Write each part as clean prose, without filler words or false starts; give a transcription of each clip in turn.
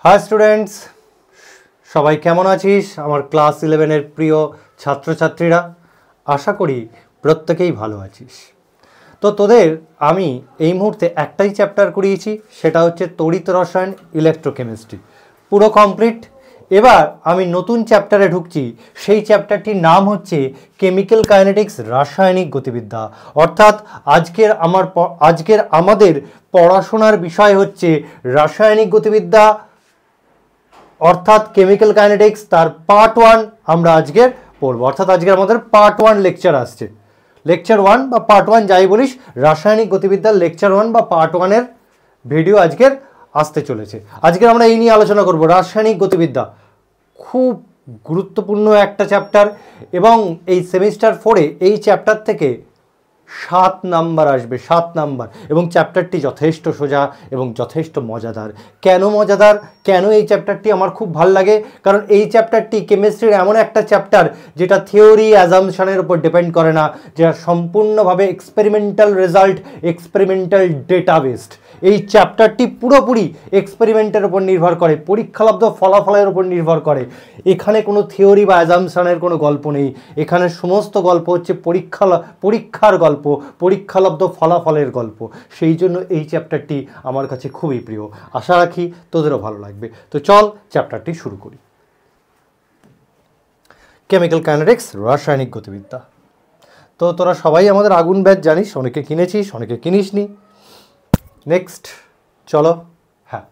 Hi students सबाई केमन आछिस आमार क्लास 11 प्रिय छात्र छात्रीरा आशा करी प्रत्येकेई भालो आछिस। तो तोदेर आमी एई मुहूर्ते एकटाई चैप्टार करिয়েছি सेटा हच्छे तड़ित रसायन इलेक्ट्रोकेमिस्ट्री पुरो कमप्लीट। एबार आमी नतून चैप्टारे ढुकছি सेई चैप्टारटिर नाम हच्छे केमिकल काइनेटिक्स रासायनिक गतिविद्या अर्थात आजकेर आमादेर पढ़ाशोनार विषय हच्छे रासायनिक गतिविद्या अर्थात केमिकल काइनेटिक्स तार पार्ट 1 आमरा आजकेर पढ़बो अर्थात आजकेर आमादेर पार्ट 1 लेक्चर आसছে लेक्चर 1 बा पार्ट 1 যাই বলিস रासायनिक गतिविद्या लेक्चर 1 बा पार्ट 1 এর ভিডিও আজকের আসতে চলেছে। আজকে আমরা এই নিয়ে আলোচনা করব রাসায়নিক গতিবিদ্যা খুব গুরুত্বপূর্ণ একটা চ্যাপ্টার এবং এই সেমিস্টার 4 এ এই চ্যাপ্টার থেকে 7 নাম্বার আসবে 7 নাম্বার এবং চ্যাপ্টারটি যথেষ্ট সোজা এবং যথেষ্ট মজাদার। কেন মজাদার কেন এই চ্যাপ্টারটি আমার খুব ভালো লাগে কারণ এই চ্যাপ্টারটি কেমিস্ট্রির এমন একটা চ্যাপ্টার যেটা থিওরি অ্যাজাম্পশনের উপর ডিপেন্ড করে না, যেটা সম্পূর্ণভাবে experimental result experimental data based. এই চ্যাপ্টারটি পুরোপুরি এক্সপেরিমেন্টের উপর নির্ভর করে, পরীক্ষালব্ধ ফলাফলের উপর নির্ভর করে। এখানে কোনো থিওরি বা অ্যাজাম্পশনের কোনো গল্প নেই, এখানে সমস্ত গল্প হচ্ছে পরীক্ষার গল্প, পরীক্ষালব্ধ ফলাফলের গল্প। সেই জন্য এই চ্যাপ্টারটি আমার কাছে খুবই প্রিয়, আশা রাখি তোদেরও ভালো লাগবে। তো চল চ্যাপ্টারটি শুরু করি। কেমিক্যাল কাইনেটিক্স রাসায়নিক গতিবিদ্যা। তো তোরা সবাই আমাদের আগুন ব্যাচ জানিস, অনেকে কিনেছিস অনেকে কিনিসনি। নেক্সট চলো, হ্যাঁ,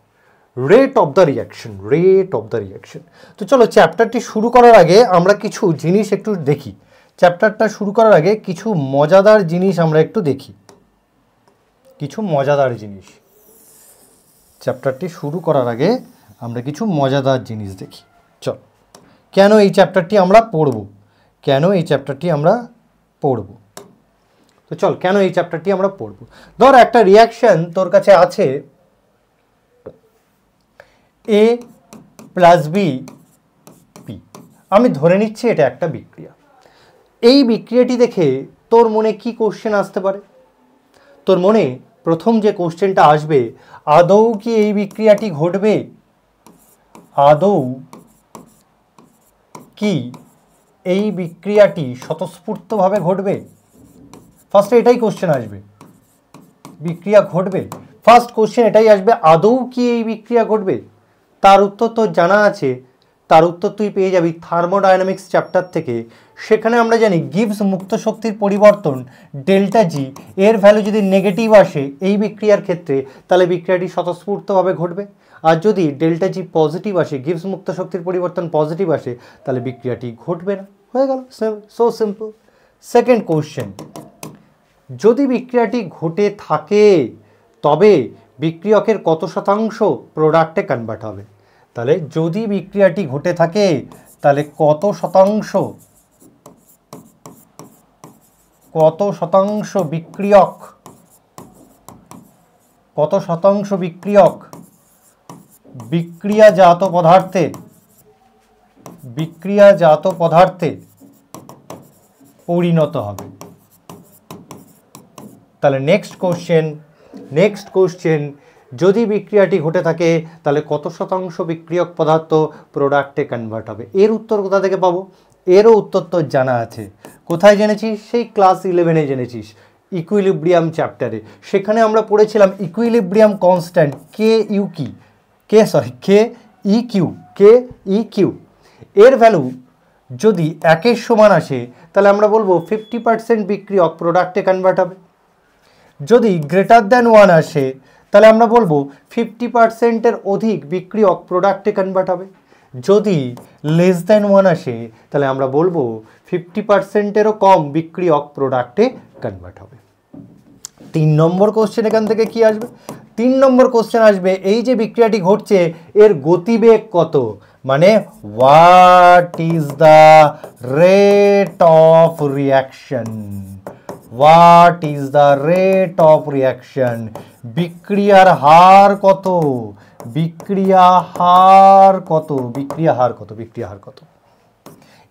রেট অফ দ্য রিয়াকশন। তো চলো চ্যাপ্টারটি শুরু করার আগে আমরা কিছু জিনিস একটু দেখি। চ্যাপ্টারটা শুরু করার আগে কিছু মজাদার জিনিস আমরা একটু দেখি, কিছু মজাদার জিনিস। চ্যাপ্টারটি শুরু করার আগে আমরা কিছু মজাদার জিনিস দেখি। চল, কেন এই চ্যাপ্টারটি আমরা পড়ব? তো চল, কেন এই চ্যাপ্টারটি আমরা পড়ব? ধর একটা রিয়াকশন তোর কাছে আছে A প্লাস বি পি, আমি ধরে নিচ্ছি এটা একটা বিক্রিয়া। এই বিক্রিয়াটি দেখে তোর মনে কি কোশ্চেন আসতে পারে? তোর মনে প্রথম যে কোশ্চেনটা আসবে, আদৌ কি এই বিক্রিয়াটি ঘটবে? আদৌ কি এই বিক্রিয়াটি স্বতঃস্ফূর্তভাবে ঘটবে? ফার্স্টে এটাই কোশ্চেন আসবে, বিক্রিয়া ঘটবে। ফার্স্ট কোশ্চেন এটাই আসবে, আদৌ কি এই বিক্রিয়া ঘটবে? তার উত্তর তোর জানা আছে, তার উত্তর তুই পেয়ে যাবি থার্মোডাইনামিক্স চ্যাপ্টার থেকে। সেখানে আমরা জানি গিভস মুক্ত শক্তির পরিবর্তন ডেল্টা জি এর ভ্যালু যদি নেগেটিভ আসে এই বিক্রিয়ার ক্ষেত্রে তাহলে বিক্রিয়াটি স্বতঃস্ফূর্তভাবে ঘটবে, আর যদি ডেল্টা জি পজিটিভ আসে, গিভস মুক্ত শক্তির পরিবর্তন পজিটিভ আসে, তাহলে বিক্রিয়াটি ঘটবে না। হয়ে গেল, সো সিম্পল। সেকেন্ড কোশ্চেন, যদি বিক্রিয়াটি ঘটে থাকে তবে বিক্রিয়কের কত শতাংশ প্রোডাক্টে কনভার্ট হবে? তাহলে যদি বিক্রিয়াটি ঘটে থাকে তাহলে কত শতাংশ বিক্রিয়ক বিক্রিয়াজাত পদার্থে পরিণত হবে? তাহলে নেক্সট কোশ্চেন, যদি বিক্রিয়াটি ঘটে থাকে তাহলে কত শতাংশ বিক্রিয়ক পদার্থ প্রোডাক্টে কনভার্ট হবে? এর উত্তর কোথা থেকে পাবো? এরও উত্তর তো জানা আছে। কোথায় জেনেছিস? সেই ক্লাস 11-এ জেনেছিস, ইকুইলিব্রিয়াম চ্যাপ্টারে। সেখানে আমরা পড়েছিলাম ইকুইলিব্রিয়াম কনস্ট্যান্ট কে ই কিউ এর ভ্যালু যদি 1-এর সমান আসে তাহলে আমরা বলবো 50% বিক্রিয়ক প্রোডাক্টে কনভার্ট হবে। যদি গ্রেটার দ্যান 1 আসে তাহলে আমরা বলবো 50%-এর অধিক বিক্রিয়ক প্রোডাক্টে কনভার্ট হবে। যদি লেস দ্যান 1 আসে তাহলে আমরা বলবো 50%-এরও কম বিক্রিয়ক প্রোডাক্টে কনভার্ট হবে। 3 নম্বর কোশ্চেন এখান থেকে কি আসবে? 3 নম্বর কোশ্চেন আসবে, এই যে বিক্রিয়াটি ঘটছে এর গতিবেগ কত? মানে what is the rate of reaction? বিক্রিয়ার হার কত? বিক্রিয়া হার কত?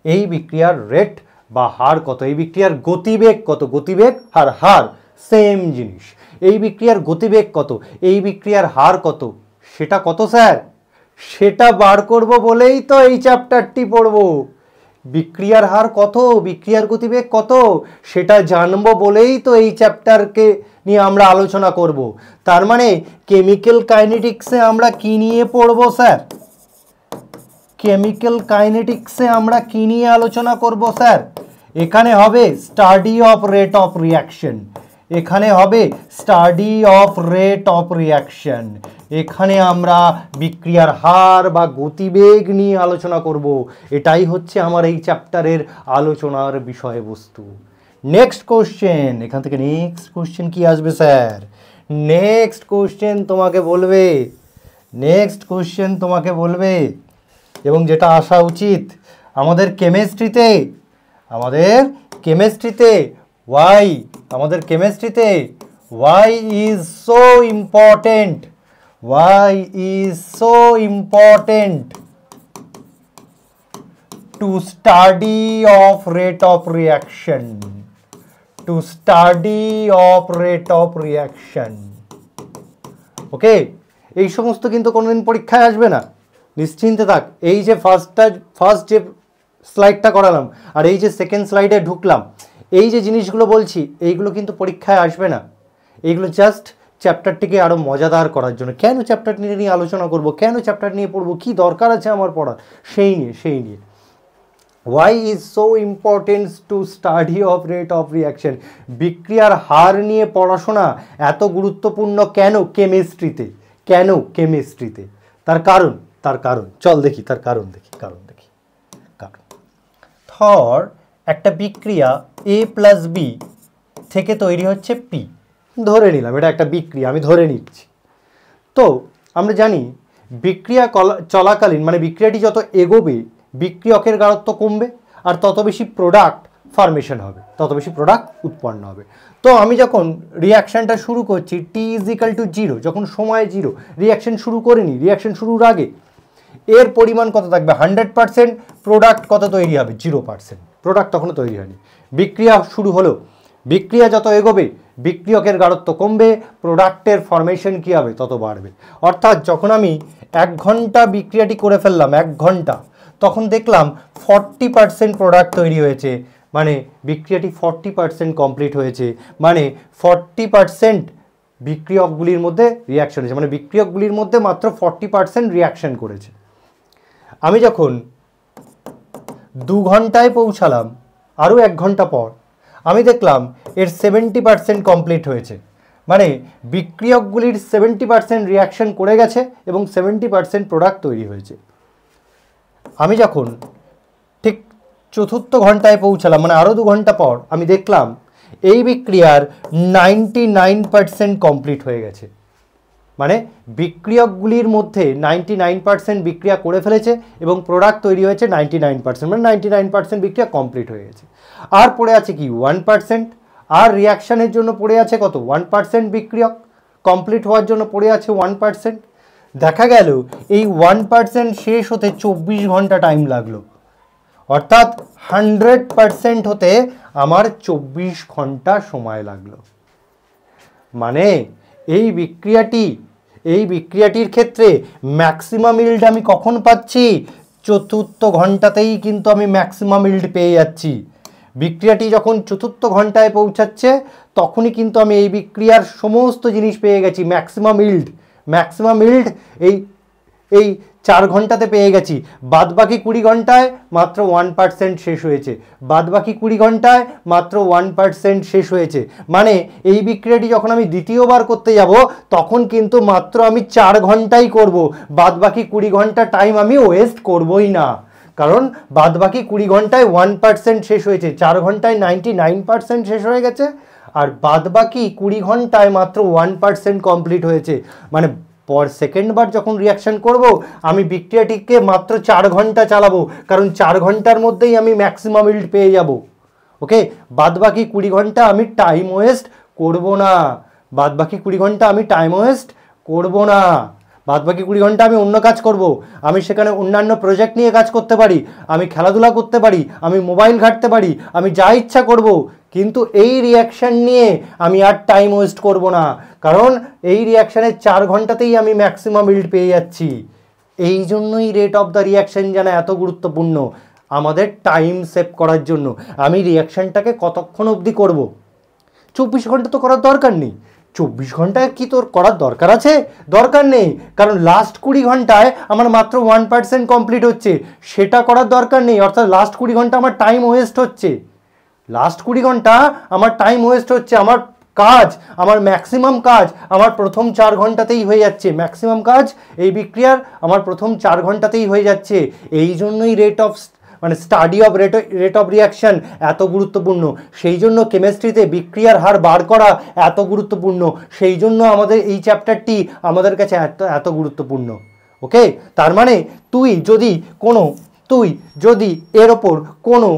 এই বিক্রিয়ার রেট বা হার কত? এই বিক্রিয়ার গতিবেগ কত? গতিবেগ আর হার সেম জিনিস। এই বিক্রিয়ার গতিবেগ কত? এই বিক্রিয়ার হার কত? সেটা কত স্যার? সেটা বার করব বলেই তো এই চ্যাপ্টারটি পড়ব। বিক্রিয়ার হার কত, বিক্রিয়ার গতিবেগ কত, সেটা জানবো বলেই তো এই চ্যাপ্টারকে নিয়ে আমরা আলোচনা করব। তার মানে কেমিক্যাল কাইনেটিক্সে আমরা কি নিয়ে পড়ব স্যার? কেমিক্যাল কাইনেটিক্সে আমরা কি নিয়ে আলোচনা করব স্যার? এখানে হবে study of rate of reaction, এখানে হবে study of rate of reaction. এখানে আমরা বিক্রিয়ার হার বা গতিবেগ নিয়ে আলোচনা করব। এটাই হচ্ছে আমার এই চ্যাপ্টারের আলোচনার বিষয়বস্তু। নেক্সট কোশ্চেন, এখান থেকে নেক্সট কোশ্চেন কি আসবে স্যার? নেক্সট কোশ্চেন তোমাকে বলবে, নেক্সট কোশ্চেন তোমাকে বলবে, এবং যেটা আসা উচিত আমাদের কেমিস্ট্রিতে, আমাদের কেমিস্ট্রিতে ওয়াই, আমাদের কেমিস্ট্রিতে why is so important, why is so important to study of rate of reaction, to study of rate of reaction. Okay, এই সমস্ত কিন্তু কোনোদিন পরীক্ষায় আসবে না, নিশ্চিন্তে থাক। এই যে ফার্স্ট যে স্লাইডটা করালাম আর এই যে সেকেন্ড স্লাইডে ঢুকলাম, এই যে জিনিসগুলো বলছি এইগুলো কিন্তু পরীক্ষায় আসবে না। এইগুলো জাস্ট চ্যাপ্টারটিকে আরও মজাদার করার জন্য। কেন চ্যাপ্টার নিয়ে আলোচনা করব, কেন চ্যাপ্টার নিয়ে পড়বো, কী দরকার আছে আমার পড়ার, সেই নিয়ে। Why is so important to study of rate of reaction, বিক্রিয়ার হার নিয়ে পড়াশোনা এত গুরুত্বপূর্ণ কেন কেমিস্ট্রিতে, কেন কেমিস্ট্রিতে? তার কারণ চল দেখি, তার কারণ দেখি। ধর একটা বিক্রিয়া এ প্লাস বি থেকে তৈরি হচ্ছে পি, ধরে নিলাম এটা একটা বিক্রিয়া, আমি ধরে নিচ্ছি। তো আমরা জানি বিক্রিয়া চলাকালীন মানে বিক্রিয়াটি যত এগোবে বিক্রিয়কের গাঢ়ত্ব কমবে আর তত বেশি প্রোডাক্ট ফর্মেশন হবে, তত বেশি প্রোডাক্ট উৎপন্ন হবে। তো আমি যখন রিয়াকশানটা শুরু করছি টি ইজ ইকাল টু 0, যখন সময় 0, রিয়াকশান শুরু করিনি, রিয়াকশান শুরুর আগে এর পরিমাণ কত থাকবে 100%, প্রোডাক্ট কত তৈরি হবে 0%, প্রোডাক্ট তখনও তৈরি হয়নি। বিক্রিয়া শুরু হলো, বিক্রিয়া যত এগোবে বিক্রিয়কের গাঢ়ত্ব কমবে, প্রোডাক্টের ফরমেশন কী হবে তত বাড়বে। অর্থাৎ যখন আমি 1 ঘন্টা বিক্রিয়াটি করে ফেললাম, 1 ঘন্টা, তখন দেখলাম 40% প্রোডাক্ট তৈরি হয়েছে, মানে বিক্রিয়াটি 40% কমপ্লিট হয়েছে, মানে 40% বিক্রিয়কগুলির মধ্যে রিয়াকশন হয়েছে, মানে বিক্রিয়কগুলির মধ্যে মাত্র 40% রিয়াকশন করেছে। আমি যখন 2 ঘন্টায় পৌঁছালাম, আরও 1 ঘন্টা পর আমি দেখলাম এর 70% কমপ্লিট হয়েছে, মানে বিক্রিয়কগুলির 70% রিয়াকশন করে গেছে এবং 70% প্রোডাক্ট তৈরি হয়েছে। আমি যখন ঠিক 4র্থ ঘন্টায় পৌঁছালাম, মানে আরও 2 ঘন্টা পর আমি দেখলাম এই বিক্রিয়ার 99% কমপ্লিট হয়ে গেছে, মানে বিক্রিয়কগুলির মধ্যে 99% বিক্রিয়া করে ফেলেছে এবং প্রোডাক্ট তৈরি হয়েছে 99%, মানে 99% বিক্রিয়া কমপ্লিট হয়ে গেছে। আর পড়ে আছে কি 1%, আর রিয়াকশানের জন্য পড়ে আছে কত 1% বিক্রিয়ক কমপ্লিট হওয়ার জন্য পড়ে আছে 1%। দেখা গেল এই 1% শেষ হতে 24 ঘন্টা টাইম লাগলো, অর্থাৎ 100% হতে আমার 24 ঘন্টা সময় লাগলো। মানে এই বিক্রিয়াটির ক্ষেত্রে ম্যাক্সিমাম ইল্ড আমি কখন পাচ্ছি? 4র্থ ঘন্টাতেই কিন্তু আমি ম্যাক্সিমাম ইল্ড পেয়ে যাচ্ছি। বিক্রিয়াটি যখন 4র্থ ঘন্টায় পৌঁছাচ্ছে তখনই কিন্তু আমি এই বিক্রিয়ার সমস্ত জিনিস পেয়ে গেছি, ম্যাক্সিমাম ইল্ড এই 4 ঘন্টাতে পেয়ে গেছি। বাদবাকি 20 ঘন্টায় মাত্র 1% শেষ হয়েছে, বাদবাকি 20 ঘন্টায় মাত্র 1% শেষ হয়েছে। মানে এই বিক্রিয়াটি যখন আমি দ্বিতীয়বার করতে যাব তখন কিন্তু মাত্র আমি 4 ঘন্টাই করব, বাদবাকি 20 ঘন্টা টাইম আমি ওয়েস্ট করবই না, কারণ বাদবাকি 20 ঘন্টায় 1% শেষ হয়েছে, 4 ঘন্টায় 99% শেষ হয়ে গেছে, আর বাদবাকি 20 ঘন্টায় মাত্র 1% কমপ্লিট হয়েছে। মানে পর সেকেন্ডবার যখন রিয়াকশন করব আমি বিক্রিয়াটিকে মাত্র 4 ঘন্টা চালাবো, কারণ 4 ঘন্টার মধ্যেই আমি ম্যাক্সিমাম ইল্ড পেয়ে যাব। ওকে, বাদবাকি 20 ঘন্টা আমি টাইম ওয়েস্ট করব না, বাদবাকি 20 ঘন্টা আমি টাইম ওয়েস্ট করব না, বাদবাকি 20 ঘন্টা আমি অন্য কাজ করব। আমি সেখানে অন্যান্য প্রজেক্ট নিয়ে কাজ করতে পারি, আমি খেলাধুলা করতে পারি, আমি মোবাইল ঘাঁটতে পারি, আমি যা ইচ্ছা করব, কিন্তু এই রিয়াকশান নিয়ে আমি আর টাইম ওয়েস্ট করব না, কারণ এই রিয়াকশানের 4 ঘন্টাতেই আমি ম্যাক্সিমাম ইল্ড পেয়ে যাচ্ছি। এই জন্যই রেট অফ দ্য রিয়াকশন জানা এত গুরুত্বপূর্ণ, আমাদের টাইম সেভ করার জন্য। আমি রিয়াকশনটাকে কতক্ষণ অবধি করব, 24 ঘন্টা তো করার দরকার নেই। 24 ঘন্টায় কি তোর করার দরকার আছে? দরকার নেই, কারণ লাস্ট 20 ঘন্টায় আমার মাত্র 1% কমপ্লিট হচ্ছে, সেটা করার দরকার নেই। অর্থাৎ লাস্ট 20 ঘন্টা আমার টাইম ওয়েস্ট হচ্ছে, লাস্ট 20 ঘন্টা আমার টাইম ওয়েস্ট হচ্ছে। আমার কাজ, আমার ম্যাক্সিমাম কাজ আমার প্রথম 4 ঘন্টাতেই হয়ে যাচ্ছে, ম্যাক্সিমাম কাজ এই বিক্রিয়ার আমার প্রথম 4 ঘন্টাতেই হয়ে যাচ্ছে। এই জন্যই study of rate of reaction এত গুরুত্বপূর্ণ। সেই জন্য কেমিস্ট্রিতে বিক্রিয়ার হার বার করা এত গুরুত্বপূর্ণ, সেই জন্য আমাদের এই চ্যাপ্টারটি আমাদের কাছে এত গুরুত্বপূর্ণ। ওকে, তার মানে তুই যদি এর ওপর কোনো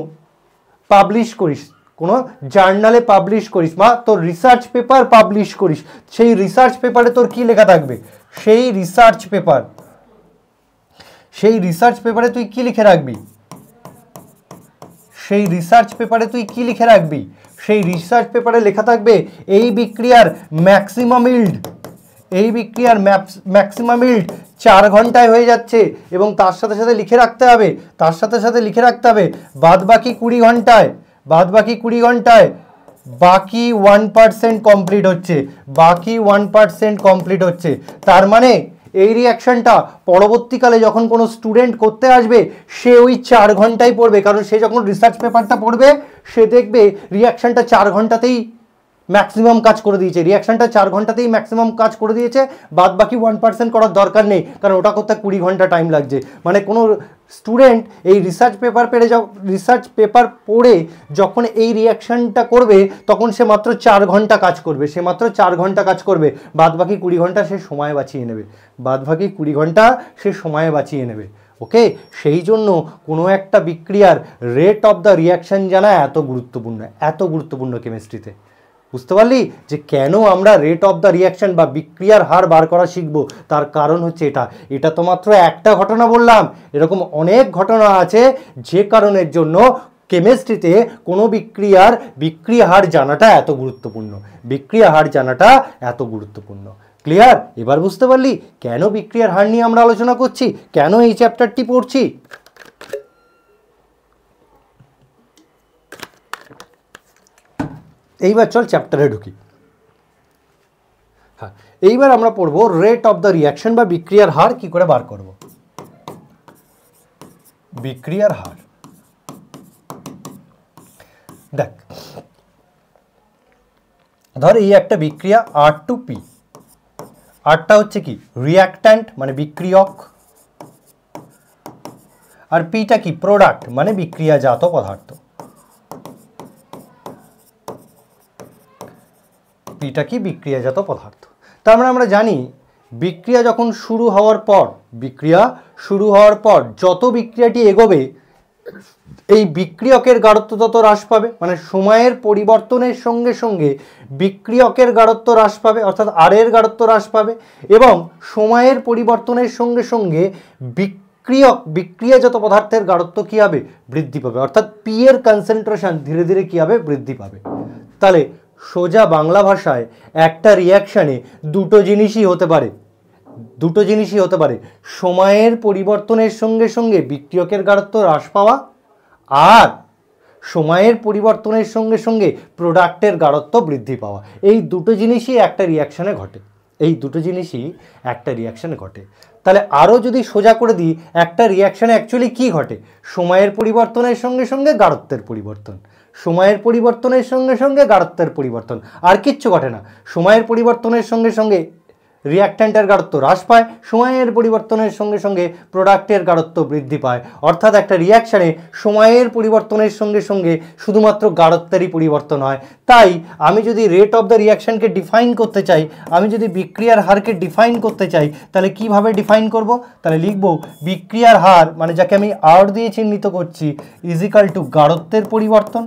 পাবলিশ করিস, কোনো জার্নালে পাবলিশ করিস বা তোর রিসার্চ পেপার পাবলিশ করিস, সেই রিসার্চ পেপারে তোর কি লেখা থাকবে? সেই রিসার্চ পেপারে তুই কি লিখে রাখবি? সেই রিসার্চ পেপারে লেখা থাকবে এই বিক্রিয়ার ম্যাক্সিমাম ইল্ড 4 ঘন্টায় হয়ে যাচ্ছে, এবং তার সাথে সাথে লিখে রাখতে হবে বাদ বাকি 20 ঘন্টায় বাকি 1% কমপ্লিট হচ্ছে। তার মানে এই রিয়াকশনটা পরবর্তীকালে যখন কোনো স্টুডেন্ট করতে আসবে, সে ওই 4 ঘন্টায় পড়বে, কারণ সে যখন রিসার্চ পেপারটা পড়বে সে দেখবে রিয়াকশনটা 4 ঘন্টাতেই ম্যাক্সিমাম কাজ করে দিয়েছে, বাদ বাকি 1% করার দরকার নেই, কারণ ওটা করতে 20 ঘন্টা টাইম লাগছে। মানে কোনো স্টুডেন্ট এই রিসার্চ পেপার পড়ে যখন এই রিয়াকশনটা করবে, তখন সে মাত্র 4 ঘন্টা কাজ করবে, বাদ বাকি 20 ঘন্টা সে সময় বাঁচিয়ে নেবে। ওকে, সেই জন্য কোনো একটা বিক্রিয়ার রেট অফ দ্য রিয়াকশন জানা এত গুরুত্বপূর্ণ কেমিস্ট্রিতে। বুঝতে পারলি যে কেন আমরা রেট অফ দ্য রিয়াকশন বা বিক্রিয়ার হার বার করা শিখবো? তার কারণ হচ্ছে এটা তো মাত্র একটা ঘটনা বললাম, এরকম অনেক ঘটনা আছে যে কারণের জন্য কেমিস্ট্রিতে কোনো বিক্রিয়া হার জানাটা এত গুরুত্বপূর্ণ। ক্লিয়ার? এবার বুঝতে পারলি কেন বিক্রিয়ার হার নিয়ে আমরা আলোচনা করছি, কেন এই চ্যাপ্টারটি পড়ছি। এইবার চল চ্যাপ্টারে ঢুকি। হ্যাঁ, এইবার আমরা পড়বো রেট অফ দ্য রিয়াকশন বা বিক্রিয়ার হার কি করে বার করব। বিক্রিয়ার হার দেখ, ধর এই একটা বিক্রিয়া R2P, আরটা হচ্ছে কি রিয়াক্ট্যান্ট মানে বিক্রিয়ক, আর পিটা কি প্রোডাক্ট মানে বিক্রিয়াজাত পদার্থ। তার মানে আমরা জানি বিক্রিয়া শুরু হওয়ার পর যত বিক্রিয়াটি এগোবে, এই বিক্রিয়কের গাঢ়ত্ব তত হ্রাস পাবে, মানে সময়ের পরিবর্তনের সঙ্গে সঙ্গে বিক্রিয়কের গাঢ়ত্ব হ্রাস পাবে, অর্থাৎ আর এর গাঢ়ত্ব হ্রাস পাবে, এবং সময়ের পরিবর্তনের সঙ্গে সঙ্গে বিক্রিয়াজাত পদার্থের গাঢ়ত্ব কি হবে? বৃদ্ধি পাবে, অর্থাৎ পি এর কনসেন্ট্রেশন ধীরে ধীরে কি হবে? বৃদ্ধি পাবে। তাহলে সোজা বাংলা ভাষায় একটা রিয়াকশানে দুটো জিনিসই হতে পারে, সময়ের পরিবর্তনের সঙ্গে সঙ্গে বিক্রিয়কের গাঢ়ত্ব হ্রাস পাওয়া, আর সময়ের পরিবর্তনের সঙ্গে সঙ্গে প্রোডাক্টের গাঢ়ত্ব বৃদ্ধি পাওয়া। এই দুটো জিনিসই একটা রিয়াকশানে ঘটে। তাহলে আরও যদি সোজা করে দিই, একটা রিয়াকশানে অ্যাকচুয়ালি কি ঘটে? সময়ের পরিবর্তনের সঙ্গে সঙ্গে গাঢ়ত্বের পরিবর্তন, আর কিচ্ছু ঘটে না। সময়ের পরিবর্তনের সঙ্গে সঙ্গে রিয়াক্ট্যান্টের গাঢ়ত্ব হ্রাস পায়, সময়ের পরিবর্তনের সঙ্গে সঙ্গে প্রোডাক্টের গাঢ়ত্ব বৃদ্ধি পায়। অর্থাৎ একটা রিয়াকশানে সময়ের পরিবর্তনের সঙ্গে সঙ্গে শুধুমাত্র গাঢ়ত্বেরই পরিবর্তন হয়। তাই আমি যদি রেট অফ দ্য রিয়াকশানকে ডিফাইন করতে চাই, আমি যদি বিক্রিয়ার হারকে ডিফাইন করতে চাই, তাহলে কিভাবে ডিফাইন করব? তাহলে লিখব বিক্রিয়ার হার, মানে যাকে আমি আর দিয়ে চিহ্নিত করছি, ইজ ইকাল টু গাঢ়ত্বের পরিবর্তন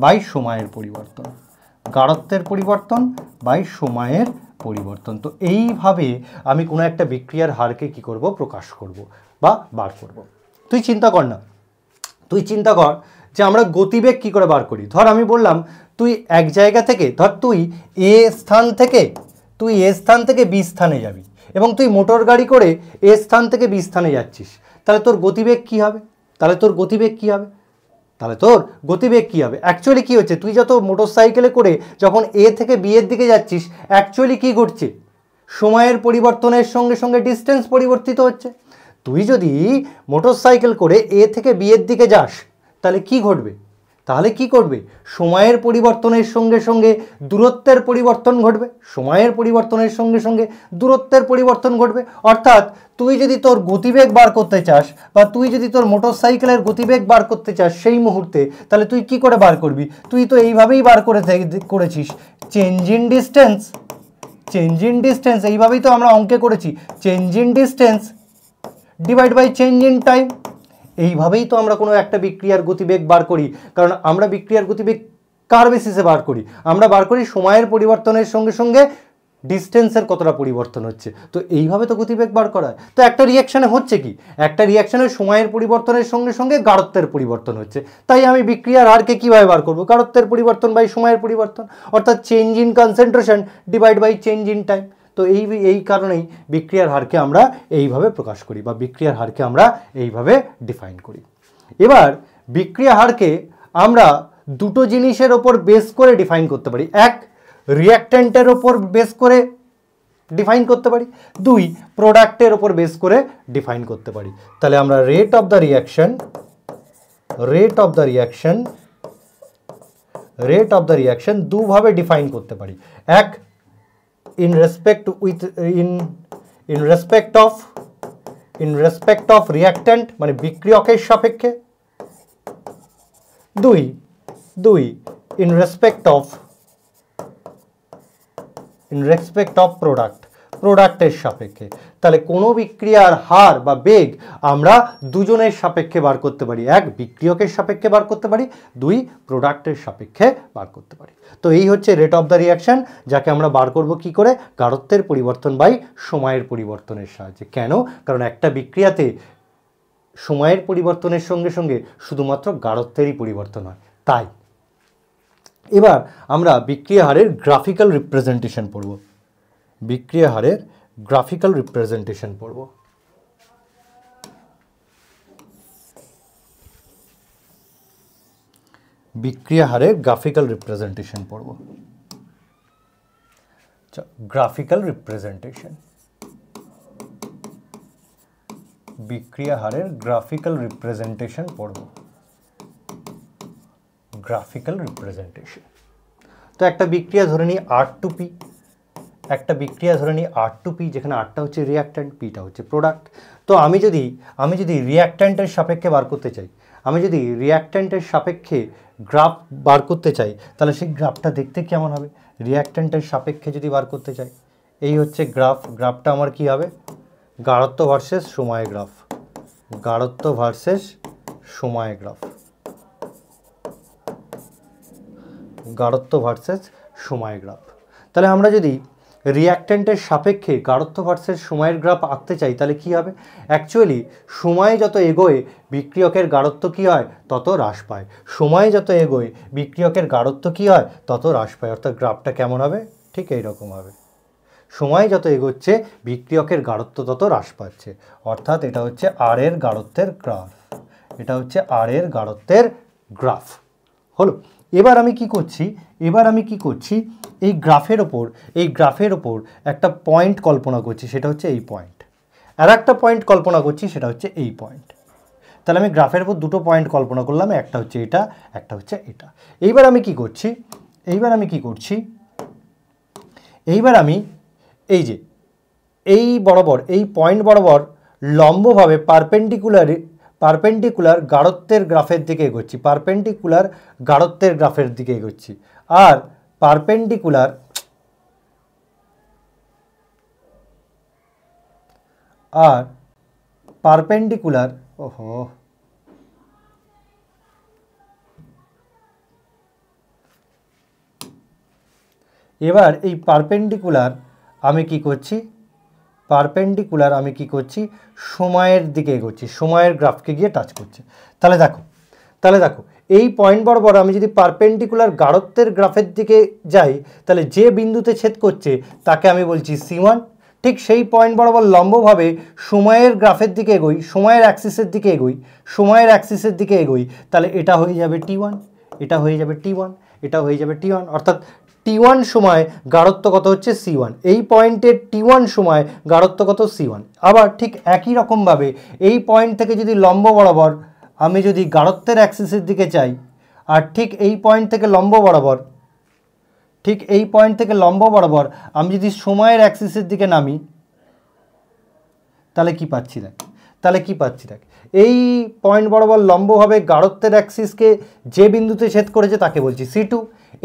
বাই সময়ের পরিবর্তন। তো এইভাবে আমি কোনো একটা বিক্রিয়ার হারকে কি করব? প্রকাশ করব বা বার করব। তুই চিন্তা কর যে আমরা গতিবেগ কি করে বার করি। ধর আমি বললাম তুই এক জায়গা থেকে, ধর তুই এ স্থান থেকে তুই এ স্থান থেকে বি স্থানে যাবি এবং তুই মোটর গাড়ি করে এ স্থান থেকে বি স্থানে যাচ্ছিস, তাহলে তোর গতিবেগ কী হবে? তাহলে তোর গতিবেগ কী হবে? অ্যাকচুয়ালি কী হচ্ছে, তুই যত মোটর সাইকেলে করে যখন এ থেকে বি এর দিকে যাচ্ছিস, অ্যাকচুয়ালি কী ঘটছে? সময়ের পরিবর্তনের সঙ্গে সঙ্গে ডিস্টেন্স পরিবর্তিত হচ্ছে। তুই যদি মোটর সাইকেল করে এ থেকে বি এর দিকে যাস, তাহলে কি ঘটবে? সময়ের পরিবর্তনের সঙ্গে সঙ্গে দূরত্বের পরিবর্তন ঘটবে। অর্থাৎ তুই যদি তোর গতিবেগ বার করতে চাস বা তুই যদি তোর মোটর সাইকেলের গতিবেগ বার করতে চাস সেই মুহূর্তে, তাহলে তুই কি করে বার করবি? তুই তো এইভাবেই বার করেছিস, চেঞ্জ ইন ডিস্টেন্স। এইভাবেই তো আমরা অঙ্কে করেছি, change in distance divide by change in time. এইভাবেই তো আমরা কোনো একটা বিক্রিয়ার গতিবেগ বার করি, কারণ আমরা বিক্রিয়ার গতিবেগ কার বেসিসে বার করি? আমরা বার করি সময়ের পরিবর্তনের সঙ্গে সঙ্গে ডিস্টেন্সের কতটা পরিবর্তন হচ্ছে। তো এইভাবে তো গতিবেগ বার করা হয়। তো একটা রিয়াকশানে হচ্ছে কি, একটা রিয়াকশানে সময়ের পরিবর্তনের সঙ্গে সঙ্গে গাঢ়ত্বের পরিবর্তন হচ্ছে। তাই আমি বিক্রিয়ার হারকে কীভাবে বার করবো? গাঢ়ত্বের পরিবর্তন বাই সময়ের পরিবর্তন, অর্থাৎ change in concentration divide by change in time. তো এই কারণেই বিক্রিয়ার হারকে আমরা এইভাবে প্রকাশ করি বা বিক্রিয়ার হারকে আমরা এইভাবে ডিফাইন করি। এবার বিক্রিয়া হারকে আমরা দুটো জিনিসের ওপর বেস করে ডিফাইন করতে পারি। এক, রিঅ্যাক্ট্যান্টের ওপর বেস করে ডিফাইন করতে পারি। দুই, প্রোডাক্টের ওপর বেস করে ডিফাইন করতে পারি। তাহলে আমরা রেট অফ দ্য রিঅ্যাকশন দুভাবে ডিফাইন করতে পারি। এক, in respect of reactant মানে বিক্রিয়কের সাপেক্ষে। দুই in respect of প্রোডাক্টের সাপেক্ষে। তাহলে কোনো বিক্রিয়ার হার বা বেগ আমরা দুজনের সাপেক্ষে বার করতে পারি। এক, বিক্রিয়কের সাপেক্ষে বার করতে পারি। দুই, প্রোডাক্টের সাপেক্ষে বার করতে পারি। তো এই হচ্ছে রেট অফ দ্য রিঅ্যাকশন, যাকে আমরা বার করব কি করে? গাঢ়ত্বের পরিবর্তন বাই সময়ের পরিবর্তনের সাহায্যে। কেন? কারণ একটা বিক্রিয়াতে সময়ের পরিবর্তনের সঙ্গে সঙ্গে শুধুমাত্র গাঢ়ত্বেরই পরিবর্তন হয়। তাই এবার আমরা বিক্রিয়া হারের গ্রাফিক্যাল রিপ্রেজেন্টেশন পড়ব। বিক্রিয়া হারের গ্রাফিক্যাল রিপ্রেজেন্টেশন পড়ব। বিক্রিয়া হারের গ্রাফিক্যাল রিপ্রেজেন্টেশন পড়ব। গ্রাফিক্যাল রিপ্রেজেন্টেশন, বিক্রিয়া হারের গ্রাফিক্যাল রিপ্রেজেন্টেশন পড়ব। Graphical representation. তো একটা বিক্রিয়া ধরে নিই R2P, যেখানে Rটা হচ্ছে রিঅ্যাক্ট্যান্ট, Pটা হচ্ছে প্রোডাক্ট। তো আমি যদি রিঅ্যাক্ট্যান্টের সাপেক্ষে বার করতে চাই, গ্রাফ বার করতে চাই, তাহলে সেই গ্রাফটা দেখতে কেমন হবে? রিঅ্যাক্ট্যান্টের সাপেক্ষে যদি বার করতে চাই, এই হচ্ছে গ্রাফটা আমার কি হবে? গাঢ়ত্ব ভার্সেস সময় গ্রাফ। তাহলে আমরা যদি রিঅ্যাক্ট্যান্টের সাপেক্ষে গাঢ়ত্ব ভার্সেস সময়ের গ্রাফ আঁকতে চাই, তাহলে কি হবে? অ্যাকচুয়ালি সময় যত এগোয় বিক্রিয়কের গাঢ়ত্ব কি হয়? তত হ্রাস পায়। অর্থাৎ গ্রাফটা কেমন হবে? ঠিক এইরকম হবে। সময় যত এগোচ্ছে বিক্রিয়কের গাঢ়ত্ব তত হ্রাস পাচ্ছে, অর্থাৎ এটা হচ্ছে আর এর গাঢ়ত্বের হলো। এবার আমি কি করছি? এই গ্রাফের ওপর একটা পয়েন্ট কল্পনা করছি, সেটা হচ্ছে এই পয়েন্ট। আর একটা পয়েন্ট কল্পনা করছি, সেটা হচ্ছে এই পয়েন্ট। তাহলে আমি গ্রাফের উপর দুটো পয়েন্ট কল্পনা করলাম, একটা হচ্ছে এটা, একটা হচ্ছে এটা। এইবার আমি কি করছি? এই যে এই পয়েন্ট বরাবর লম্বভাবে পারপেন্ডিকুলার গাঢ়ত্বের গ্রাফের দিকে এগোচ্ছি। আর পারপেন্ডিকুলার এবার এই পারপেন্ডিকুলার আমি কি করছি? সময়ের দিকে এগোচ্ছি, সময়ের গ্রাফকে গিয়ে টাচ করছে। তাহলে দেখো এই পয়েন্ট বরাবর আমি যদি পারপেন্ডিকুলার গাঢ়ত্বের গ্রাফের দিকে যাই তাহলে যে বিন্দুতে ছেদ করছে তাকে আমি বলছি C1। ঠিক সেই পয়েন্ট বরাবর লম্বভাবে সময়ের গ্রাফের দিকে এগোই, সময়ের অ্যাক্সিসের দিকে এগোই, সময়ের অ্যাক্সিসের দিকে এগোই, তাহলে এটা হয়ে যাবে T1, এটা হয়ে যাবে T1, এটা হয়ে যাবে T1, অর্থাৎ T1 সময় গাঢ়ত্ব কত হচ্ছে C1। এই পয়েন্টের T1 সময় গাঢ়ত্ব কত C1। আবার ঠিক একই রকমভাবে এই পয়েন্ট থেকে যদি লম্ব বরাবর আমি যদি গাঢ়ত্বের অ্যাক্সিসের দিকে চাই, আর ঠিক এই পয়েন্ট থেকে লম্ব বরাবর, ঠিক এই পয়েন্ট থেকে লম্ব বরাবর আমি যদি সময়ের অ্যাক্সিসের দিকে নামি, তাহলে কি পাচ্ছি দেখ, তাহলে কি পাচ্ছি দেখ, এই পয়েন্ট বরাবর লম্বভাবে গাঢ়ত্বের অ্যাক্সিসকে যে বিন্দুতে ছেদ করেছে তাকে বলছি C2।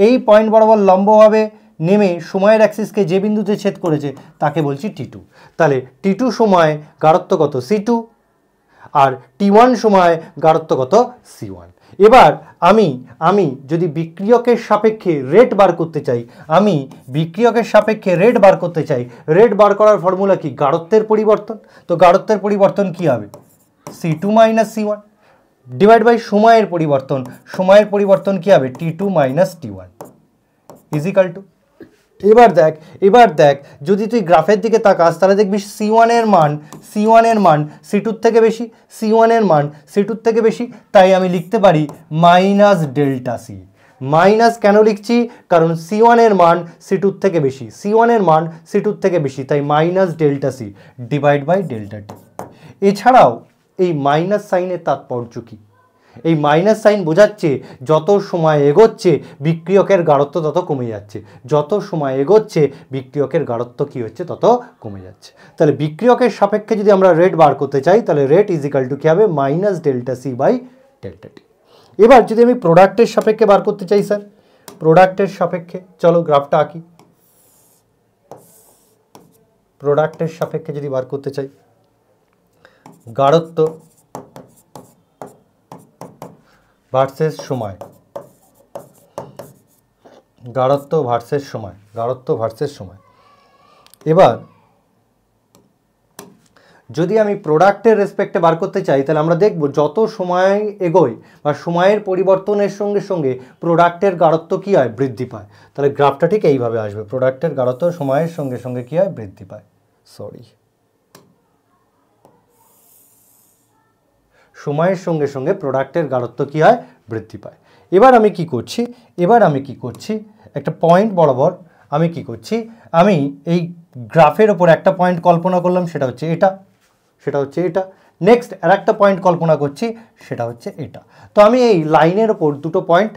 এই পয়েন্ট বরাবর লম্বভাবে নেমে সময়ের অ্যাক্সিসকে যে বিন্দুতে ছেদ করেছে তাকে বলছি T2। তাহলে T2 সময় গাঢ়ত্ব কত C2, আর T1 সময় গাঢ়ত্ব কত C1। এবার আমি যদি বিক্রিয়কের সাপেক্ষে রেট বার করতে চাই, আমি বিক্রিয়কের সাপেক্ষে রেট বার করতে চাই, রেট বার করার ফর্মুলা কি? গাঢ়ত্বের পরিবর্তন। তো গাঢ়ত্বের পরিবর্তন কি হবে? C2 minus C1 divide by সময়ের পরিবর্তন, সময়ের পরিবর্তন কি হবে? T2 minus T1 is equal two, এবার দেখ যদি তুই গ্রাফের দিকে তাকাস তাহলে দেখবি C1 এর মান C2 থেকে বেশি, C1 এর মান C2 থেকে বেশি, তাই আমি লিখতে পারি মাইনাস ডেল্টা C। মাইনাস কেন লিখছি? কারণ C1 এর মান C2 থেকে বেশি, C1 এর মান C2 থেকে বেশি, তাই minus delta C divide by delta T। এছাড়াও এই মাইনাস সাইনের তাৎপর্য কী? এই মাইনাস সাইন বোঝাচ্ছে যত সময় এগোচ্ছে বিক্রিয়কের গাঢ়ত্ব তত কমে যাচ্ছে, যত সময় এগোচ্ছে বিক্রিয়কের গাঢ়ত্ব কী হচ্ছে? তত কমে যাচ্ছে। তাহলে বিক্রিয়কের সাপেক্ষে যদি আমরা রেট বার করতে চাই তাহলে রেট ইজিক্যাল টু কী হবে? Minus delta C by delta T। এবার যদি আমি প্রোডাক্টের সাপেক্ষে বার করতে চাই স্যার, প্রোডাক্টের সাপেক্ষে চলো গ্রাফটা আঁকি। প্রোডাক্টের সাপেক্ষে যদি বার করতে চাই গাঢ়ত্ব ভার্সেস সময়, গাঢ়ত্ব ভার্সেস সময়, গাঢ়ত্ব ভার্সেস সময়। এবার যদি আমি প্রোডাক্টের রেসপেক্টে বার করতে চাই তাহলে আমরা দেখব যত সময় এগোয় বা সময়ের পরিবর্তনের সঙ্গে সঙ্গে প্রোডাক্টের গাঢ়ত্ব কী হয়? বৃদ্ধি পায়। তাহলে গ্রাফটা ঠিক এইভাবে আসবে, প্রোডাক্টের গাঢ়ত্ব সময়ের সঙ্গে সঙ্গে কী হয়? বৃদ্ধি পায়। সময়ের সঙ্গে সঙ্গে প্রোডাক্টের গাঢ়ত্ব কী হয়? বৃদ্ধি পায়। এবার আমি কি করছি একটা পয়েন্ট বরাবর আমি কি করছি, আমি এই গ্রাফের ওপর একটা পয়েন্ট কল্পনা করলাম, সেটা হচ্ছে এটা, নেক্সট আর একটা পয়েন্ট কল্পনা করছি, সেটা হচ্ছে এটা। তো আমি এই লাইনের ওপর দুটো পয়েন্ট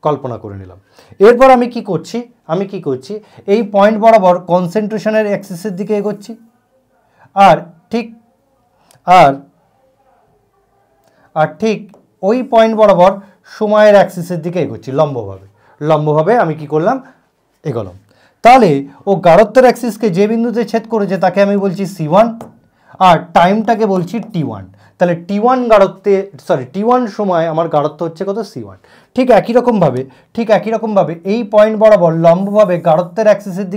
কল্পনা করে নিলাম। এরপর আমি কি করছি এই পয়েন্ট বরাবর কনসেন্ট্রেশনের অ্যাক্সিসের দিকে এগোচ্ছি, আর ঠিক ওই পয়েন্ট বরাবর সময়ের অ্যাক্সিসের দিকে এগোচ্ছি লম্বভাবে আমি কি করলাম? এগোলাম। তাহলে ও গাঢ়ত্বের অ্যাক্সিসকে যে বিন্দুতে ছেদ করেছে তাকে আমি বলছি C1, আর টাইমটাকে বলছি T1। তাহলে T1 সময় আমার গাঢ়ত্ব হচ্ছে কত? C1। ঠিক একই রকমভাবে এই পয়েন্ট বরাবর লম্বভাবে গাঢ়ত্বের অ্যাক্সিসের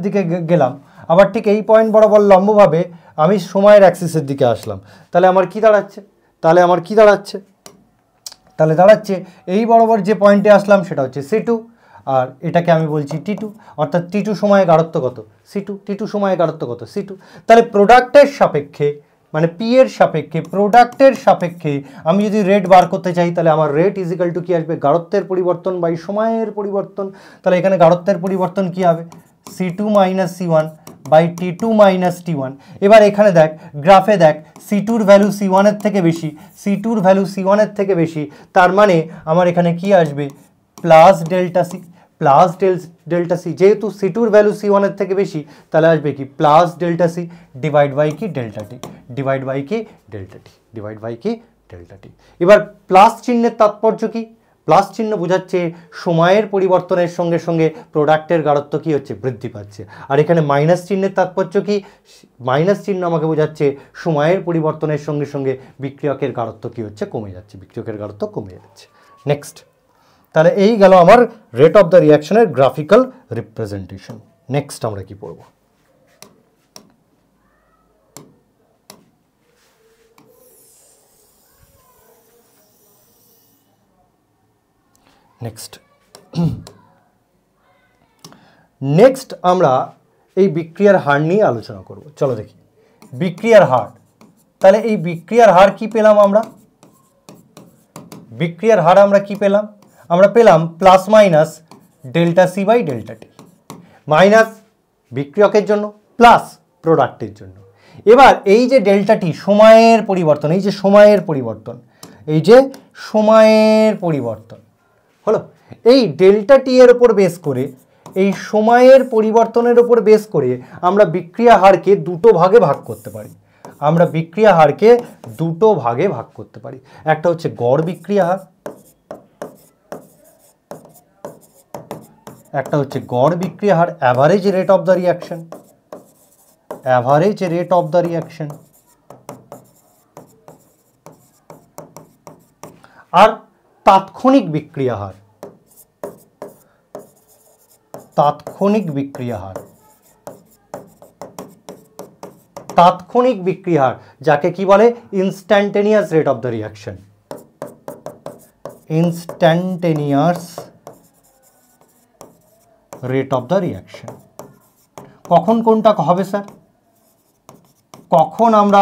দিকে গেলাম, আবার ঠিক এই পয়েন্ট বরাবর লম্বভাবে আমি সময়ের অ্যাক্সিসের দিকে আসলাম। তাহলে আমার কি দাঁড়াচ্ছে? তাহলে দাঁড়াচ্ছে এই বরাবর যে পয়েন্টে আসলাম সেটা হচ্ছে C2, আর এটাকে আমি বলছি T2, অর্থাৎ T2 সময়ে গাঢ়ত্ব কত? C2, T2 সময়ে গাঢ়ত্ব কত? C2। তাহলে প্রোডাক্টের সাপেক্ষে মানে P এর সাপেক্ষে, প্রোডাক্টের সাপেক্ষে আমি যদি রেট বার করতে চাই তাহলে আমার রেট ইজিক্যাল টু কী আসবে? গাঢ়ত্বের পরিবর্তন বাই সময়ের পরিবর্তন। তাহলে এখানে গাঢ়ত্বের পরিবর্তন কী হবে? C2 minus C1 by T2 minus T1। এবার এখানে দেখ, গ্রাফে দেখ, C2-র ভ্যালু C1-এর থেকে বেশি, তার মানে আমার এখানে কি আসবে? Plus delta C. যেহেতু C2-র ভ্যালু C1-এর থেকে বেশি তাহলে আসবে কি? Plus delta C divide by কি? Delta T. এবার প্লাস চিহ্নের তাৎপর্য কি? প্লাস চিহ্ন বোঝাচ্ছে সময়ের পরিবর্তনের সঙ্গে সঙ্গে প্রোডাক্টের গাঢ়ত্ব কী হচ্ছে? বৃদ্ধি পাচ্ছে। আর এখানে মাইনাস চিহ্নের তাৎপর্য কি? মাইনাস চিহ্ন আমাকে বোঝাচ্ছে সময়ের পরিবর্তনের সঙ্গে সঙ্গে বিক্রিয়কের গাঢ়ত্ব কী হচ্ছে? কমে যাচ্ছে, বিক্রিয়কের গাঢ়ত্ব কমে যাচ্ছে। নেক্সট, তাহলে এই গেল আমার রেট অফ দ্য রিয়াকশনের গ্রাফিক্যাল রিপ্রেজেন্টেশন। নেক্সট আমরা কি পড়ব? নেক্সট আমরা এই বিক্রিয়ার হার নিয়ে আলোচনা করব। চলো দেখি বিক্রিয়ার হার। তাহলে এই বিক্রিয়ার হার কি পেলাম আমরা? বিক্রিয়ার হার আমরা কি পেলাম? আমরা পেলাম plus minus delta C by delta T, minus বিক্রিয়কের জন্য প্লাস প্রোডাক্টের জন্য। এবার এই যে ডেল্টা টি সময়ের পরিবর্তন, এই যে সময়ের পরিবর্তন, এই যে সময়ের পরিবর্তন হলো, এই ডেল্টা টি এর উপর বেস করে, এই সময়ের পরিবর্তনের উপর বেস করে আমরা বিক্রিয়া হারকে দুটো ভাগে ভাগ করতে পারি। আমরা বিক্রিয়া হারকে দুটো ভাগে ভাগ করতে পারি। একটা হচ্ছে গড় বিক্রিয়া হার, একটা হচ্ছে গড় বিক্রিয়া হার, average rate of the reaction, average rate of the reaction, আর তাৎক্ষণিক বিক্রিয়া হার, তাৎক্ষণিক বিক্রিয়া হার, তাৎক্ষণিক বিক্রিয়া হার যাকে কি বলে? Instantaneous rate of the reaction, instantaneous rate of the reaction. কখন কোনটা হবে স্যার? কখন আমরা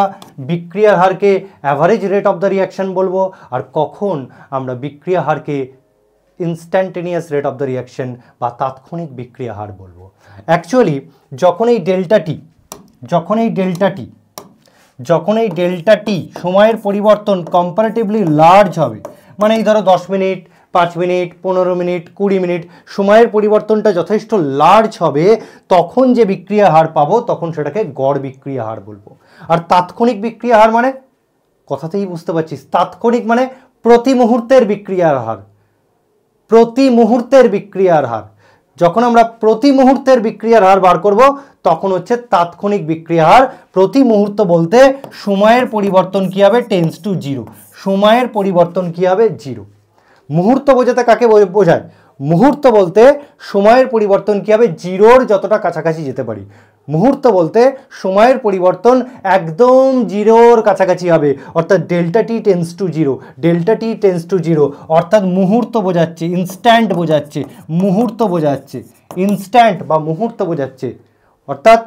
বিক্রিয়ার হারকে average rate of the reaction বলবো, আর কখন আমরা বিক্রিয়া হারকে instantaneous rate of the reaction বা তাৎক্ষণিক বিক্রিয়া হার বলবো? অ্যাকচুয়ালি যখন এই ডেল্টা টি সময়ের পরিবর্তন কম্পারেটিভলি লার্জ হবে, মানে এই ধরো 10 মিনিট, 5 মিনিট, 15 মিনিট, 20 মিনিট সময়ের পরিবর্তনটা যথেষ্ট লার্জ হবে, তখন যে বিক্রিয়া হার পাবো তখন সেটাকে গড় বিক্রিয়া হার বলবো। আর তাৎক্ষণিক বিক্রিয়া হার মানে, কথাতেই বুঝতে পারছিস, তাৎক্ষণিক মানে প্রতি মুহূর্তের বিক্রিয়ার হার, প্রতি মুহূর্তের বিক্রিয়ার হার। যখন আমরা প্রতি মুহূর্তের বিক্রিয়ার হার বার করব তখন হচ্ছে তাৎক্ষণিক বিক্রিয়া হার। প্রতি মুহূর্ত বলতে সময়ের পরিবর্তন কি হবে? টেন্স টু জিরো, সময়ের পরিবর্তন কি হবে? জিরো। মুহূর্ত বোঝাতে কাকে বোঝায়? মুহূর্ত বলতে সময়ের পরিবর্তন কি হবে? জিরোর যতটা কাছাকাছি যেতে পারি। মুহূর্ত বলতে সময়ের পরিবর্তন একদম জিরোর কাছাকাছি হবে, অর্থাৎ delta T tends to zero, delta T tends to zero, অর্থাৎ মুহূর্ত বোঝাচ্ছে, ইনস্ট্যান্ট বোঝাচ্ছে, মুহূর্ত বোঝাচ্ছে, ইনস্ট্যান্ট বা মুহূর্ত বোঝাচ্ছে। অর্থাৎ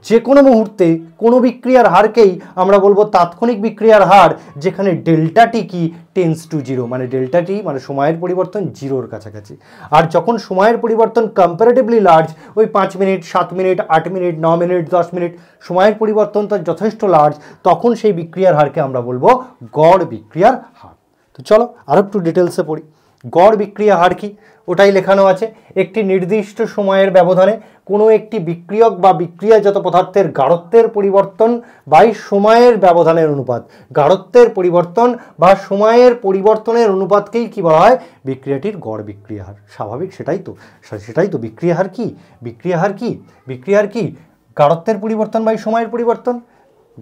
যে কোনো মুহূর্তে কোনো বিক্রিয়ার হারকেই আমরা বলবো তাৎক্ষণিক বিক্রিয়ার হার, যেখানে ডেল্টা টি কি? টেন্স টু জিরো, মানে ডেল্টা টি মানে সময়ের পরিবর্তন জিরোর কাছাকাছি। আর যখন সময়ের পরিবর্তন কম্পারেটিভলি লার্জ, ওই 5 minute, 7 minute, 8 minute, 9 minute, 10 minute সময়ের পরিবর্তন তো যথেষ্ট লার্জ, তখন সেই বিক্রিয়ার হারকে আমরা বলবো গড় বিক্রিয়ার হার। তো চলো আরো একটু ডিটেলসে পড়ি। গড় বিক্রিয়া হার কি? ওটাই লেখানো আছে, একটি নির্দিষ্ট সময়ের ব্যবধানে কোনো একটি বিক্রিয়ক বা বিক্রিয়াজাত পদার্থের গাঢ়ত্বের পরিবর্তন বাই সময়ের ব্যবধানের অনুপাত। গাঢ়ত্বের পরিবর্তন বা সময়ের পরিবর্তনের অনুপাতকেই কি বলা হয়? বিক্রিয়াটির গড় বিক্রিয়া হার। স্বাভাবিক, সেটাই তো বিক্রিয়া হার কি? বিক্রিয়া হার কি? বিক্রিয়ার কি? গাঢ়ত্বের পরিবর্তন বাই সময়ের পরিবর্তন।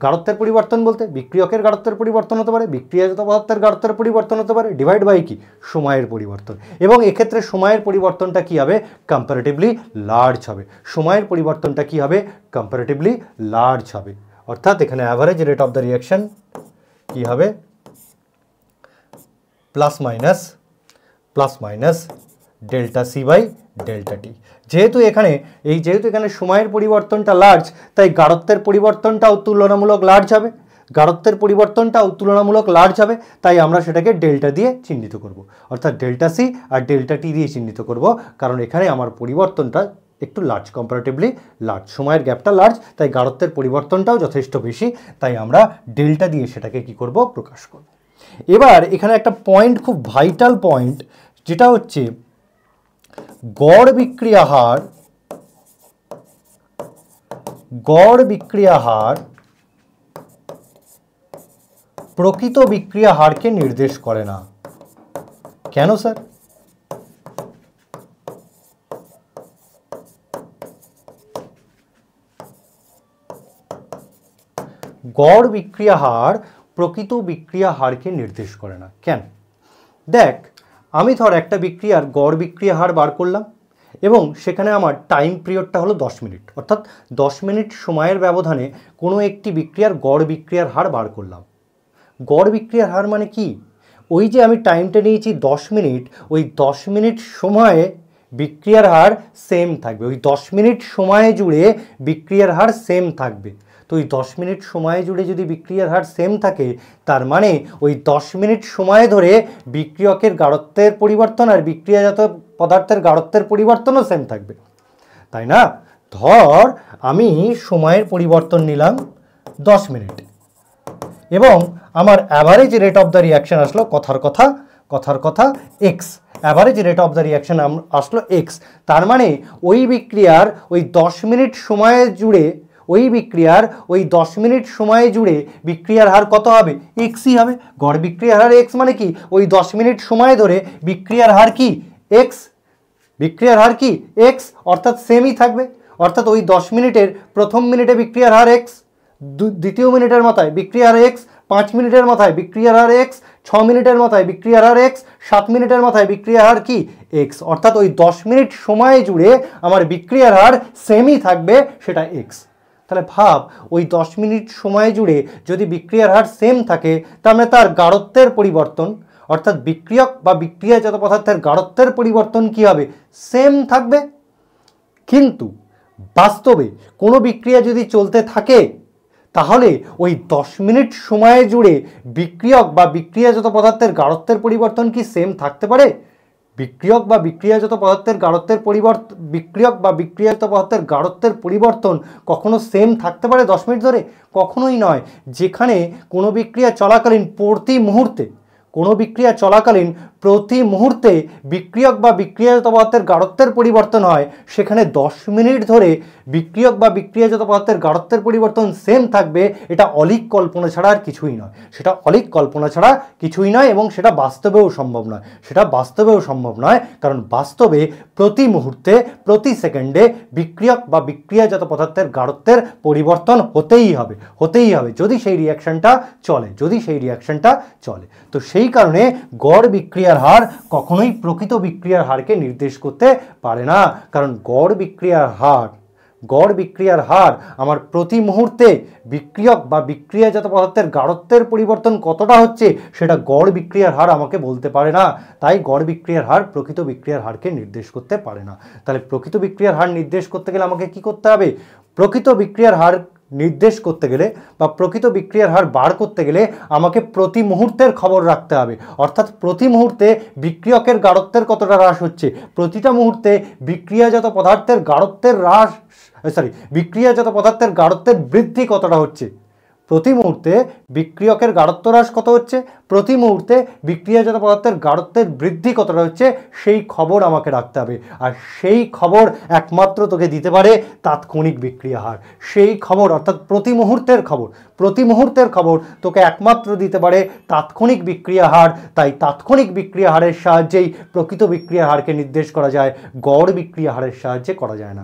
গাঢ়ত্বের পরিবর্তন বলতে বিক্রিয়কের গাঢ়ত্বের পরিবর্তন হতে পারে, বিক্রিয়াজাত পদার্থের গাঢ়ত্বের পরিবর্তন হতে পারে, ডিভাইড বাই কি? সময়ের পরিবর্তন। এবং এক্ষেত্রে সময়ের পরিবর্তনটা কি হবে? কম্পারেটিভলি লার্জ হবে। সময়ের পরিবর্তনটা কি হবে? কম্পারেটিভলি লার্জ হবে। অর্থাৎ এখানে average rate of the reaction কি হবে? Plus minus delta C by delta T. যেহেতু এখানে সময়ের পরিবর্তনটা লার্জ, তাই গাঢ়ত্বের পরিবর্তনটাও তুলনামূলক লার্জ হবে, গাঢ়ত্বের পরিবর্তনটাও তুলনামূলক লার্জ হবে, তাই আমরা সেটাকে ডেল্টা দিয়ে চিহ্নিত করব, অর্থাৎ ডেল্টা সি আর ডেল্টা টি দিয়ে চিহ্নিত করব, কারণ এখানে আমার পরিবর্তনটা একটু লার্জ, কম্পারেটিভলি লার্জ, সময়ের গ্যাপটা লার্জ, তাই গাঢ়ত্বের পরিবর্তনটাও যথেষ্ট বেশি, তাই আমরা ডেল্টা দিয়ে সেটাকে কি করব? প্রকাশ করব। এবার এখানে একটা পয়েন্ট, খুব ভাইটাল পয়েন্ট, যেটা হচ্ছে গড় বিক্রিয়া হার প্রকৃত বিক্রিয়া হারকে নির্দেশ করে না। কেন স্যার? গড় বিক্রিয়া হার প্রকৃত বিক্রিয়া হারকে নির্দেশ করে না কেন? দেখ, আমি ধর একটা বিক্রিয়ার গড় বিক্রিয়া হার বার করলাম এবং সেখানে আমার টাইম পিরিয়ডটা হলো 10 মিনিট, অর্থাৎ 10 মিনিট সময়ের ব্যবধানে কোনো একটি বিক্রিয়ার গড় বিক্রিয়ার হার বার করলাম। গড় বিক্রিয়ার হার মানে কি? ওই যে আমি টাইমটা নিয়েছি 10 মিনিট, ওই 10 মিনিট সময়ে বিক্রিয়ার হার সেম থাকবে। ওই 10 মিনিট সময় জুড়ে বিক্রিয়ার হার সেম থাকবে। তো ওই 10 মিনিট সময় জুড়ে যদি বিক্রিয়ার হার সেম থাকে, তার মানে ওই 10 মিনিট সময় ধরে বিক্রিয়কের গাঢ়ত্বের পরিবর্তন আর বিক্রিয়াজাত পদার্থের গাঢ়ত্বের পরিবর্তনও সেম থাকবে, তাই না? ধর আমি সময়ের পরিবর্তন নিলাম 10 মিনিট এবং আমার average rate of the reaction আসলো কথার কথা x. Average rate of the reaction আসলো এক্স। তার মানে ওই বিক্রিয়ার ওই 10 মিনিট সময় জুড়ে ওই 10 মিনিট সময় জুড়ে বিক্রিয়ার হার কত হবে? এক্সই হবে। গড় বিক্রিয়ার হার এক্স মানে কি? ওই 10 মিনিট সময় ধরে বিক্রিয়ার হার কি? এক্স। বিক্রিয়ার হার কি? এক্স, অর্থাৎ সেমই থাকবে। অর্থাৎ ওই 10 মিনিটের প্রথম মিনিটে বিক্রিয়ার হার এক্স, দ্বিতীয় মিনিটের মাথায় বিক্রিয়ার হার এক্স, 5 মিনিটের মাথায় বিক্রিয়ার হার এক্স, 6 মিনিটের মাথায় বিক্রিয়ার হার এক্স, 7 মিনিটের মাথায় বিক্রিয়ার হার কি? এক্স। অর্থাৎ ওই 10 মিনিট সময় জুড়ে আমার বিক্রিয়ার হার সেমই থাকবে, সেটা এক্স। তাহলে ভাব, ওই 10 মিনিট সময় জুড়ে যদি বিক্রিয়ার হার সেম থাকে, তার মানে তার গাঢ়ত্বের পরিবর্তন, অর্থাৎ বিক্রিয়ক বা বিক্রিয়াজাত পদার্থের গাঢ়ত্বের পরিবর্তন কি হবে? সেম থাকবে। কিন্তু বাস্তবে কোনো বিক্রিয়া যদি চলতে থাকে, তাহলে ওই 10 মিনিট সময় জুড়ে বিক্রিয়ক বা বিক্রিয়াজাত পদার্থের গাঢ়ত্বের পরিবর্তন কি সেম থাকতে পারে? বিক্রিয়ক বা বিক্রিয়াজাত পদার্থের গাঢ়ত্বের পরিবর্তন কখনো সেম থাকতে পারে 10 মিনিট ধরে? কখনোই নয়। যেখানে কোনো বিক্রিয়া চলাকালীন প্রতি মুহূর্তে বিক্রিয়ক বা বিক্রিয়াজাত পদার্থের গাঢ়ত্বের পরিবর্তন হয়, সেখানে 10 মিনিট ধরে বিক্রিয়ক বা বিক্রিয়াজাত পদার্থের গাঢ়ত্বের পরিবর্তন সেম থাকবে। এটা অলীক কল্পনা ছাড়া আর কিছুই নয়। এবং সেটা বাস্তবেও সম্ভব নয়। কারণ বাস্তবে প্রতি মুহূর্তে, প্রতি সেকেন্ডে বিক্রিয়ক বা বিক্রিয়াজাত পদার্থের গাঢ়ত্বের পরিবর্তন হতেই হবে, যদি সেই রিয়াকশনটা চলে। তো সেই কারণে গড় বিক্রিয়ার হার কখনোই প্রকৃত বিক্রিয়ার হারকে নির্দেশ করতে পারে না। কারণ গড় বিক্রিয়ার হার আমার প্রতি মুহূর্তে বিক্রিয়ক বা বিক্রিয়াজাত পদার্থের গাঢ়ত্বের পরিবর্তন কতটা হচ্ছে, সেটা গড় বিক্রিয়ার হার আমাকে বলতে পারে না। তাই গড় বিক্রিয়ার হার প্রকৃত বিক্রিয়ার হারকে নির্দেশ করতে পারে না। তাহলে প্রকৃত বিক্রিয়ার হার নির্দেশ করতে গেলে আমাকে কি করতে হবে? প্রকৃত বিক্রিয়ার হার নির্দেশ করতে গেলে বা প্রকৃত বিক্রিয়ার হার বার করতে গেলে আমাকে প্রতি মুহূর্তের খবর রাখতে হবে। অর্থাৎ প্রতি মুহূর্তে বিক্রিয়কের গাঢ়ত্বের কতটা হ্রাস হচ্ছে, প্রতিটা মুহূর্তে বিক্রিয়াজাত পদার্থের গাঢ়ত্বের বৃদ্ধি কতটা হচ্ছে, প্রতি মুহূর্তে বিক্রিয়কের গাঢ়ত্ব হ্রাস কত হচ্ছে, প্রতি মুহূর্তে বিক্রিয়াজাত পদার্থের গাঢ়ত্বের বৃদ্ধি কতটা হচ্ছে, সেই খবর আমাকে রাখতে হবে। আর সেই খবর একমাত্র তোকে দিতে পারে তাৎক্ষণিক বিক্রিয়া হার। সেই খবর, অর্থাৎ প্রতি মুহূর্তের খবর তোকে একমাত্র দিতে পারে তাৎক্ষণিক বিক্রিয়া হার। তাই তাৎক্ষণিক বিক্রিয়া হারের সাহায্যেই প্রকৃত বিক্রিয়া হারকে নির্দেশ করা যায়, গড় বিক্রিয়া হারের সাহায্যে করা যায়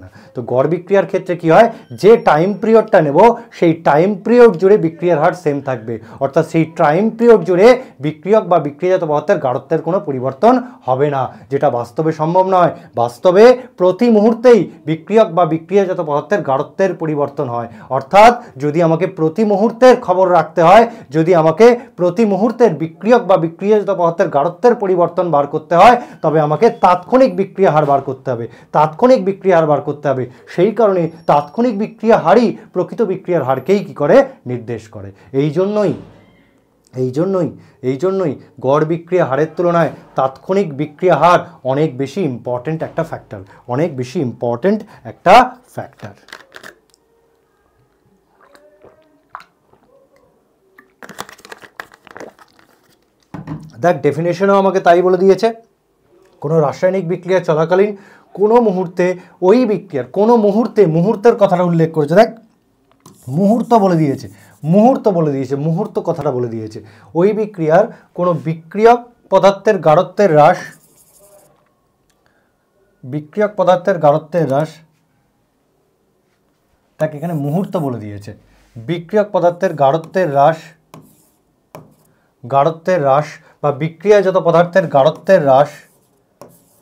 না। তো গড় বিক্রিয়ার ক্ষেত্রে কি হয়? যে টাইম পিরিয়ডটা নেব, সেই টাইম পিরিয়ড জুড়ে বিক্রিয়ার হার সেম থাকবে। অর্থাৎ সেই টাইম পিরিয়ড জুড়ে বিক্রিয়ক বা বিক্রিয়াজাত পদার্থের গাঢ়ত্বের কোনো পরিবর্তন হবে না, যেটা বাস্তবে সম্ভব নয়। বাস্তবে প্রতি মুহূর্তেই বিক্রিয়ক বা বিক্রিয়াজাত পদার্থের গাঢ়ত্বের পরিবর্তন হয়। অর্থাৎ যদি আমাকে প্রতি মুহূর্তের খবর রাখতে হয়, যদি আমাকে প্রতি মুহূর্তের বিক্রিয়ক বা বিক্রিয়াজাত পদার্থের গাঢ়ত্বের পরিবর্তন বার করতে হয়, তবে আমাকে তাৎক্ষণিক বিক্রিয়া হার বার করতে হবে। সেই কারণে তাৎক্ষণিক বিক্রিয়া হারই প্রকৃত বিক্রিয়ার হারকেই কি করে? নির্দেশ করে। এই জন্যই গড় বিক্রিয়া হারের তুলনায় তাৎক্ষণিক বিক্রিয়া হার অনেক বেশি ইম্পর্টেন্ট একটা ফ্যাক্টর। দেখ, ডেফিনেশনও আমাকে তাই বলে দিয়েছে। কোনো রাসায়নিক বিক্রিয়া চলাকালীন কোনো মুহূর্তে ওই বিক্রিয়ার মুহূর্তের কথাটা উল্লেখ করেছে। দেখ, মুহূর্ত কথাটা বলে দিয়েছে। ওই বিক্রিয়ার কোনো বিক্রিয়ক পদার্থের গাঢ়ত্বের হ্রাস, দেখ এখানে মুহূর্ত বলে দিয়েছে। বিক্রিয়ক পদার্থের গাঢ়ত্বের হ্রাস বা বিক্রিয়াজাত পদার্থের গাঢ়ত্বের হ্রাস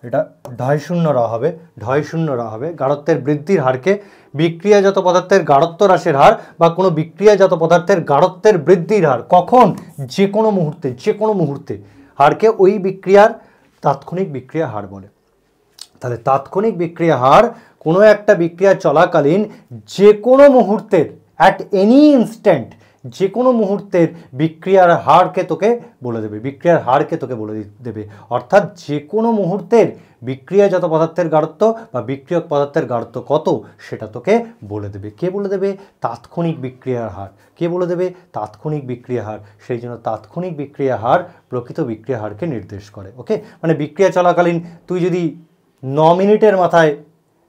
এটা ঢয় শূন্য র হবে, ঢয় শূন্য র হবে। গাঢ়ত্বের বৃদ্ধির হারকে বিক্রিয়াজাত পদার্থের গাঢ়ত্ব হ্রাসের হার বা কোনো বিক্রিয়াজাত পদার্থের গাঢ়ত্বের বৃদ্ধির হার, কখন? যে কোনো মুহূর্তে, যে কোনো মুহূর্তে হারকে ওই বিক্রিয়ার তাৎক্ষণিক বিক্রিয়া হার বলে। তাহলে তাৎক্ষণিক বিক্রিয়া হার কোনো একটা বিক্রিয়া চলাকালীন যে কোনো মুহূর্তের, অ্যাট এনি ইনস্ট্যান্ট, যে কোনো মুহূর্তের বিক্রিয়ার হারকে তোকে বলে দেবে, বিক্রিয়ার হারকে তোকে বলে দেবে। অর্থাৎ যে কোনো মুহূর্তের বিক্রিয়াজাত পদার্থের গাঢ়ত্ব বা বিক্রিয়ক পদার্থের গাঢ়ত্ব কত সেটা তোকে বলে দেবে। কে বলে দেবে? তাৎক্ষণিক বিক্রিয়ার হার। কে বলে দেবে? তাৎক্ষণিক বিক্রিয়া হার। সেই জন্য তাৎক্ষণিক বিক্রিয়া হার প্রকৃত বিক্রিয়া হারকে নির্দেশ করে। ওকে, মানে বিক্রিয়া চলাকালীন তুই যদি 9 মিনিটের মাথায়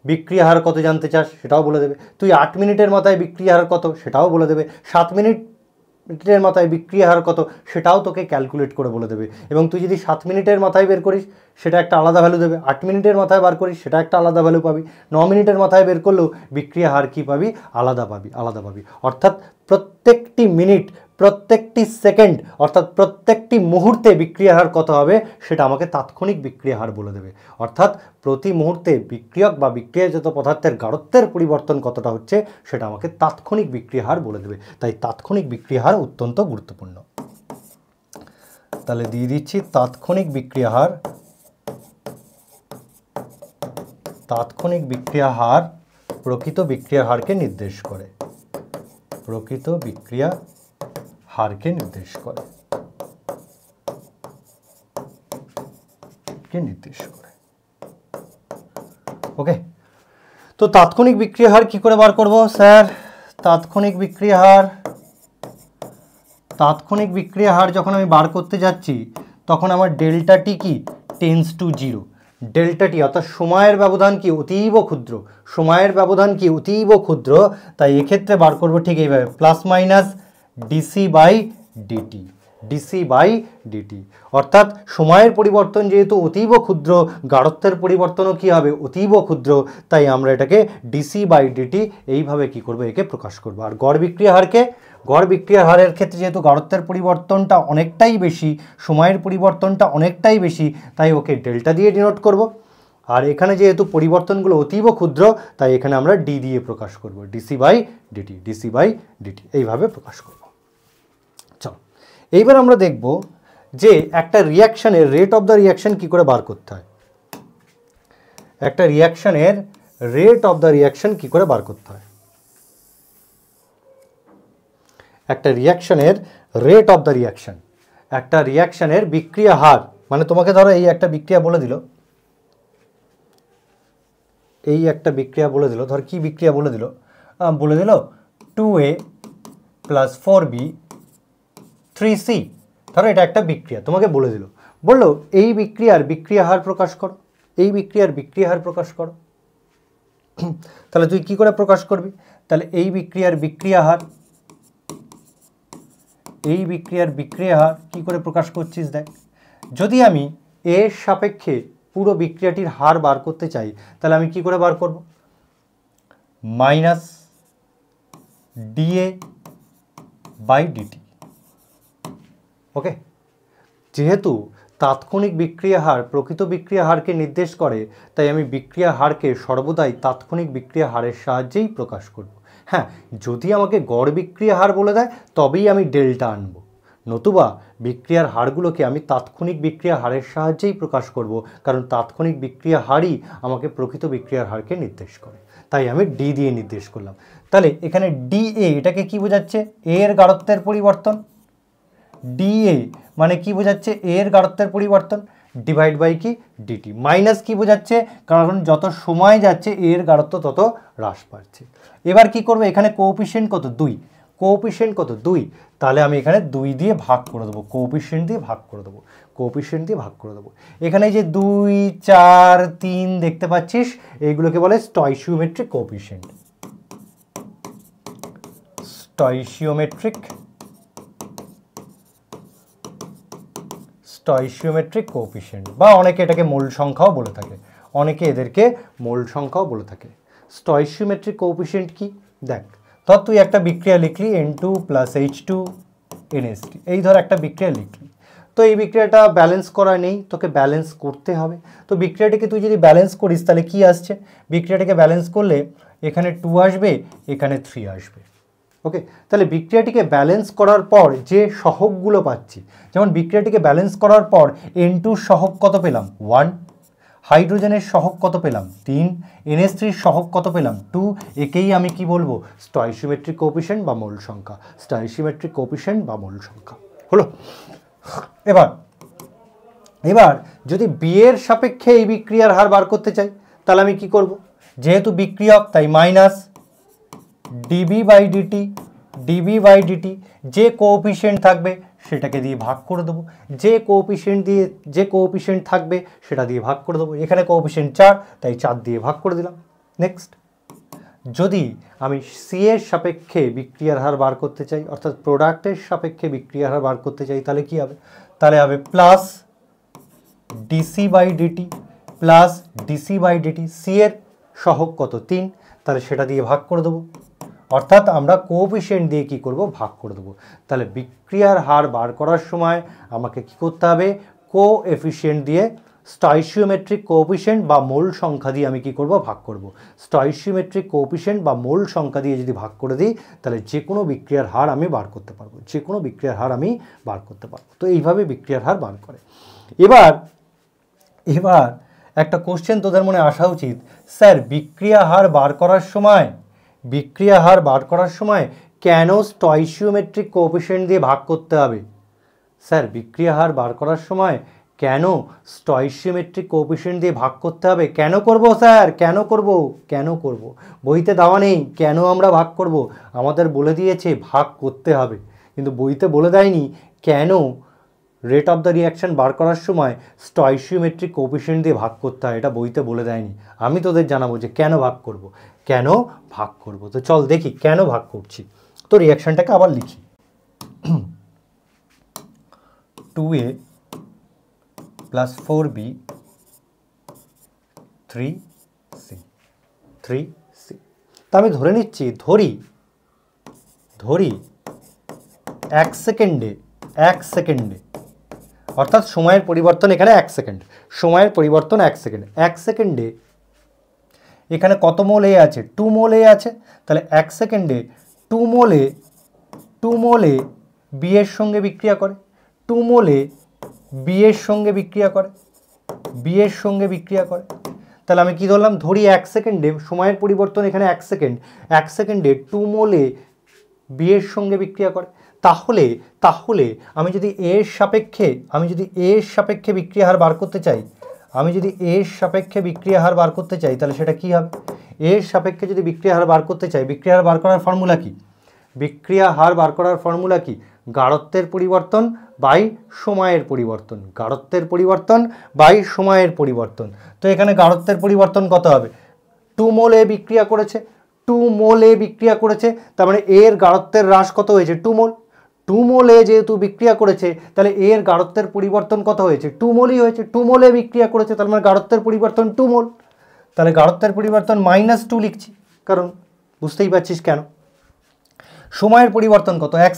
বিক্রিয়া হার কত জানতে চাস সেটাও বলে দেবে। তুই 8 মিনিটের মাথায় বিক্রিয়া হার কত সেটাও বলে দেবে। 7 মিনিটের মাথায় বিক্রিয়া হার কত সেটাও তোকে ক্যালকুলেট করে বলে দেবে। এবং তুই যদি 7 মিনিটের মাথায় বের করিস সেটা একটা আলাদা ভ্যালু দেবে, 8 মিনিটের মাথায় বার করিস সেটা একটা আলাদা ভ্যালু পাবি, 9 মিনিটের মাথায় বের করলেও বিক্রিয়া হার কী পাবি? আলাদা পাবি, আলাদা পাবি। অর্থাৎ প্রত্যেকটি মিনিট, প্রত্যেকটি সেকেন্ড, অর্থাৎ প্রত্যেকটি মুহূর্তে বিক্রিয়া হার কত হবে সেটা আমাকে তাৎক্ষণিক বিক্রিয়া হার বলে দেবে। অর্থাৎ প্রতি মুহূর্তে বিক্রিয়ক বা বিক্রিয়াজাত পদার্থের গাঢ়ত্বের পরিবর্তন কতটা হচ্ছে সেটা আমাকে তাৎক্ষণিক বিক্রিয়া হার বলে দেবে। তাই তাৎক্ষণিক বিক্রিয়া হার অত্যন্ত গুরুত্বপূর্ণ। তাহলে দিয়ে দিচ্ছি তাৎক্ষণিক বিক্রিয়া হার। তাৎক্ষণিক বিক্রিয়া হার প্রকৃত বিক্রিয়া হারকে নির্দেশ করে, প্রকৃত বিক্রিয়া হারকে নির্দেশ করে, নির্দেশ করে। ওকে, তো তাৎক্ষণিক বিক্রিয়া হার কি করে বার করব স্যার? তাৎক্ষণিক বিক্রিয়া হার, তাৎক্ষণিক বিক্রিয়া হার যখন আমি বার করতে যাচ্ছি তখন আমার ডেল্টা টি কি টেন্স টু 0। ডেল্টা টি অর্থাৎ সময়ের ব্যবধান কি অতীব ক্ষুদ্র, সময়ের ব্যবধান কি অতীব ক্ষুদ্র। তাই এক্ষেত্রে বার করব ঠিক এইভাবে, plus minus dC by dt, dC by dt. অর্থাৎ সময়ের পরিবর্তন যেহেতু অতীব ক্ষুদ্র, গাঢ়ত্বের পরিবর্তনও কী হবে? অতীব ক্ষুদ্র। তাই আমরা এটাকে ডিসি বাই ডিটি এইভাবে কি করব? একে প্রকাশ করব। আর গড় বিক্রিয়া হারকে, গড় বিক্রিয়া হারের ক্ষেত্রে যেহেতু গাঢ়ত্বের পরিবর্তনটা অনেকটাই বেশি, সময়ের পরিবর্তনটা অনেকটাই বেশি, তাই ওকে ডেল্টা দিয়ে ডিনোট করব। আর এখানে যেহেতু পরিবর্তনগুলো অতীব ক্ষুদ্র তাই এখানে আমরা ডি দিয়ে প্রকাশ করব, dC by dt, dC by dt এইভাবে প্রকাশ করব। চলো এইবার আমরা দেখব যে একটা রিয়াকশানের রেট অফ দ্য রিয়াকশান কী করে বার করতে হয়। একটা রিয়াকশানের রেট অফ দ্য রিয়াকশান কী করে বার করতে হয়। একটা রিয়াকশানের রেট অফ দ্য রিয়াকশান, একটা রিয়াকশানের বিক্রিয়া হার, মানে তোমাকে ধরো এই একটা বিক্রিয়া বলে দিল, এই একটা বিক্রিয়া বলে দিল, ধর কি বিক্রিয়া বলে দিল? বলে দিল 2A + 4B 3C। ধরো এটা একটা বিক্রিয়া তোমাকে বলে দিল, বললো এই বিক্রিয়ার বিক্রিয়া হার প্রকাশ করো, এই বিক্রিয়ার বিক্রিয়া হার প্রকাশ করো। তাহলে তুই কি করে প্রকাশ করবি? তাহলে এই বিক্রিয়ার বিক্রিয়া হার, এই বিক্রিয়ার বিক্রিয়া হার কী করে প্রকাশ করছিস দেখ। যদি আমি এর সাপেক্ষে পুরো বিক্রিয়াটির হার বার করতে চাই তাহলে আমি কি করে বার করব? Minus DA by DT. Okay, যেহেতু তাৎক্ষণিক বিক্রিয়া হার প্রকৃত বিক্রিয়া হারকে নির্দেশ করে তাই আমি বিক্রিয়া হারকে সর্বদাই তাৎক্ষণিক বিক্রিয়া হারের সাহায্যেই প্রকাশ করব। হ্যাঁ, যদি আমাকে গড় বিক্রিয়া হার বলে দেয় তবেই আমি ডেল্টা আনবো, নতুবা বিক্রিয়ার হারগুলোকে আমি তাৎক্ষণিক বিক্রিয়া হারের সাহায্যেই প্রকাশ করব, কারণ তাৎক্ষণিক বিক্রিয়া হারই আমাকে প্রকৃত বিক্রিয়ার হারকে নির্দেশ করে। তাই আমি ডি দিয়ে নির্দেশ করলাম। তাহলে এখানে ডিএ এটাকে কি বোঝাচ্ছে? এর গাঢ়ত্বের পরিবর্তন। ডিএ মানে কি বোঝাচ্ছে? এর গাঢ়ত্বের পরিবর্তন ডিভাইড বাই কি ডিটি। মাইনাস কি বোঝাচ্ছে? কারণ যত সময় যাচ্ছে এর গাঢ়ত্ব তত হ্রাস পাচ্ছে। এবার কি করবো? এখানে কোএফিসিয়েন্ট কত? 2। কোএফিসিয়েন্ট কত? 2। তাহলে আমি এখানে 2 দিয়ে ভাগ করে দেবো, কোএফিসিয়েন্ট দিয়ে ভাগ করে দেবো, কোএফিসিয়েন্ট দিয়ে ভাগ করে দেবো। এখানে যে 2, 4, 3 দেখতে পাচ্ছিস এইগুলোকে বলে স্টয়চিওমেট্রিক কোএফিসিয়েন্ট, স্টয়চিওমেট্রিক কোএফিসিয়েন্ট, বা অনেকে এটাকে মোল সংখ্যাও বলে থাকে, অনেকে এদেরকে মোল সংখ্যাও বলে থাকে। স্টয়চিওমেট্রিক কোএফিসিয়েন্ট কি দেখ, ধর তুই একটা বিক্রিয়া লিখলি N2 + H2 NH3, এই ধর একটা বিক্রিয়া লিখলি। তো এই বিক্রিয়াটা ব্যালেন্স করা নেই, তোকে ব্যালেন্স করতে হবে। তো বিক্রিয়াটাকে তুই যদি ব্যালেন্স করিস তাহলে কি আসছে, বিক্রিয়াটাকে ব্যালেন্স করলে এখানে 2 আসবে, এখানে 3 আসবে। ওকে, তাহলে বিক্রিয়াটিকে ব্যালেন্স করার পর যে সহগগুলো পাচ্ছি, যেমন বিক্রিয়াটিকে ব্যালেন্স করার পর N2 সহগ কত পেলাম 1, হাইড্রোজেনের সহগ কত পেলাম 3, NH3 সহগ কত পেলাম 2, একেই আমি কি বলবো স্টয়চিওমেট্রিক কোএফিসিয়েন্ট বা মোল সংখ্যা, স্টয়চিওমেট্রিক কোএফিসিয়েন্ট বা মোল সংখ্যা হলো। এবার যদি বি এর সাপেক্ষে এই বিক্রিয়ার হার বার করতে চাই তাহলে আমি কি করব, যেহেতু বিক্রিয়ক তাই মাইনাস ডিবি বাই ডিটি, যে কোএফিসিয়েন্ট থাকবে সেটাকে দিয়ে ভাগ করে দেবো, যে কোএফিসিয়েন্ট থাকবে সেটা দিয়ে ভাগ করে দেবো। এখানে কোএফিসিয়েন্ট 4 তাই 4 দিয়ে ভাগ করে দিলাম। নেক্সট, যদি আমি সি এর সাপেক্ষে বিক্রিয়ার হার বার করতে চাই, অর্থাৎ প্রোডাক্টের সাপেক্ষে বিক্রিয়ার হার বার করতে চাই, তাহলে কি হবে, তাহলে হবে plus dC by dt, C এর সহগ কত 3, তাহলে সেটা দিয়ে ভাগ করে দেবো, অর্থাৎ আমরা কোএফিসিয়েন্ট দিয়ে কি করব ভাগ করে দেবো। তাহলে বিক্রিয়ার হার বার করার সময় আমাকে কি করতে হবে, কোএফিসিয়েন্ট দিয়ে স্টয়চিওমেট্রিক কোএফিসিয়েন্ট বা মোল সংখ্যা দিয়ে আমি কি করব ভাগ করব। স্টয়চিওমেট্রিক কোএফিসিয়েন্ট বা মোল সংখ্যা দিয়ে যদি ভাগ করে দিই তাহলে যে কোনো বিক্রিয়ার হার আমি বার করতে পারবো, তো এইভাবে বিক্রিয়ার হার বার করে। এবার একটা কোশ্চেন তোদের মনে আসা উচিত, স্যার বিক্রিয়া হার বার করার সময় কেন স্টয়চিওমেট্রিক কোএফিসিয়েন্ট দিয়ে ভাগ করতে হবে? স্যার বিক্রিয়া হার বার করার সময় কেন স্টয়চিওমেট্রিক কোএফিসিয়েন্ট দিয়ে ভাগ করতে হবে? কেন করব স্যার, কেন করব? বইতে দেওয়া নেই কেন আমরা ভাগ করব, আমাদের বলে দিয়েছে ভাগ করতে হবে, কিন্তু বইতে বলে দেয়নি কেন রেট অফ দ্য রিয়াকশন বার করার সময় স্টয়চিওমেট্রিক কোএফিসিয়েন্ট দিয়ে ভাগ করতে হয়, এটা বইতে বলে দেয়নি। আমি তোদের জানাবো যে কেন ভাগ করব। তো চল দেখি কেন ভাগ করছি। তো রিয়াকশনটাকে আবার লিখি, 2a প্লাস 4b 3c। তা আমি ধরে নিচ্ছি, ধরি 1 সেকেন্ডে, অর্থাৎ সময়ের পরিবর্তন এখানে 1 সেকেন্ড, 1 সেকেন্ডে এখানে কত মোল এ আছে, 2 মোল এ আছে, তাহলে 1 সেকেন্ডে 2 মোলে বি এর সঙ্গে বিক্রিয়া করে, 2 মোলে বি এর সঙ্গে বিক্রিয়া করে, তাহলে আমি কি ধরলাম, ধরি 1 সেকেন্ডে সময়ের পরিবর্তন এখানে 1 সেকেন্ডে 2 মোলে বি এর সঙ্গে বিক্রিয়া করে। তাহলে আমি যদি এর সাপেক্ষে বিক্রিয়া হার বার করতে চাই, তাহলে সেটা কি হবে, এর সাপেক্ষে যদি বিক্রিয়া হার বার করতে চাই, বিক্রিয়া হার বার করার ফর্মুলা কি, গাঢ়ত্বের পরিবর্তন বাই সময়ের পরিবর্তন, তো এখানে গাঢ়ত্বের পরিবর্তন কত হবে, 2 মোল এ বিক্রিয়া করেছে, তার মানে এর গাঢ়ত্বের হ্রাস কত হয়েছে, 2 মোল এ যেহেতু বিক্রিয়া করেছে তাহলে এর গাঢ়ত্বের পরিবর্তন কত হয়েছে, 2 মোলই হয়েছে, 2 মোল এ বিক্রিয়া করেছে তার মানে গাঢ়ত্বের পরিবর্তন 2 মোল, তাহলে গাঢ়ত্বের পরিবর্তন -2 লিখছি, কারণ বুঝতেই পারছিস কেন। সময়ের পরিবর্তন কত 1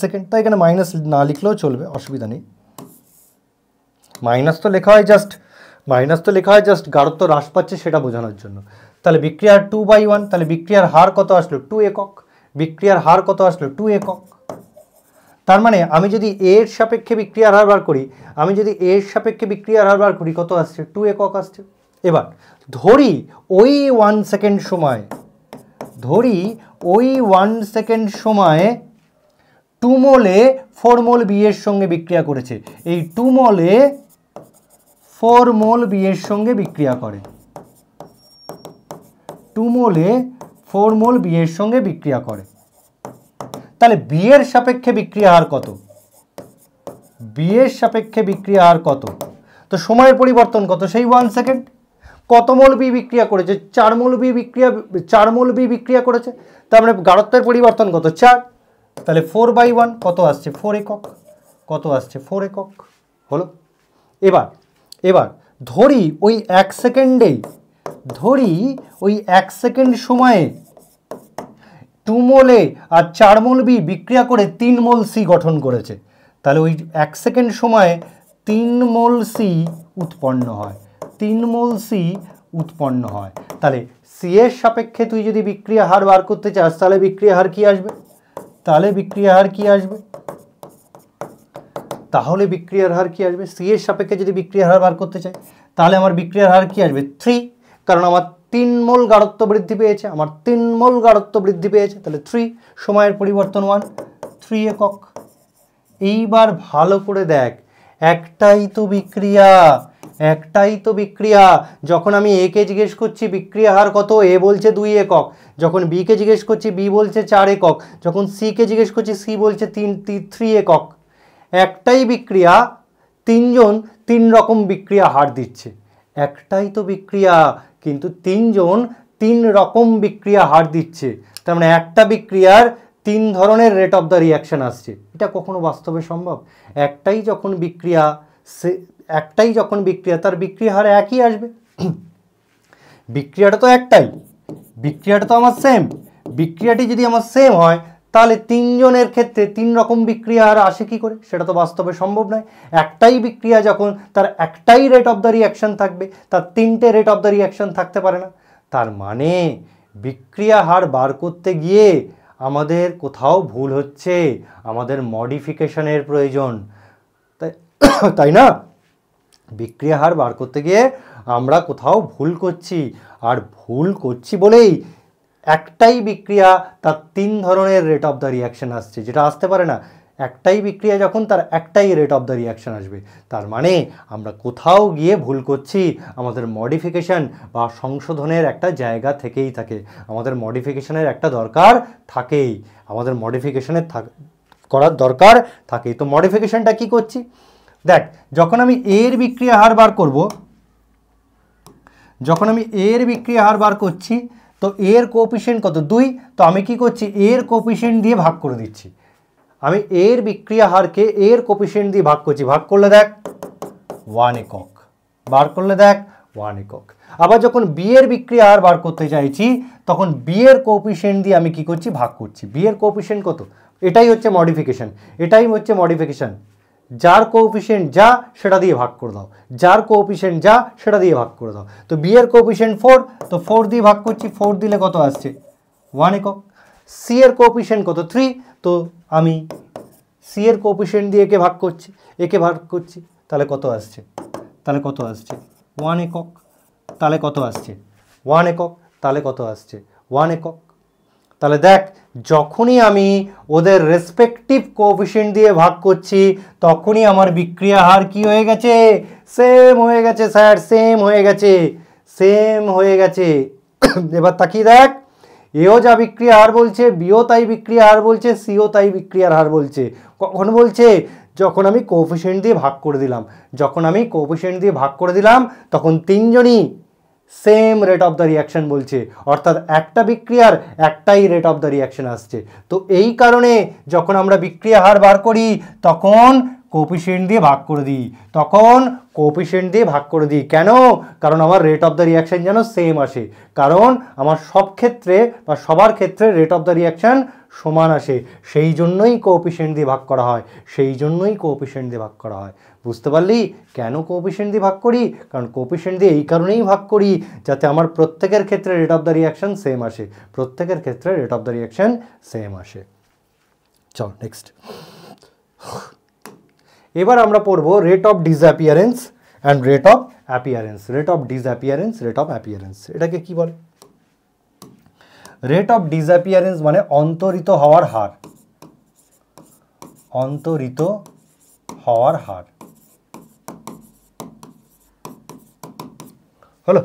সেকেন্ড, তাই এখানে মাইনাস না লিখলেও চলবে, অসুবিধা নেই। মাইনাস তো লেখা হয় জাস্ট গাঢ়ত্ব হ্রাস পাচ্ছে সেটা বোঝানোর জন্য। তাহলে বিক্রিয়ার 2/1, তাহলে বিক্রিয়ার হার কত আসলো 2 একক, তার মানে আমি যদি এর সাপেক্ষে বিক্রিয়ার হার বার করি, কত আসছে 2 একক আসছে। এবার ধরি ওই 1 সেকেন্ড সময়ে 2 মোলে 4 মোল বি এর সঙ্গে বিক্রিয়া করেছে, এই 2 মোলে 4 মোল বি এর সঙ্গে বিক্রিয়া করে, 2 মোলে 4 মোল বি এর সঙ্গে বিক্রিয়া করে, তাহলে বি এর সাপেক্ষে বিক্রিয়া হার কত, তো সময়ের পরিবর্তন কত, সেই 1 সেকেন্ড। কত মোল বি বিক্রিয়া করেছে, 4 মোল বি বিক্রিয়া করেছে, তার মানে গাঢ়ত্বের পরিবর্তন কত 4, তাহলে 4/1 কত আসছে 4 একক, হলো। এবার ধরি ওই 1 সেকেন্ড সময়ে 2 মোল এ আর 4 মোল বি বিক্রিয়া করে 3 মোল সি গঠন করেছে, তাহলে ওই 1 সেকেন্ড সময়ে 3 মোল সি উৎপন্ন হয়, 3 মোল সি উৎপন্ন হয়। তাহলে সি এর সাপেক্ষে তুই যদি বিক্রিয়া হার বার করতে চাস তাহলে বিক্রিয়া হার কি আসবে? সি এর সাপেক্ষে যদি বিক্রিয়ার হার বার করতে চাই তাহলে আমার বিক্রিয়ার হার কি আসবে? 3, কারণ আমার 3 মোল গাঢ়ত্ব বৃদ্ধি পেয়েছে, তাহলে 3, সময়ের পরিবর্তন 1, 3 একক। এইবার ভালো করে দেখ, একটাই তো বিক্রিয়া। যখন আমি এ কে জিজ্ঞেস করছি বিক্রিয়া হার কত, এ বলছে 2 একক। যখন বি কে জিজ্ঞেস করছি বি বলছে 4 একক। যখন সি কে জিজ্ঞেস করছি সি বলছে 3 একক। একটাই বিক্রিয়া, 3 জন 3 রকম বিক্রিয়া হার দিচ্ছে। একটাই তো বিক্রিয়া কিন্তু 3 জন 3 রকম বিক্রিয়া হার দিচ্ছে, তার মানে একটা বিক্রিয়ার 3 ধরনের রেট অফ দ্য রিয়াকশন আসছে। এটা কখনো বাস্তবে সম্ভব? একটাই যখন বিক্রিয়া তার বিক্রিয়া হার একই আসবে। বিক্রিয়াটা তো একটাই, বিক্রিয়াটা তো আমার সেম। বিক্রিয়াটি যদি আমার সেম হয় তাহলে 3 জনের ক্ষেত্রে 3 রকম বিক্রিয়া হার আসে কি করে? সেটা তো বাস্তবে সম্ভব নয়। একটাই বিক্রিয়া যখন তার একটাই রেট অফ দ্য রিয়াকশন থাকবে, তার 3টে রেট অফ দ্য রিয়াকশন থাকতে পারে না। তার মানে বিক্রিয়া হার বার করতে গিয়ে আমাদের কোথাও ভুল হচ্ছে, আমাদের মডিফিকেশনের প্রয়োজন, তাই না? বিক্রিয়া হার বার করতে গিয়ে আমরা কোথাও ভুল করছি, আর ভুল করছি বলেই একটাই বিক্রিয়া তার 3 ধরনের রেট অফ দ্য রিয়াকশন আসছে, যেটা আসতে পারে না। একটাই বিক্রিয়া যখন তার একটাই রেট অফ দ্য রিয়াকশন আসবে, তার মানে আমরা কোথাও গিয়ে ভুল করছি। আমাদের মডিফিকেশন বা সংশোধনের একটা জায়গা থেকেই থাকে, আমাদের মডিফিকেশনের একটা দরকার থাকেই, আমাদের মডিফিকেশনের করার দরকার থাকেই। তো মডিফিকেশনটা কি করছি দেখ, যখন আমি এর বিক্রিয়া হার বার করছি, তো এর কোএফিসিয়েন্ট কত? 2। তো আমি কি করছি? এর কোএফিসিয়েন্ট দিয়ে ভাগ করে দিচ্ছি। আমি এর বিক্রিয়া হারকে এর কোএফিসিয়েন্ট দিয়ে ভাগ করছি, ভাগ করলে দেখ 1 একক, বার করলে দেখ 1 একক। আবার যখন বি এর বিক্রিয়া হার বার করতে চাইছি তখন বি এর কোএফিসিয়েন্ট দিয়ে আমি কি করছি? ভাগ করছি। বি এর কোএফিসিয়েন্ট কত? এটাই হচ্ছে মডিফিকেশন। যার কোএফিসিয়েন্ট যা সেটা দিয়ে ভাগ করে দাও, তো বি এর কোএফিসিয়েন্ট 4, তো 4 দিয়ে ভাগ করছি, 4 দিলে কত আসছে? 1 একক। সি এর কোএফিসিয়েন্ট কত? 3, তো আমি সি এর কোএফিসিয়েন্ট দিয়ে একে ভাগ করছি, তাহলে কত আসছে? 1 একক। তাহলে কত আসছে? 1 একক। তাহলে দেখ, যখনই আমি ওদের রেসপেক্টিভ কোএফিসিয়েন্ট দিয়ে ভাগ করছি তখনই আমার বিক্রিয়া হার কি হয়ে গেছে? সেম হয়ে গেছে স্যার, সেম হয়ে গেছে। এবার তাকিয়ে দেখ, এও যা বিক্রিয়া হার বলছে, বিও তাই বিক্রিয়া হার বলছে, সিও তাই বিক্রিয়ার হার বলছে। কখন বলছে? যখন আমি কোএফিসিয়েন্ট দিয়ে ভাগ করে দিলাম, তখন 3 জনই same rate of the reaction বলছে, অর্থাৎ একটা বিক্রিয়ার একটাই রেট অফ দ্য রিয়াকশন আসছে। তো এই কারণে যখন আমরা বিক্রিয়া হার বার করি তখন কোএফিসিয়েন্ট দিয়ে ভাগ করে দিই। কেন? কারণ আমার রেট অফ দ্য রিয়াকশন যেন সেম আসে, কারণ আমার সবার ক্ষেত্রে রেট অফ দ্য রিয়াকশন সমান আসে, সেই জন্যই কোএফিসিয়েন্ট দিয়ে ভাগ করা হয়। বুঝতে পারলি কেন কোএফিসিয়েন্ট দিয়ে ভাগ করি? কারণ কোএফিসিয়েন্ট দিয়ে এই কারণেই ভাগ করি যাতে আমার প্রত্যেকের ক্ষেত্রে rate of the reaction same আসে। চল নেক্সট। এবার আমরা পড়ব rate of disappearance and rate of appearance. এটাকে কি বলে? রেট অফ ডিসঅ্যাপিয়ারেন্স মানে অন্তরিত হওয়ার হার। হলো।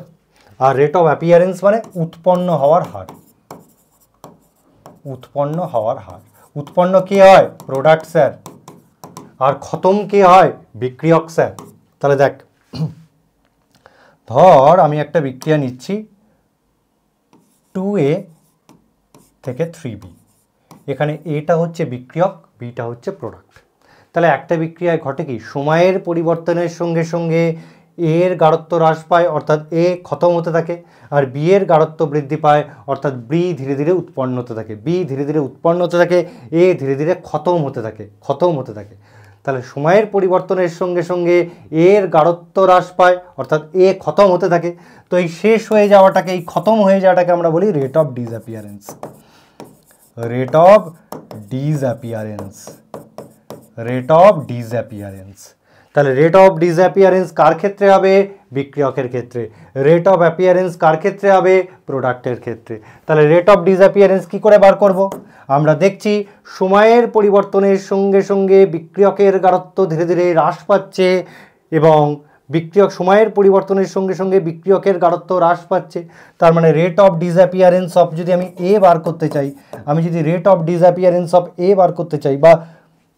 আর রেট অফ অ্যাপিয়ারেন্স মানে উৎপন্ন হওয়ার হার। উৎপন্ন কে হয়? Product sir. আর খতম কে হয়? বিক্রিয়ক স্যার। তাহলে দেখ, ধর আমি একটা বিক্রিয়া নিচ্ছি 2A থেকে 3B, এখানে এটা হচ্ছে বিক্রিয়ক, বিটা হচ্ছে প্রোডাক্ট। তাহলে একটা বিক্রিয়ায় ঘটে কি? সময়ের পরিবর্তনের সঙ্গে সঙ্গে এ এর গাঢ়ত্ব হ্রাস পায় অর্থাৎ এ খতম হতে থাকে, আর বি এর গাঢ়ত্ব বৃদ্ধি পায় অর্থাৎ বি ধীরে ধীরে উৎপন্ন হতে থাকে, বি ধীরে ধীরে উৎপন্ন হতে থাকে, এ ধীরে ধীরে খতম হতে থাকে। তাহলে সময়ের পরিবর্তনের সঙ্গে সঙ্গে এর গাঢ়ত্ব হ্রাস পায় অর্থাৎ এ খতম হতে থাকে। তো এই শেষ হয়ে যাওয়াটাকে, এই খতম হয়ে যাওয়াটাকে আমরা বলি rate of disappearance. Rate of disappearance, rate of disappearance. তাহলে রেট অফ ডিসঅ্যাপিয়ারেন্স কার ক্ষেত্রে হবে? বিক্রিয়কের ক্ষেত্রে। রেট অফ অ্যাপিয়ারেন্স কার ক্ষেত্রে হবে? প্রোডাক্টের ক্ষেত্রে। তাহলে রেট অফ ডিসঅ্যাপিয়ারেন্স কি করে বার করব? আমরা দেখছি সময়ের পরিবর্তনের সঙ্গে সঙ্গে বিক্রিয়কের গাঢ়ত্ব ধীরে ধীরে হ্রাস পাচ্ছে এবং বিক্রিয়ক সময়ের পরিবর্তনের সঙ্গে সঙ্গে বিক্রিয়কের গাঢ়ত্ব হ্রাস পাচ্ছে। তার মানে রেট অফ ডিসঅ্যাপিয়ারেন্স অফ, যদি আমি এ বার করতে চাই, আমি যদি রেট অফ ডিসঅ্যাপিয়ারেন্স অফ এ বার করতে চাই, বা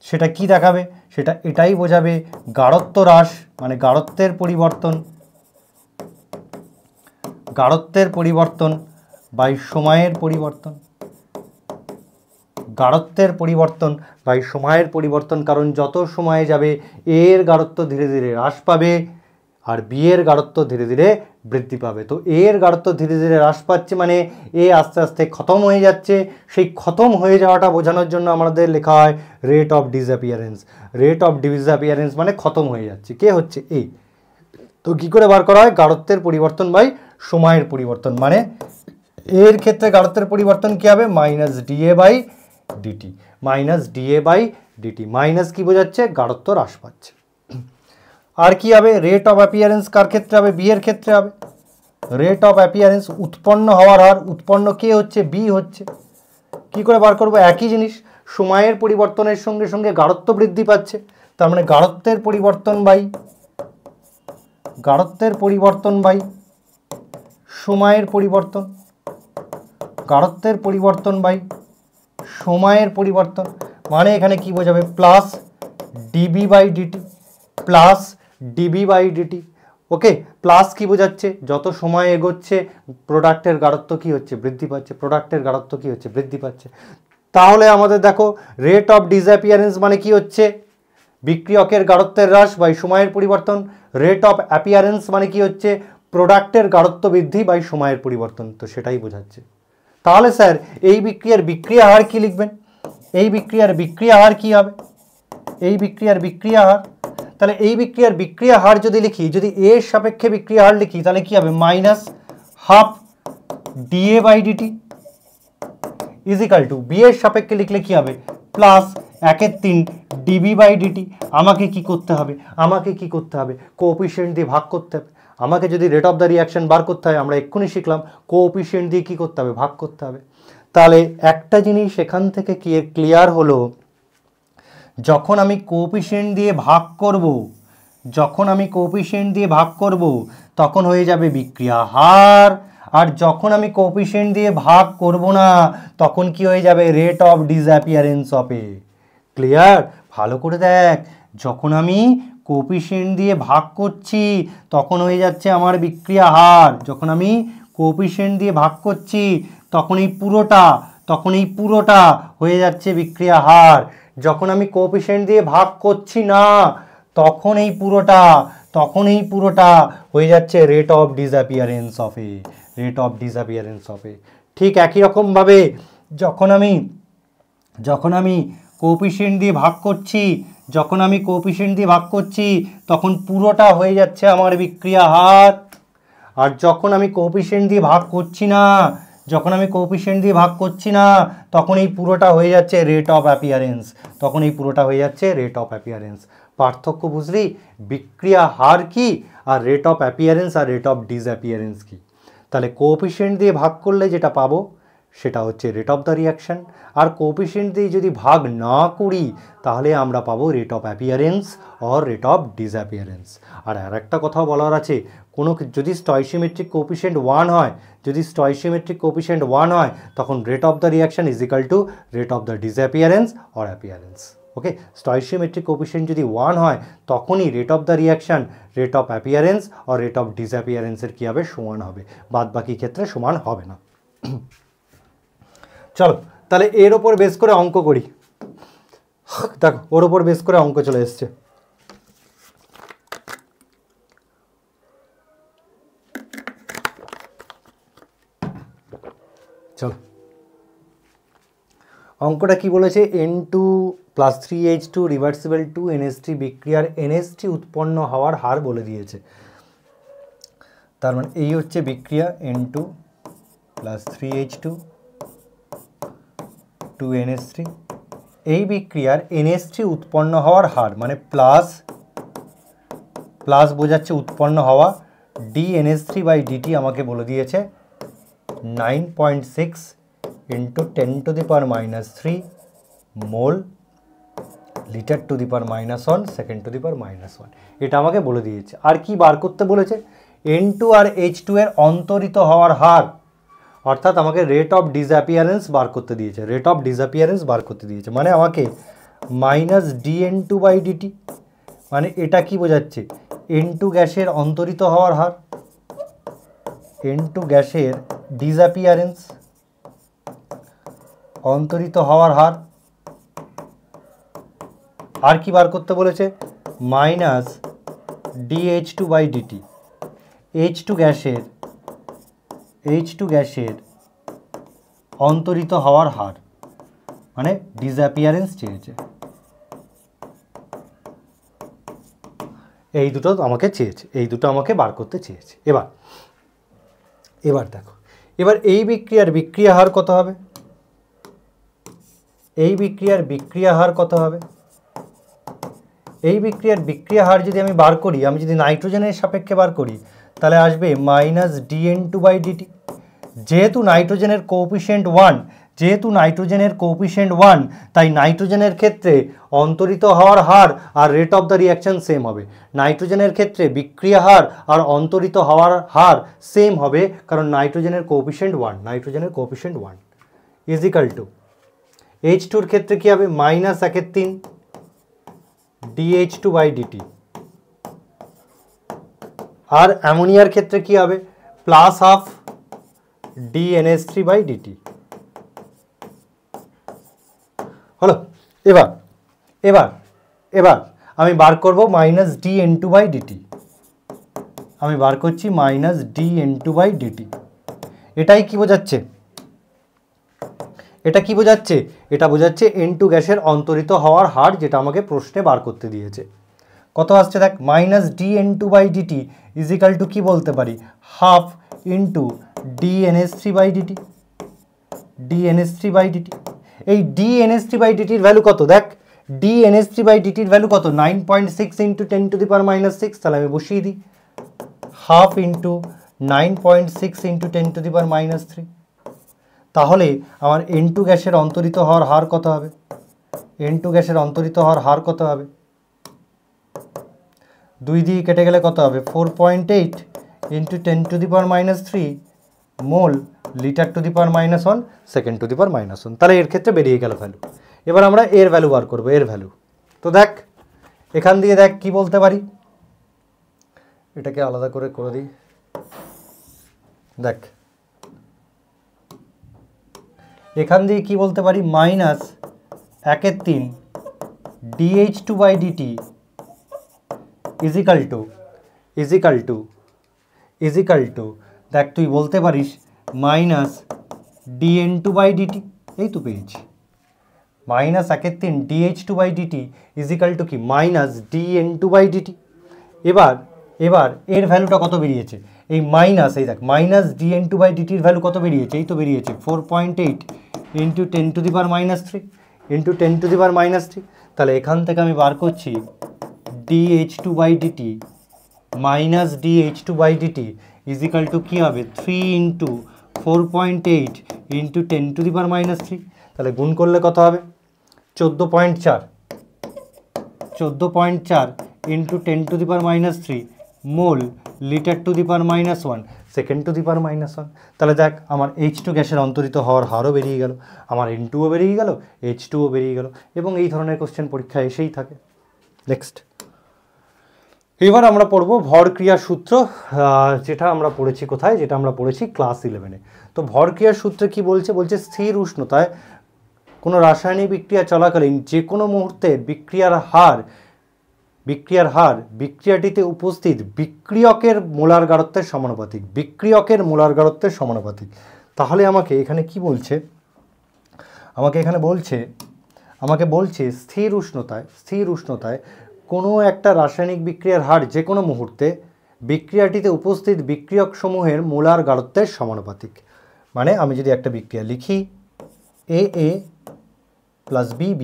সেটা কি দেখাবে? সেটা এটাই বোঝাবে গাঢ়ত্ব হ্রাস মানে গাঢ়ত্বের পরিবর্তন বাই সময়ের পরিবর্তন, গাঢ়ত্বের পরিবর্তন বাই সময়ের পরিবর্তন। কারণ যত সময় যাবে এর গাঢ়ত্ব ধীরে ধীরে হ্রাস পাবে আর বি এর গাঢ়ত্ব ধীরে ধীরে বৃদ্ধি পাবে। তো এর গাঢ়ত্ব ধীরে ধীরে হ্রাস পাচ্ছে মানে এ আস্তে আস্তে খতম হয়ে যাচ্ছে। সেই খতম হয়ে যাওয়াটা বোঝানোর জন্য আমাদের লেখা হয় rate of disappearance. Rate of disappearance মানে খতম হয়ে যাচ্ছে। কে হচ্ছে? এ। তো কী করে বার করা হয়? গাঢ়ত্বের পরিবর্তন বাই সময়ের পরিবর্তন। মানে এর ক্ষেত্রে গাঢ়ত্বের পরিবর্তন কী হবে? Minus DA by dt, minus DA by dt. Minus কি বোঝাচ্ছে? গাঢ়ত্ব হ্রাস পাচ্ছে। আর কি হবে? রেট অফ অ্যাপিয়ারেন্স কার ক্ষেত্রে হবে? বি এর ক্ষেত্রে হবে। রেট অফ অ্যাপিয়ারেন্স উৎপন্ন হওয়ার হার, উৎপন্ন কে হচ্ছে? বি হচ্ছে। কি করে বার করবো? একই জিনিস, সময়ের পরিবর্তনের সঙ্গে সঙ্গে গাঢ়ত্ব বৃদ্ধি পাচ্ছে, তার মানে গাঢ়ত্বের পরিবর্তন বাই সময়ের পরিবর্তন, গাঢ়ত্বের পরিবর্তন বাই সময়ের পরিবর্তন। মানে এখানে কি বোঝাবে? Plus dB by dt, plus dB by DT. Okay, plus কি বোঝাচ্ছে? যত সময় এগোচ্ছে প্রোডাক্টের গাঢ়ত্ব কি হচ্ছে? বৃদ্ধি পাচ্ছে। প্রোডাক্টের গাঢ়ত্ব কি হচ্ছে? বৃদ্ধি পাচ্ছে। তাহলে আমাদের দেখো রেট অফ ডিসঅ্যাপিয়ারেন্স মানে কি হচ্ছে? বিক্রিয়কের গাঢ়ত্বের হ্রাস বাই সময়ের পরিবর্তন। রেট অফ অ্যাপিয়ারেন্স মানে কি হচ্ছে? প্রোডাক্টের গাঢ়ত্ব বৃদ্ধি বাই সময়ের পরিবর্তন। তো সেটাই বোঝাচ্ছে। তাহলে স্যার এই বিক্রিয়ার বিক্রিয়া হার কি লিখবেন? এই বিক্রিয়ার বিক্রিয়া হার কি হবে? এই বিক্রিয়ার বিক্রিয়া হার, তাহলে এই বিক্রিয়ার বিক্রিয়া হার যদি লিখি, যদি এর সাপেক্ষে বিক্রিয়া হার লিখি, তাহলে কি হবে? Minus half dA by dt is equal to, B এর সাপেক্ষে লিখলে কি হবে? Plus 1/3 dB by dt. আমাকে কি করতে হবে? কোএফিসিয়েন্ট দিয়ে ভাগ করতে হবে। আমাকে যদি রেট অফ দ্য রিয়াকশন বার করতে হয়, আমরা এক্ষুনি শিখলাম কোএফিসিয়েন্ট দিয়ে কি করতে হবে? ভাগ করতে হবে। তাহলে একটা জিনিস এখান থেকে কি ক্লিয়ার হলো, যখন আমি কোএফিসিয়েন্ট দিয়ে ভাগ করব, তখন হয়ে যাবে বিক্রিয়া হার। আর যখন আমি কোএফিসিয়েন্ট দিয়ে ভাগ করব না, তখন কি হয়ে যাবে? Rate of disappearance of A. Clear? ভালো করে দেখ, যখন আমি কোএফিসিয়েন্ট দিয়ে ভাগ করছি তখন হয়ে যাচ্ছে আমার বিক্রিয়া হার। যখন আমি কোএফিসিয়েন্ট দিয়ে ভাগ করছি তখন এই পুরোটা হয়ে যাচ্ছে বিক্রিয়া হার। যখন আমি কোএফিসিয়েন্ট দিয়ে ভাগ করছি না তখন এই পুরোটা হয়ে যাচ্ছে রেট অফ ডিসঅ্যাপিয়ারেন্স অফ এ। ঠিক একই রকমভাবে যখন আমি কোএফিসিয়েন্ট দিয়ে ভাগ করছি তখন পুরোটা হয়ে যাচ্ছে আমার বিক্রিয়া হার। আর যখন আমি কোএফিসিয়েন্ট দিয়ে ভাগ করছি না তখন এই পুরোটা হয়ে যাচ্ছে রেট অফ অ্যাপিয়ারেন্স। পার্থক্য বুঝলি? বিক্রিয়া হার কি আর রেট অফ অ্যাপিয়ারেন্স আর রেট অফ ডিসঅ্যাপিয়ারেন্স কি? তাহলে কোএফিসিয়েন্ট দিয়ে ভাগ করলে যেটা পাবো সেটা হচ্ছে রেট অফ দ্য রিয়াকশন, আর কোএফিসিয়েন্ট দিয়ে যদি ভাগ না করি তাহলে আমরা পাবো rate of appearance or rate of disappearance. আর একটা কথাও বলার আছে, যদি স্টয়চিওমেট্রিক কোএফিসিয়েন্ট 1 হয়, তখন rate of the reaction is equal to rate of the disappearance or appearance. Okay, stoichiometric coefficient যদি 1 হয় তখনই rate of the reaction, rate of appearance আর রেট অফ ডিসঅ্যাপিয়ারেন্সের কী হবে? সমান হবে। বাদ বাকি ক্ষেত্রে সমান হবে না। চলো তাহলে এর ওপর বেস করে অঙ্ক করি। দেখো ওর ওপর বেস করে অঙ্ক চলে এসছে। চলো অঙ্কটা কি বলেছে, N2 + 3H2 রিভার্সিবল 2NH3 বিক্রিয়ার NH3 উৎপন্ন হওয়ার হার বলে দিয়েছে। তার মানে এই হচ্ছে বিক্রিয়া N2 + 3H2 2NH3, এই বিক্রিয়ার NH3 উৎপন্ন হওয়ার হার মানে প্লাস বোঝাচ্ছে উৎপন্ন হওয়া, dNH3/dt আমাকে বলে দিয়েছে 9.6 × 10⁻³ mole litre to the power -1 second to the power -1, এটা আমাকে বলে দিয়েছে। আর কি বার করতে বলেছে, N2 আর H2 এর অন্তরিত হওয়ার হার, অর্থাৎ আমাকে রেট অফ ডিসঅ্যাপিয়ারেন্স বার করতে দিয়েছে, রেট অফ ডিসঅ্যাপিয়ারেন্স বার করতে দিয়েছে মানে আমাকে -dN2/dt, মানে এটা কি বোঝাচ্ছে, N2 গ্যাসের অন্তরিত হওয়ার হার, N2 গ্যাসের ডিসঅ্যাপিয়ারেন্স অন্তরিত হওয়ার হার। আর কি বার করতে বলেছে, -dH2/dt, H2 গ্যাসের অন্তরিত হওয়ার হার মানে ডিসঅ্যাপিয়ারেন্স চেয়েছে। এই দুটো আমাকে চেয়েছে, এই দুটো আমাকে বার করতে চেয়েছে। এবার দেখো, এবার এই বিক্রিয়ার বিক্রিয়া হার কত হবে, এই বিক্রিয়ার বিক্রিয়া হার কত হবে, এই বিক্রিয়ার বিক্রিয়া হার যদি আমি বার করি, আমি যদি নাইট্রোজেনের সাপেক্ষে বার করি তাহলে আসবে -dN2/dt। যেহেতু নাইট্রোজেনের কোএফিসিয়েন্ট 1, তাই নাইট্রোজেনের ক্ষেত্রে অন্তরিত হওয়ার হার আর rate of the reaction same হবে। নাইট্রোজেনের ক্ষেত্রে বিক্রিয়া হার আর অন্তরিত হওয়ার হার সেম হবে, কারণ নাইট্রোজেনের কোএফিসিয়েন্ট 1 ইজিক্যাল টু H2-র ক্ষেত্রে কি হবে, -1/3 dH2/dt, আর অ্যামোনিয়ার ক্ষেত্রে কি হবে, +½ dNH3/dt। হলো, এবার আমি বার করব -dN2/dt, আমি বার করছি -dN2/dt। এটাই কি বোঝাচ্ছে, এটা কি বোঝাচ্ছে, এটা বোঝাচ্ছে N2 গ্যাসের অন্তরিত হওয়ার হার, যেটা আমাকে প্রশ্নে বার করতে দিয়েছে। কত আসছে দেখ, -dN2/dt ইজিক্যাল টু কি বলতে পারি, ½ dNH3/dt, এই dNH3/dt-র ভ্যালু কত, দেখ dNH3/dt-র ভ্যালু কত, 9.6 × 10⁻⁶, তাহলে আমি বসিয়ে দিই, ½ × 9.6 × 10⁻⁻3। তাহলে আমার N2 গ্যাসের অন্তরিত হওয়ার হার কত হবে, N2 গ্যাসের অন্তরিত হওয়ার হার কত হবে, 2 দিয়ে কেটে গেলে কত হবে, 4.8 × 10⁻³ mole litre to the power -1 second to the power -1। তাহলে এর ক্ষেত্রে বেরিয়ে গেল ভ্যালু। এবার আমরা এর ভ্যালু বার করবো, এর ভ্যালু। তো দেখ এখান দিয়ে দেখ কি বলতে পারি, এটাকে আলাদা করে দিই, দেখ এখান দিয়ে কি বলতে পারি, -1/3 dH2/dt ইজিক্যাল টু দেখ তুই বলতে পারিস -dN2/dt, এই তো পেয়েছি, -1/3 dH2/dt ইজিক্যাল টু কি, -dN2/dt। এবার এর ভ্যালুটা কত বেরিয়েছে, এই এই দেখ -dN2/dt-র ভ্যালু কত বেরিয়েছে, এই তো বেরিয়েছে 4.8 × 10⁻³ তাহলে এখান থেকে আমি বার করছি dH2/dt -dH2/dt ইজিক্যাল টু কী হবে, 3 × 4.8 × 10⁻³ তাহলে গুণ করলে কত হবে, 14.4 × 10⁻³ mole litre to the power -1 second to the power -1। তাহলে দেখ আমার H2 গ্যাসের অন্তরিত হওয়ার হারও বেরিয়ে গেল, আমার N2ও বেরিয়ে গেল, H2ও বেরিয়ে গেল, এবং এই ধরনের কোশ্চেন পরীক্ষায় এসেই থাকে। নেক্সট, এবার আমরা পড়ব ভরক্রিয়ার সূত্র, যেটা আমরা পড়েছি কোথায়, যেটা আমরা পড়েছি ক্লাস 11-এ। তো ভরক্রিয়ার সূত্রে কি বলছে, স্থির উষ্ণতায় কোনো রাসায়নিক বিক্রিয়া চলাকালীন যে কোনো মুহূর্তে বিক্রিয়ার হার বিক্রিয়াটিতে উপস্থিত বিক্রিয়কের মোলার গারত্বের সমানুপাতিক, তাহলে আমাকে এখানে কি বলছে, আমাকে বলছে স্থির উষ্ণতায় কোনো একটা রাসায়নিক বিক্রিয়ার হার যে কোনো মুহূর্তে বিক্রিয়াটিতে উপস্থিত বিক্রিয়ক সমূহের মোলার গাঢ়ত্বের সমানুপাতিক। মানে আমি যদি একটা বিক্রিয়া লিখি AA প্লাস BB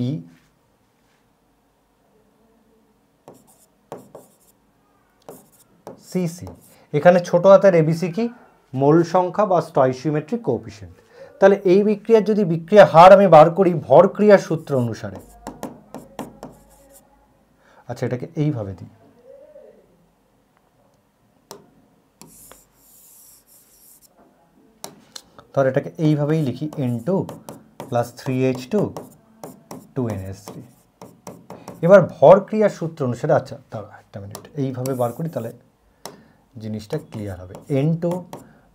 CC, এখানে ছোট হাতের ABC কি, মোল সংখ্যা বা স্টয়কিওমেট্রিক কোএফিসিয়েন্ট। তাহলে এই বিক্রিয়ার যদি বিক্রিয়া হার আমি বার করি ভর ক্রিয়ার সূত্র অনুসারে, আচ্ছা এটাকে এইভাবে দিই, তাহলে এটাকে এইভাবেই লিখি N2 প্লাস 3H2 2NH3। এবার ভর ক্রিয়ার সূত্র অনুসারে, আচ্ছা দাঁড়া একটা মিনিট, এইভাবে বার করি তাহলে জিনিসটা ক্লিয়ার হবে। N2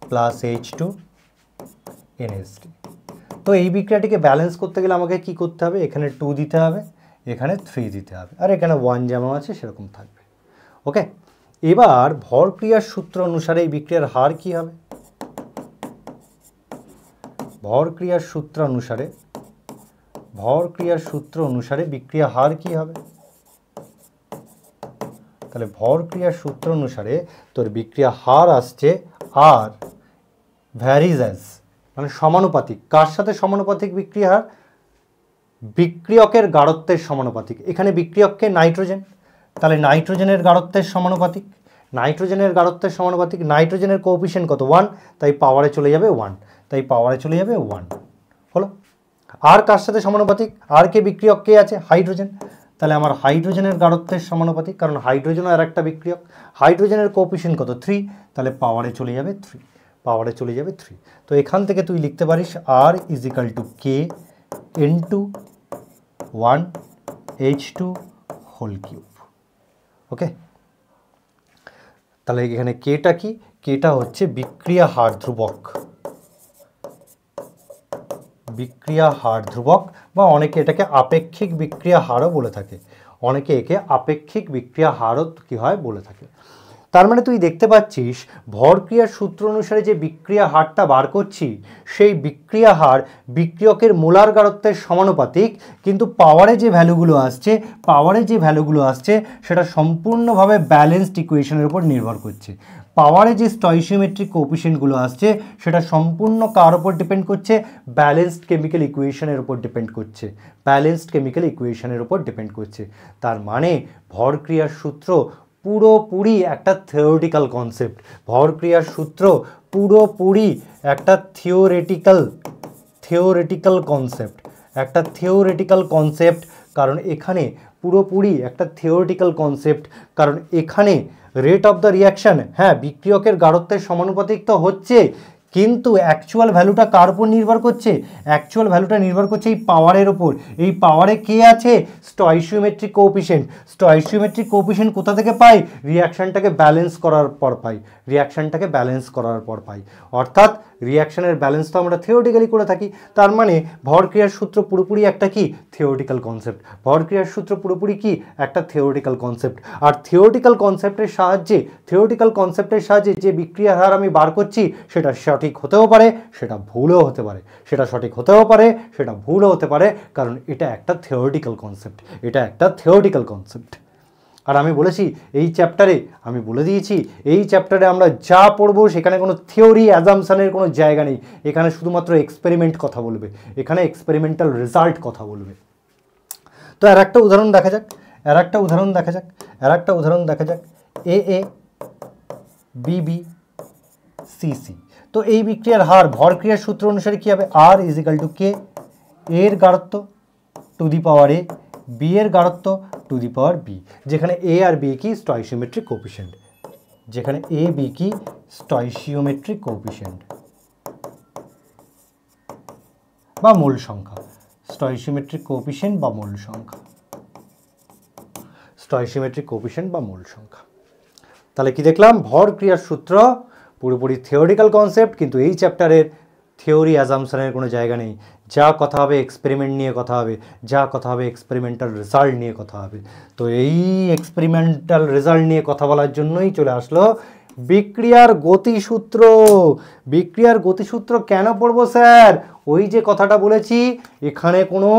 plus H2 NH3। তো এই বিক্রিয়াটিকে ব্যালেন্স করতে গেলে আমাকে কি করতে হবে, এখানে 2 দিতে হবে, এখানে 3 দিতে হবে, আর এখানে 1 যেমন আছে সেরকম থাকবে। ওকে, এবার ভর ক্রিয়ার সূত্র অনুসারে এই বিক্রিয়ার হার কি হবে, ভর ক্রিয়ার সূত্র অনুসারে বিক্রিয়া হার কি হবে, তাহলে ভর ক্রিয়ার সূত্র অনুসারে তোর বিক্রিয়া হার আসছে আর ভ্যারিজ অ্যাজ, মানে সমানুপাতিক। কার সাথে সমানুপাতিক বিক্রিয়া হার, বিক্রিয়কের গাঢ়ত্বের সমানুপাতিক। এখানে বিক্রিয়ককে নাইট্রোজেন, তাহলে নাইট্রোজেনের গাঢ়ত্বের সমানুপাতিক, নাইট্রোজেনের কোএফিসিয়েন্ট কত 1, তাই পাওয়ারে চলে যাবে 1 হলো। আর কার সাথে সমানুপাতিক, আর কে বিক্রিয়ক কে আছে, হাইড্রোজেন, তাহলে আমার হাইড্রোজেনের গাঢ়ত্বের সমানুপাতিক, কারণ হাইড্রোজেনও আর একটা বিক্রিয়ক। হাইড্রোজেনের কোএফিসিয়েন্ট কত 3, তাহলে পাওয়ারে চলে যাবে 3। তো এখান থেকে তুই লিখতে পারিস R = K N2 1 H2 whole cube. Okay, তাহলে এখানে কেটা কি, কেটা হচ্ছে বিক্রিয়া হার ধ্রুবক, বা অনেকে এটাকে আপেক্ষিক বিক্রিয়া হারও বলে থাকে, কি হয় বলে থাকে। তার মানে তুই দেখতে পাচ্ছিস ভর ক্রিয়ার সূত্র অনুসারে যে বিক্রিয়া হারটা বার করছি, সেই বিক্রিয়া হার বিক্রিয়কের মোলার গাঢ়ত্বের সমানুপাতিক, কিন্তু পাওয়ারে যে ভ্যালুগুলো আসছে সেটা সম্পূর্ণভাবে ব্যালেন্সড ইকুয়েশনের উপর নির্ভর করছে। পাওয়ারে যে স্টয়কিওমেট্রিক কোএফিসিয়েন্টগুলো আসছে সেটা সম্পূর্ণ কার উপর ডিপেন্ড করছে, ব্যালেন্সড কেমিক্যাল ইকুয়েশনের উপর ডিপেন্ড করছে। তার মানে ভর ক্রিয়ার সূত্র পুরোপুরি একটা থিওরিটিক্যাল কনসেপ্ট, কারণ এখানে পুরোপুরি একটা থিওরিটিক্যাল কনসেপ্ট, কারণ এখানে রেট অফ দ্য রিয়াকশন, হ্যাঁ বিক্রিয়কের গাঢ়ত্বের সমানুপাতিক তো হচ্ছে, কিন্তু অ্যাকচুয়াল ভ্যালুটা কার উপর নির্ভর করছে, এই পাওয়ারের উপর। এই পাওয়ারে কে আছে, স্টয়কিওমেট্রিক কোএফিসিয়েন্ট কোথা থেকে পাই, রিয়াকশনটাকে ব্যালেন্স করার পর পাই। অর্থাৎ রিয়াকশনের ব্যালেন্স তো আমরা থিওরিটিক্যালি করে থাকি। তার মানে ভর ক্রিয়ার সূত্র পুরোপুরি একটা কি, থিওরিটিক্যাল কনসেপ্ট। আর থিওরিটিক্যাল কনসেপ্টের সাহায্যে যে বিক্রিয়ার হার আমি বার করছি সেটা সঠিক হতেও পারে, সেটা ভুলও হতে পারে, কারণ এটা একটা থিওরিটিক্যাল কনসেপ্ট। আর আমি বলেছি এই চ্যাপ্টারে, এই চ্যাপ্টারে আমরা যা পড়বো সেখানে কোনো থিওরি অ্যাজাম্পশনের কোনো জায়গা নেই, এখানে শুধুমাত্র এক্সপেরিমেন্ট কথা বলবে, এখানে এক্সপেরিমেন্টাল রেজাল্ট কথা বলবে। তো আর একটা উদাহরণ দেখা যাক, AA BB CC। তো এই বিক্রিয়ার হার ভর ক্রিয়ার সূত্র অনুসারে কি হবে, R = K, এর গাঢ়ত্ব to the power A, B এর গাঢ়ত্ব টু দি পাওয়ার B, যেখানে A আর B কি, স্টয়কিওমেট্রিক কোএফিসিয়েন্ট, বা মোল সংখ্যা, স্টয়কিওমেট্রিক কোএফিসিয়েন্ট বা মোল সংখ্যা। তাহলে কি দেখলাম, ভর ক্রিয়ার সূত্র পুরোপুরি থিওরিটিক্যাল কনসেপ্ট, কিন্তু এই চ্যাপ্টারের থিওরি অ্যাজাম্পশনের কোনো জায়গা নেই। যা কথা হবে এক্সপেরিমেন্ট নিয়ে কথা হবে, এক্সপেরিমেন্টাল রেজাল্ট নিয়ে কথা হবে। তো এই এক্সপেরিমেন্টাল রেজাল্ট নিয়ে কথা বলার জন্যই চলে আসলো বিক্রিয়ার গতিসূত্র। বিক্রিয়ার গতিসূত্র কেন পড়বো স্যার? ওই যে কথাটা বলেছি, এখানে কোনো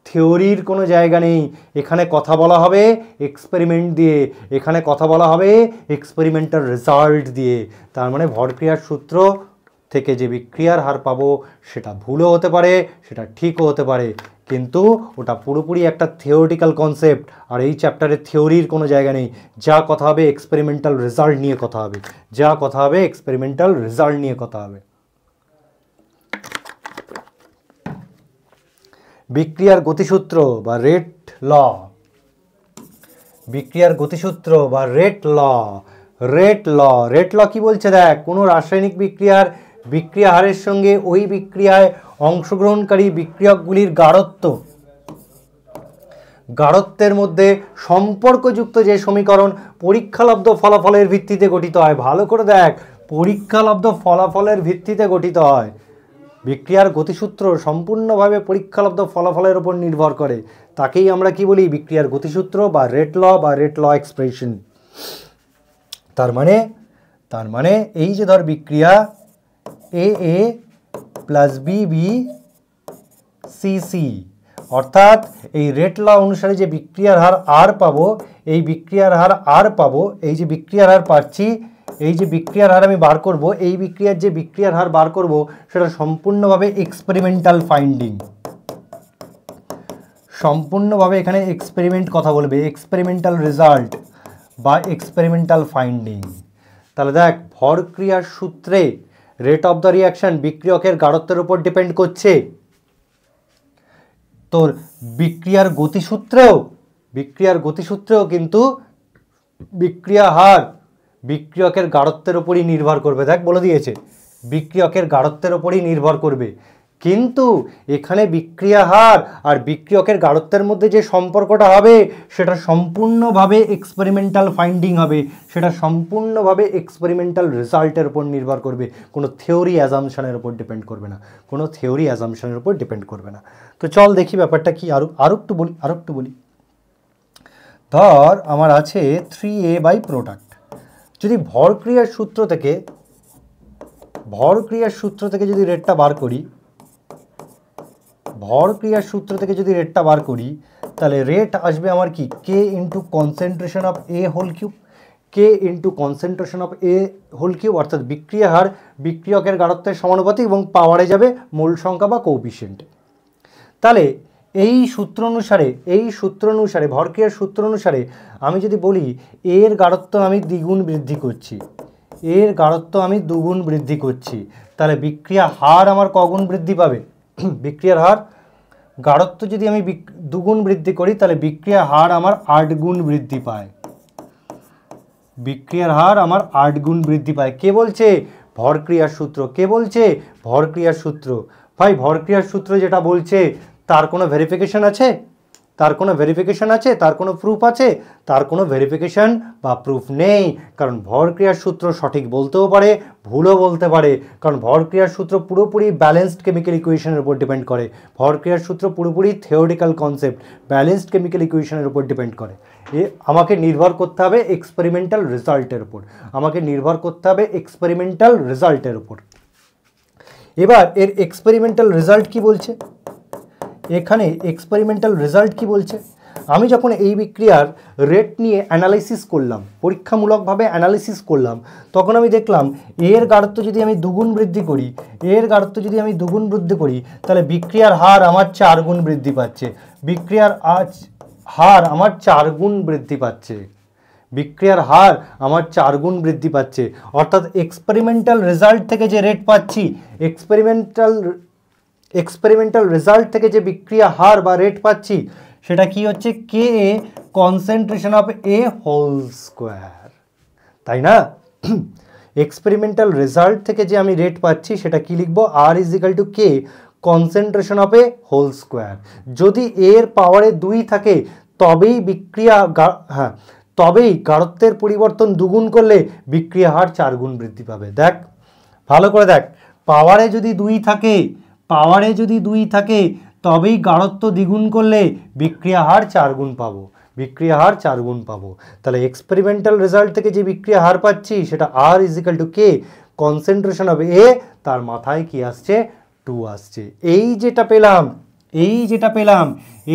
থিওরির কোনো জায়গা নেই, এখানে কথা বলা হবে এক্সপেরিমেন্ট দিয়ে, এখানে কথা বলা হবে এক্সপেরিমেন্টাল রেজাল্ট দিয়ে। তার মানে ভরক্রিয়ার সূত্র থেকে যে বিক্রিয়ার হার পাবো সেটা ভুলও হতে পারে, সেটা ঠিকও হতে পারে, কিন্তু ওটা পুরোপুরি একটা থিওরিটিক্যাল কনসেপ্ট। আর এই চ্যাপ্টারে থিওরির কোনো জায়গা নেই, যা কথা হবে এক্সপেরিমেন্টাল রেজাল্ট নিয়ে কথা হবে, যা কথা হবে এক্সপেরিমেন্টাল রেজাল্ট নিয়ে কথা হবে। বিক্রিয়ার গতিসূত্র বা রেট ল। বিক্রিয়ার গতিসূত্র বা রেট ল। রেট ল, রেট ল কি বলছে দেখ, কোনো রাসায়নিক বিক্রিয়ার বিক্রিয়া হারের সঙ্গে ওই বিক্রিয়ায় অংশগ্রহণকারী বিক্রিয়কগুলির গাঢ়ত্বের মধ্যে সম্পর্কযুক্ত যে সমীকরণ পরীক্ষালব্ধ ফলাফলের ভিত্তিতে গঠিত হয়। ভালো করে দেখ, পরীক্ষালব্ধ ফলাফলের ভিত্তিতে গঠিত হয়। বিক্রিয়ার গতিসূত্র সম্পূর্ণভাবে পরীক্ষালব্ধ ফলাফলের উপর নির্ভর করে, তাকেই আমরা কি বলি? বিক্রিয়ার গতিসূত্র বা রেট ল বা রেট ল এক্সপ্রেশন। তার মানে এই যে ধর বিক্রিয়া a A plus b B c C, অর্থাৎ এই রেট ল অনুসারে যে বিক্রিয়ার হার আর পাবো, এই বিক্রিয়ার হার আর পাবো, এই যে বিক্রিয়ার হার পাচ্ছি, এই যে বিক্রিয়ার হার আমি বার করব, এই বিক্রিয়ার যে বিক্রিয়ার হার বার করব সেটা সম্পূর্ণভাবে এক্সপেরিমেন্টাল ফাইন্ডিং। সম্পূর্ণভাবে এখানে এক্সপেরিমেন্ট কথা বলবে, এক্সপেরিমেন্টাল রেজাল্ট বা এক্সপেরিমেন্টাল ফাইন্ডিং। তাহলে দেখ, ভরক্রিয়ার সূত্রে রেট অফ দ্য রিয়াকশন বিক্রিয়কের গাঢ়ত্বের উপর ডিপেন্ড করছে। তোর বিক্রিয়ার গতিসূত্রেও কিন্তু বিক্রিয়া হার বিক্রিয়কের গাঢ়ত্বের উপরই নির্ভর করবে। দেখ বলে দিয়েছে, বিক্রিয়কের গাঢ়ত্বের উপরই নির্ভর করবে, কিন্তু এখানে বিক্রিয়া হার আর বিক্রিয়কের গাঢ়ত্বের মধ্যে যে সম্পর্কটা হবে সেটা সম্পূর্ণভাবে এক্সপেরিমেন্টাল ফাইন্ডিং হবে, সেটা সম্পূর্ণভাবে এক্সপেরিমেন্টাল রেজাল্টের উপর নির্ভর করবে, কোনো থিওরি অ্যাজাম্পশনের উপর ডিপেন্ড করবে না, কোনো থিওরি অ্যাজাম্পশনের উপর ডিপেন্ড করবে না। তো চল দেখি ব্যাপারটা কি, আরও একটু বলি। ধর আমার আছে 3a বাই প্রোডাক্ট। যদি ভরক্রিয়ার সূত্র থেকে যদি রেটটা বার করি, তাহলে রেট আসবে আমার কি, k into concentration of A whole cube. K into concentration of A whole cube, অর্থাৎ বিক্রিয়া হার বিক্রিয়কের গাঢ়ত্বের সমানুপাতিক এবং পাওয়ারে যাবে মূল সংখ্যা বা কোএফিসিয়েন্ট। তাহলে এই সূত্র অনুসারে ভরক্রিয়ার সূত্র অনুসারে আমি যদি বলি এর গাঢ়ত্ব আমি দ্বিগুণ বৃদ্ধি করছি, তাহলে বিক্রিয়া হার আমার কগুণ বৃদ্ধি পাবে? বিক্রিয়ার হার, গাঢ়ত্ব যদি আমি দুগুণ বৃদ্ধি করি তাহলে বিক্রিয়া হার আমার 8 গুণ বৃদ্ধি পায়। বিক্রিয়ার হার আমার 8 গুণ বৃদ্ধি পায়। কে বলছে? ভরক্রিয়ার সূত্র। কে বলছে? ভরক্রিয়ার সূত্র। ভাই, ভরক্রিয়ার সূত্র যেটা বলছে তার কোনো ভেরিফিকেশন আছে? তার কোনো প্রুফ আছে? তার কোনো ভেরিফিকেশন বা প্রুফ নেই, কারণ ভরক্রিয়ার সূত্র সঠিক বলতেও পারে, ভুলও বলতে পারে, কারণ ভরক্রিয়ার সূত্র পুরোপুরি ব্যালেন্সড কেমিক্যাল ইকুয়েশনের উপর ডিপেন্ড করে। ভরক্রিয়ার সূত্র পুরোপুরি থিওরিটিক্যাল কনসেপ্ট, ব্যালেন্সড কেমিক্যাল ইকুয়েশনের উপর ডিপেন্ড করে। আমাকে নির্ভর করতে হবে এক্সপেরিমেন্টাল রেজাল্টের উপর। এবার এর এক্সপেরিমেন্টাল রেজাল্ট কি বলছে? এখানে এক্সপেরিমেন্টাল রেজাল্ট কি বলছে? আমি যখন এই বিক্রিয়ার রেট নিয়ে অ্যানালাইসিস করলাম, পরীক্ষামূলকভাবে অ্যানালাইসিস করলাম, তখন আমি দেখলাম এর গাঢ়ত্ব যদি আমি দুগুণ বৃদ্ধি করি, তাহলে বিক্রিয়ার হার আমার 4 গুণ বৃদ্ধি পাচ্ছে। বিক্রিয়ার হার আমার 4 গুণ বৃদ্ধি পাচ্ছে, অর্থাৎ এক্সপেরিমেন্টাল রেজাল্ট থেকে যে রেট পাচ্ছি, এক্সপেরিমেন্টাল রেজাল্ট থেকে যে বিক্রিয়া হার বা রেট পাচ্ছি, সেটা কি হচ্ছে? K concentration of A whole square, তাই না? এক্সপেরিমেন্টাল রেজাল্ট থেকে যে আমি রেট পাচ্ছি সেটা কি লিখবো? R is equal to k concentration of A whole square. যদি এর পাওয়ারে 2 থাকে তবেই গাঢ়ত্বের পরিবর্তন দুগুণ করলে বিক্রিয়া হার 4 গুণ বৃদ্ধি পাবে। দেখ ভালো করে দেখ, পাওয়ারে যদি 2 থাকে তবেই গাঢ়ত্ব দ্বিগুণ করলে বিক্রিয়া হার 4 গুণ পাবো। বিক্রিয়া হার 4 গুণ পাবো। তাহলে এক্সপেরিমেন্টাল রেজাল্ট থেকে যে বিক্রিয়া হার পাচ্ছি সেটা R is equal to k concentration of A, তার মাথায় কি আসছে 2 আসছে। এই যেটা পেলাম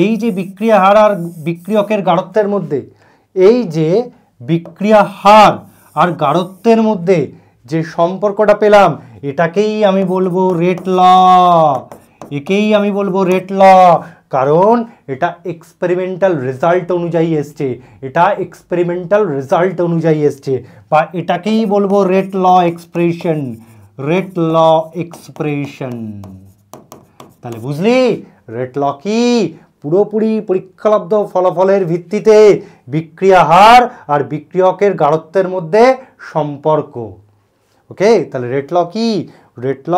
এই যে বিক্রিয়া হার আর বিক্রিয়কের গাঢ়ত্বের মধ্যে, এই যে বিক্রিয়া হার আর গাঢ়ত্বের মধ্যে যে সম্পর্কটা পেলাম, এটাকেই আমি বলবো রেট ল। একেই আমি বলবো রেট ল, কারণ এটা এক্সপেরিমেন্টাল রেজাল্ট অনুযায়ী এসছে, এটা এক্সপেরিমেন্টাল রেজাল্ট অনুযায়ী এসছে, বা এটাকেই বলবো রেট ল এক্সপ্রেশন, রেট ল এক্সপ্রেশন। তাহলে বুঝলি রেট ল কি? পুরোপুরি পরীক্ষালব্ধ ফলাফলের ভিত্তিতে বিক্রিয়া হার আর বিক্রিয়কের গাঢ়ত্বের মধ্যে সম্পর্ক। ওকে, তাহলে রেট ল কি? রেট ল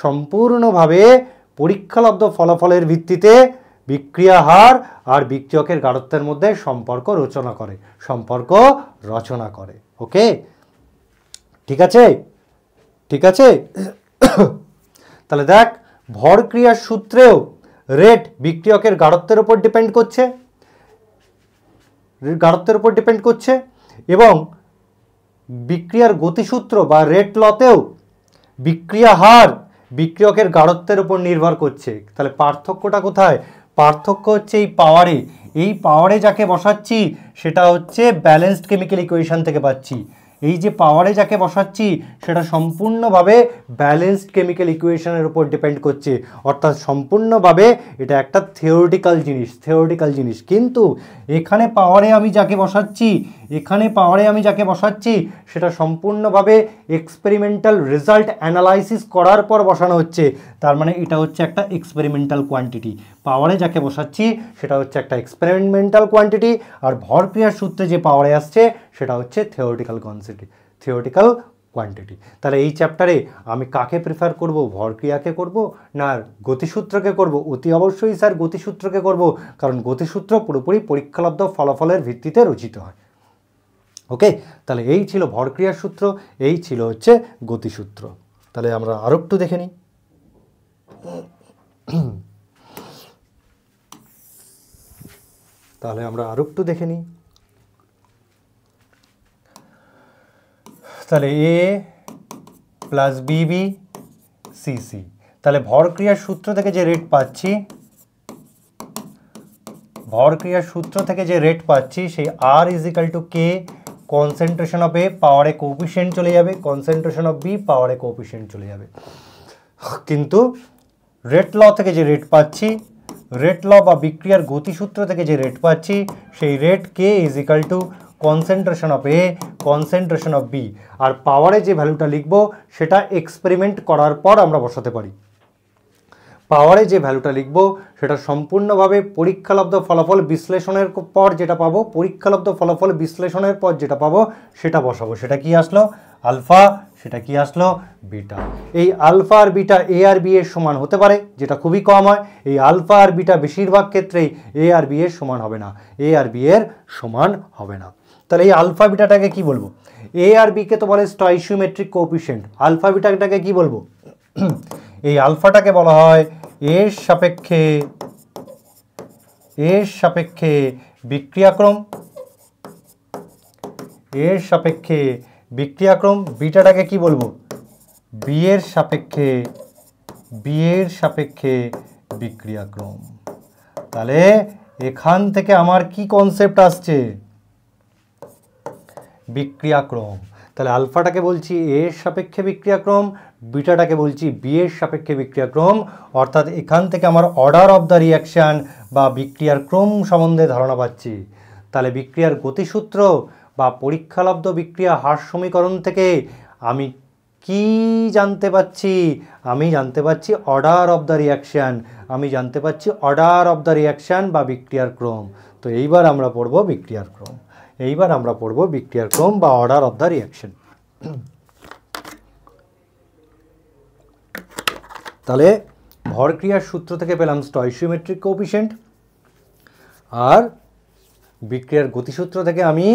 সম্পূর্ণভাবে পরীক্ষালব্ধ ফলাফলের ভিত্তিতে বিক্রিয়া হার আর বিক্রিয়কের গাঢ়ত্বের মধ্যে সম্পর্ক রচনা করে। ওকে, ঠিক আছে? তাহলে দেখ, ভর ক্রিয়ার সূত্রেও রেট বিক্রিয়কের গাঢ়ত্বের উপর ডিপেন্ড করছে, এবং বিক্রিয়ার গতিসূত্র বা রেট লতেও বিক্রিয়া হার বিক্রিয়কের গাঢ়ত্বের উপর নির্ভর করছে। তাহলে পার্থক্যটা কোথায়? পার্থক্য হচ্ছে এই পাওয়ারে যাকে বসাচ্ছি সেটা হচ্ছে ব্যালেন্সড কেমিক্যাল ইকুয়েশন থেকে পাচ্ছি। এই যে পাওয়ারে যাকে বসাচ্ছি সেটা সম্পূর্ণভাবে ব্যালেন্সড কেমিক্যাল ইকুয়েশনের উপর ডিপেন্ড করছে, অর্থাৎ সম্পূর্ণভাবে এটা একটা থিওরিটিক্যাল জিনিস। কিন্তু এখানে পাওয়ারে আমি যাকে বসাচ্ছি সেটা সম্পূর্ণভাবে এক্সপেরিমেন্টাল রেজাল্ট অ্যানালাইসিস করার পর বসানো হচ্ছে। তার মানে এটা হচ্ছে একটা এক্সপেরিমেন্টাল কোয়ান্টিটি। পাওয়ারে যাকে বসাচ্ছি সেটা হচ্ছে একটা এক্সপেরিমেন্টাল কোয়ান্টিটি, আর ভর ক্রিয়ার সূত্রে যে পাওয়ারে আসছে সেটা হচ্ছে থিওরিটিক্যাল কোয়ান্টিটি। তাহলে এই চ্যাপ্টারে আমি কাকে প্রেফার করব? ভর ক্রিয়াকে করব না গতিসূত্রকে করব? অতি অবশ্যই স্যার গতিসূত্রকে করব, কারণ গতিসূত্র পুরোপুরি পরীক্ষালব্ধ ফলাফলের ভিত্তিতে রচিত হয়। ওকে, তাহলে এই ছিল ভর ক্রিয়ার সূত্র, এই ছিল হচ্ছে গতিসূত্র। তাহলে আমরা আরো একটু দেখে নিই। তাহলে এ প্লাস বিবি সিসি, তাহলে ভর ক্রিয়ার সূত্র থেকে যে রেট পাচ্ছি সেই R is equal to k concentration of A পাওয়ারে কোএফিশিয়েন্ট চলে যাবে, কনসেন্ট্রেশন অফ বি পাওয়ারে কোএফিশিয়েন্ট চলে যাবে। কিন্তু রেট ল থেকে যে রেট পাচ্ছি, রেট ল বা বিক্রিয়ার গতিসূত্র থেকে যে রেট পাচ্ছি, সেই রেট কে is equal to concentration of A concentration of B, আর পাওয়ারে যে ভ্যালুটা লিখব সেটা এক্সপেরিমেন্ট করার পর আমরা বসাতে পারি। পাওয়ারে যে ভ্যালুটা লিখব সেটা সম্পূর্ণভাবে পরীক্ষালব্ধ ফলাফল বিশ্লেষণের পর যেটা পাবো সেটা বসাবো। সেটা কি আসলো? আলফা, সেটা কি আসলো? বিটা। এই আলফা আর বিটা এ আর বি এর সমান হতে পারে, যেটা খুবই কম হয়। এই আলফা আর বিটা বেশিরভাগ ক্ষেত্রেই এ আর বি এর সমান হবে না, তাহলে এই আলফা বিটাটাকে কি বলবো? এ আর বি কে তো বলে স্টয়চিওমেট্রিক কোএফিশিয়েন্ট, আলফা বিটাটাকে কি বলবো? এই আলফাটাকে বলা হয় এর সাপেক্ষে বিক্রিয়াক্রম, বিটাটাকে কি বলবো? বি এর সাপেক্ষে বিক্রিয়াক্রম। তাহলে এখান থেকে আমার কি কনসেপ্ট আসছে? বিক্রিয়াক্রম। তাহলে আলফাটাকে বলছি এর সাপেক্ষে বিক্রিয়াক্রম, বিটাটাকে বলছি বি এর সাপেক্ষে বিক্রিয়াক্রম, অর্থাৎ এখান থেকে আমার অর্ডার অফ দ্য রিয়াকশান বা বিক্রিয়ার ক্রম সম্বন্ধে ধারণা পাচ্ছি। তাহলে বিক্রিয়ার গতিসূত্র বা পরীক্ষালব্ধ বিক্রিয়া হার সমীকরণ থেকে আমি কি জানতে পাচ্ছি? আমি জানতে পাচ্ছি অর্ডার অফ দ্য রিয়াকশান, বা বিক্রিয়ার ক্রম। তো এইবার আমরা পড়বো বিক্রিয়ার ক্রম বা অর্ডার অফ দ্য রিয়াকশন। তাহলে ভর ক্রিয়ার সূত্র থেকে পেলাম স্টয়চিওমেট্রিক কোএফিশিয়েন্ট, আর বিক্রিয়ার গতিসূত্র থেকে আমি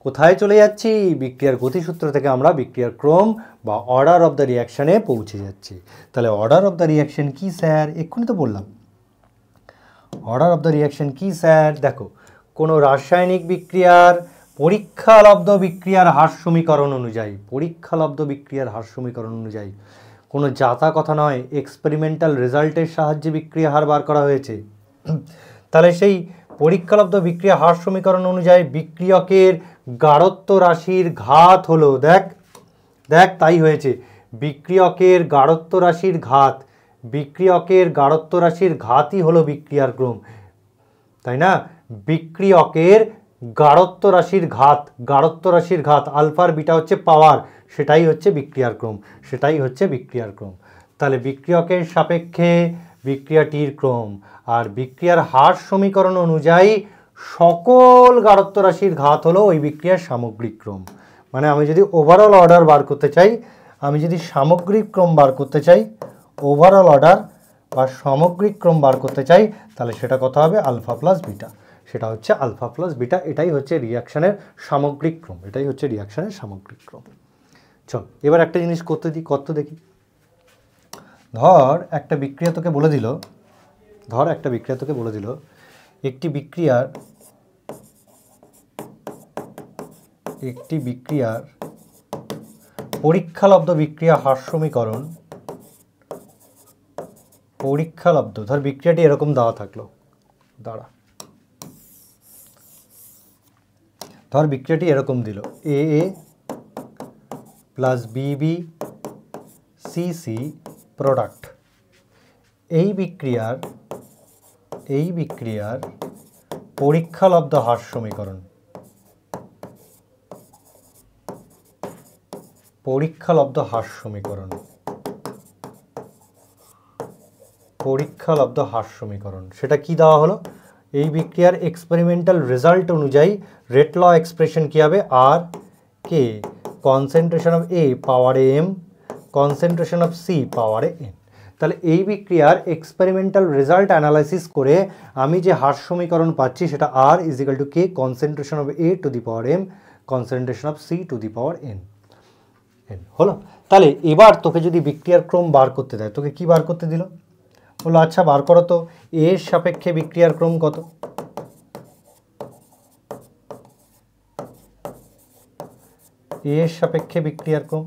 কোথায় চলে যাচ্ছি? বিক্রিয়ার গতিসূত্র থেকে আমরা বিক্রিয়ার ক্রম বা অর্ডার অফ দ্য রিয়াকশানে পৌঁছে যাচ্ছি। তাহলে অর্ডার অফ দ্য রিয়াকশন কি স্যার? এক্ষুনি তো বললাম। অর্ডার অফ দ্য রিয়াকশন কি স্যার? দেখো, কোনো রাসায়নিক বিক্রিয়ার পরীক্ষালব্ধ বিক্রিয়ার হার সমীকরণ অনুযায়ী, পরীক্ষালব্ধ বিক্রিয়ার হার সমীকরণ অনুযায়ী, কোনো জাতা কথা নয়, এক্সপেরিমেন্টাল রেজাল্টের সাহায্যে বিক্রিয়া হার বার করা হয়েছে। তাহলে সেই পরীক্ষালব্ধ বিক্রিয়া হার সমীকরণ অনুযায়ী বিক্রিয়কের গাঢ়ত্ব রাশির ঘাত হলো, দেখ দেখ তাই হয়েছে, বিক্রিয়কের গাঢ়ত্ব রাশির ঘাত, বিক্রিয়কের গাঢ়ত্ব রাশির ঘাতই হলো বিক্রিয়ার ক্রম, তাই না? বিক্রিয়কের গাঢ়ত্ব রাশির ঘাত, গাঢ়ত্ব রাশির ঘাত, আলফার বিটা হচ্ছে পাওয়ার, সেটাই হচ্ছে বিক্রিয়ার ক্রম, সেটাই হচ্ছে বিক্রিয়ার ক্রম। তাহলে বিক্রিয়কের সাপেক্ষে বিক্রিয়াটির ক্রম আর বিক্রিয়ার হার সমীকরণ অনুযায়ী সকল গাঢ়ত্ব রাশির ঘাত হলো ওই বিক্রিয়ার সামগ্রিক ক্রম। মানে আমি যদি ওভারঅল অর্ডার বার করতে চাই, আমি যদি সামগ্রিক ক্রম বার করতে চাই, ওভারঅল অর্ডার বা সামগ্রিক ক্রম বার করতে চাই, তাহলে সেটা কত হবে? আলফা প্লাস বিটা, সেটা হচ্ছে আলফা প্লাস বিটা, এটাই হচ্ছে রিয়াকশানের সামগ্রিক ক্রম, এটাই হচ্ছে রিয়াকশানের সামগ্রিক ক্রম। চল এবার একটা জিনিস করতে দিই, কত দেখি। ধর একটা বিক্রিয়া তোকে বলে দিল, ধর একটা বিক্রিয়া তোকে বলে দিল একটি বিক্রিয়ার পরীক্ষালব্ধ বিক্রিয়া হার সমীকরণ, পরীক্ষালব্ধ, ধর বিক্রিয়াটি এরকম দেওয়া থাকলো, দাঁড়া, ধর বিক্রিয়াটি এরকম দিল এ A plus Bibi CC product. এই বিক্রিয়ার পরীক্ষালব্ধ হার সমীকরণ, পরীক্ষালব্ধ হার সমীকরণ, পরীক্ষালব্ধ হার সমীকরণ, সেটা কি দেওয়া হলো? এই বিক্রিয়ার এক্সপেরিমেন্টাল রেজাল্ট অনুযায়ী রেট ল এক্সপ্রেশন কী হবে? R k concentration of A পাওয়ারে এম, কনসেন্ট্রেশন অফ সি পাওয়ারে এন। তাহলে এই বিক্রিয়ার এক্সপেরিমেন্টাল রেজাল্ট অ্যানালাইসিস করে আমি যে হার সমীকরণ পাচ্ছি সেটা R is equal to k concentration of A to the power m, concentration of C to the power n. হলো? তাহলে এবার তোকে যদি বিক্রিয়ার ক্রম বার করতে দেয়, তোকে কি বার করতে দিল? বললো আচ্ছা বার করো তো এর সাপেক্ষে বিক্রিয়ার ক্রম কত। এর সাপেক্ষে বিক্রিয়ার ক্রম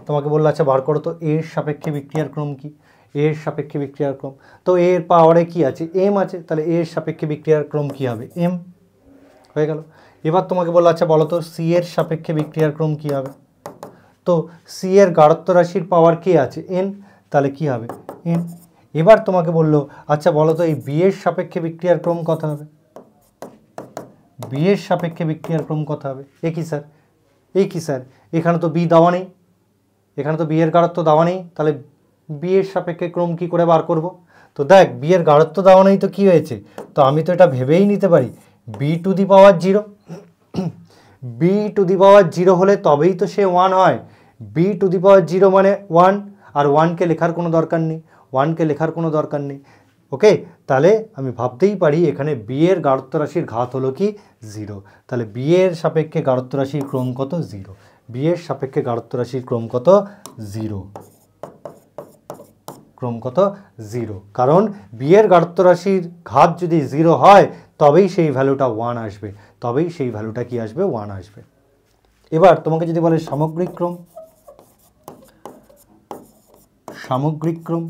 তোমাকে বললো আচ্ছা বার করো তো এর সাপেক্ষে বিক্রিয়ার ক্রম কি? এর সাপেক্ষে বিক্রিয়ার ক্রম, তো এর পাওয়ারে কি আছে? এম আছে, তাহলে এর সাপেক্ষে বিক্রিয়ার ক্রম কি হবে? এম। হয়ে গেল। এবার তোমাকে বললো আচ্ছা বলো তো সি এর সাপেক্ষে বিক্রিয়ার ক্রম কি হবে? তো সি এর গাঢ়ত্ব রাশির পাওয়ার কে আছে? এন, তাহলে কি হবে? এন। এবার তোমাকে বললো আচ্ছা বলো তো এই বি এর সাপেক্ষে বিক্রিয়ার ক্রম কত হবে? বি এর সাপেক্ষে বিক্রিয়ার ক্রম কত হবে? এ কি স্যার, এই কি স্যার, এখানে তো বি দেওয়া নেই, এখানে তো বি এর গাঢ়ত্ব দেওয়া নেই, তাহলে বি এর সাপেক্ষে ক্রম কি করে বার করব? তো দেখ বি এর গাঢ়ত্ব দেওয়া নেই তো কি হয়েছে, তো আমি তো এটা ভেবেই নিতে পারি B to the power zero, B to the power zero হলে তবেই তো সে ওয়ান হয়। B to the power zero মানে ওয়ান, আর ওয়ানকে লেখার কোনো দরকার নেই, ওয়ানকে লেখার কোনো দরকার নেই। ওকে, তাহলে আমি ভাবতেই পারি এখানে বি এর গাঢ়ত্ব রাশির ঘাত হলো কি? জিরো। তাহলে বি এর সাপেক্ষে গাঢ়ত্ব রাশির ক্রম কত? জিরো। বি এর সাপেক্ষে গাঢ়ত্ব রাশির ক্রম কত? জিরো। ক্রম কত? জিরো। কারণ বি এর গাঢ়ত্ব রাশির ঘাত যদি জিরো হয় তবেই সেই ভ্যালুটা ওয়ান আসবে, তবেই সেই ভ্যালুটা কি আসবে? ওয়ান আসবে। এবার তোমাকে যদি বলে সামগ্রিক ক্রম, সামগ্রিক ক্রম,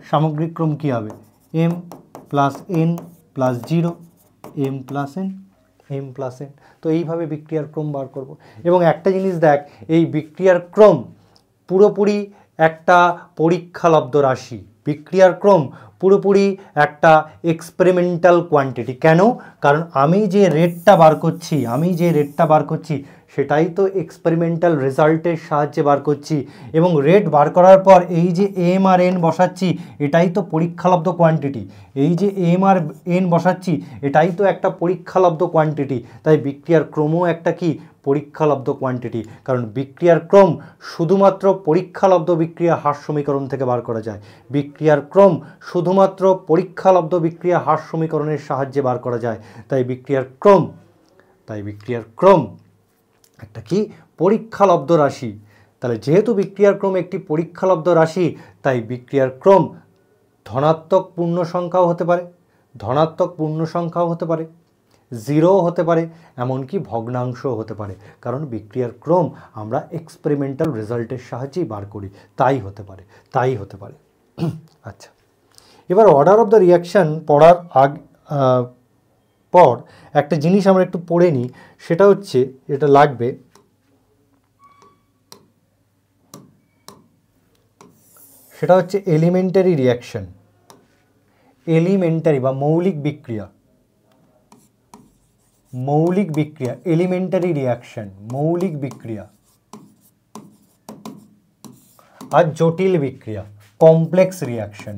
সামগ্রিক ক্রম কি হবে? M plus n plus zero, m plus n, m plus n. তো এইভাবে বিক্রিয়ার ক্রম বার করব। এবং একটা জিনিস দেখ, এই বিক্রিয়ার ক্রম পুরোপুরি একটা পরীক্ষালব্ধ রাশি, বিক্রিয়ার ক্রম পুরোপুরি একটা এক্সপেরিমেন্টাল কোয়ান্টিটি। কেন? কারণ আমি যে রেটটা বার করছি সেটাই তো এক্সপেরিমেন্টাল রেজাল্টের সাহায্যে বার করছি, এবং রেট বার করার পর এই যে এম আর এন বসাচ্ছি এটাই তো পরীক্ষালব্ধ কোয়ান্টিটি, এই যে এম আর এন বসাচ্ছি এটাই তো একটা পরীক্ষালব্ধ কোয়ান্টিটি। তাই বিক্রিয়ার ক্রমও একটা কি? পরীক্ষালব্ধ কোয়ান্টিটি। কারণ বিক্রিয়ার ক্রম শুধুমাত্র পরীক্ষালব্ধ বিক্রিয়া হার সমীকরণ থেকে বার করা যায়, বিক্রিয়ার ক্রম শুধুমাত্র পরীক্ষালব্ধ বিক্রিয়া হার সমীকরণের সাহায্যে বার করা যায়। তাই বিক্রিয়ার ক্রম একটা কি? পরীক্ষালব্ধ রাশি। তাহলে যেহেতু বিক্রিয়ার ক্রম একটি পরীক্ষালব্ধ রাশি, তাই বিক্রিয়ার ক্রম ধনাত্মক পূর্ণ সংখ্যাও হতে পারে, ধনাত্মক পূর্ণ সংখ্যাও হতে পারে, জিরোও হতে পারে, এমনকি ভগ্নাংশও হতে পারে, কারণ বিক্রিয়ার ক্রম আমরা এক্সপেরিমেন্টাল রেজাল্টের সাহায্যেই বার করি, তাই হতে পারে। আচ্ছা, এবার অর্ডার অফ দ্য রিয়াকশান পড়ার পর একটা জিনিস আমরা একটু পড়ে নিই, সেটা হচ্ছে, এটা লাগবে, সেটা হচ্ছে এলিমেন্টারি রিয়াকশন। এলিমেন্টারি বা মৌলিক বিক্রিয়া, এলিমেন্টারি রিয়াকশন, মৌলিক বিক্রিয়া, আর জটিল বিক্রিয়া, কমপ্লেক্স রিয়াকশন।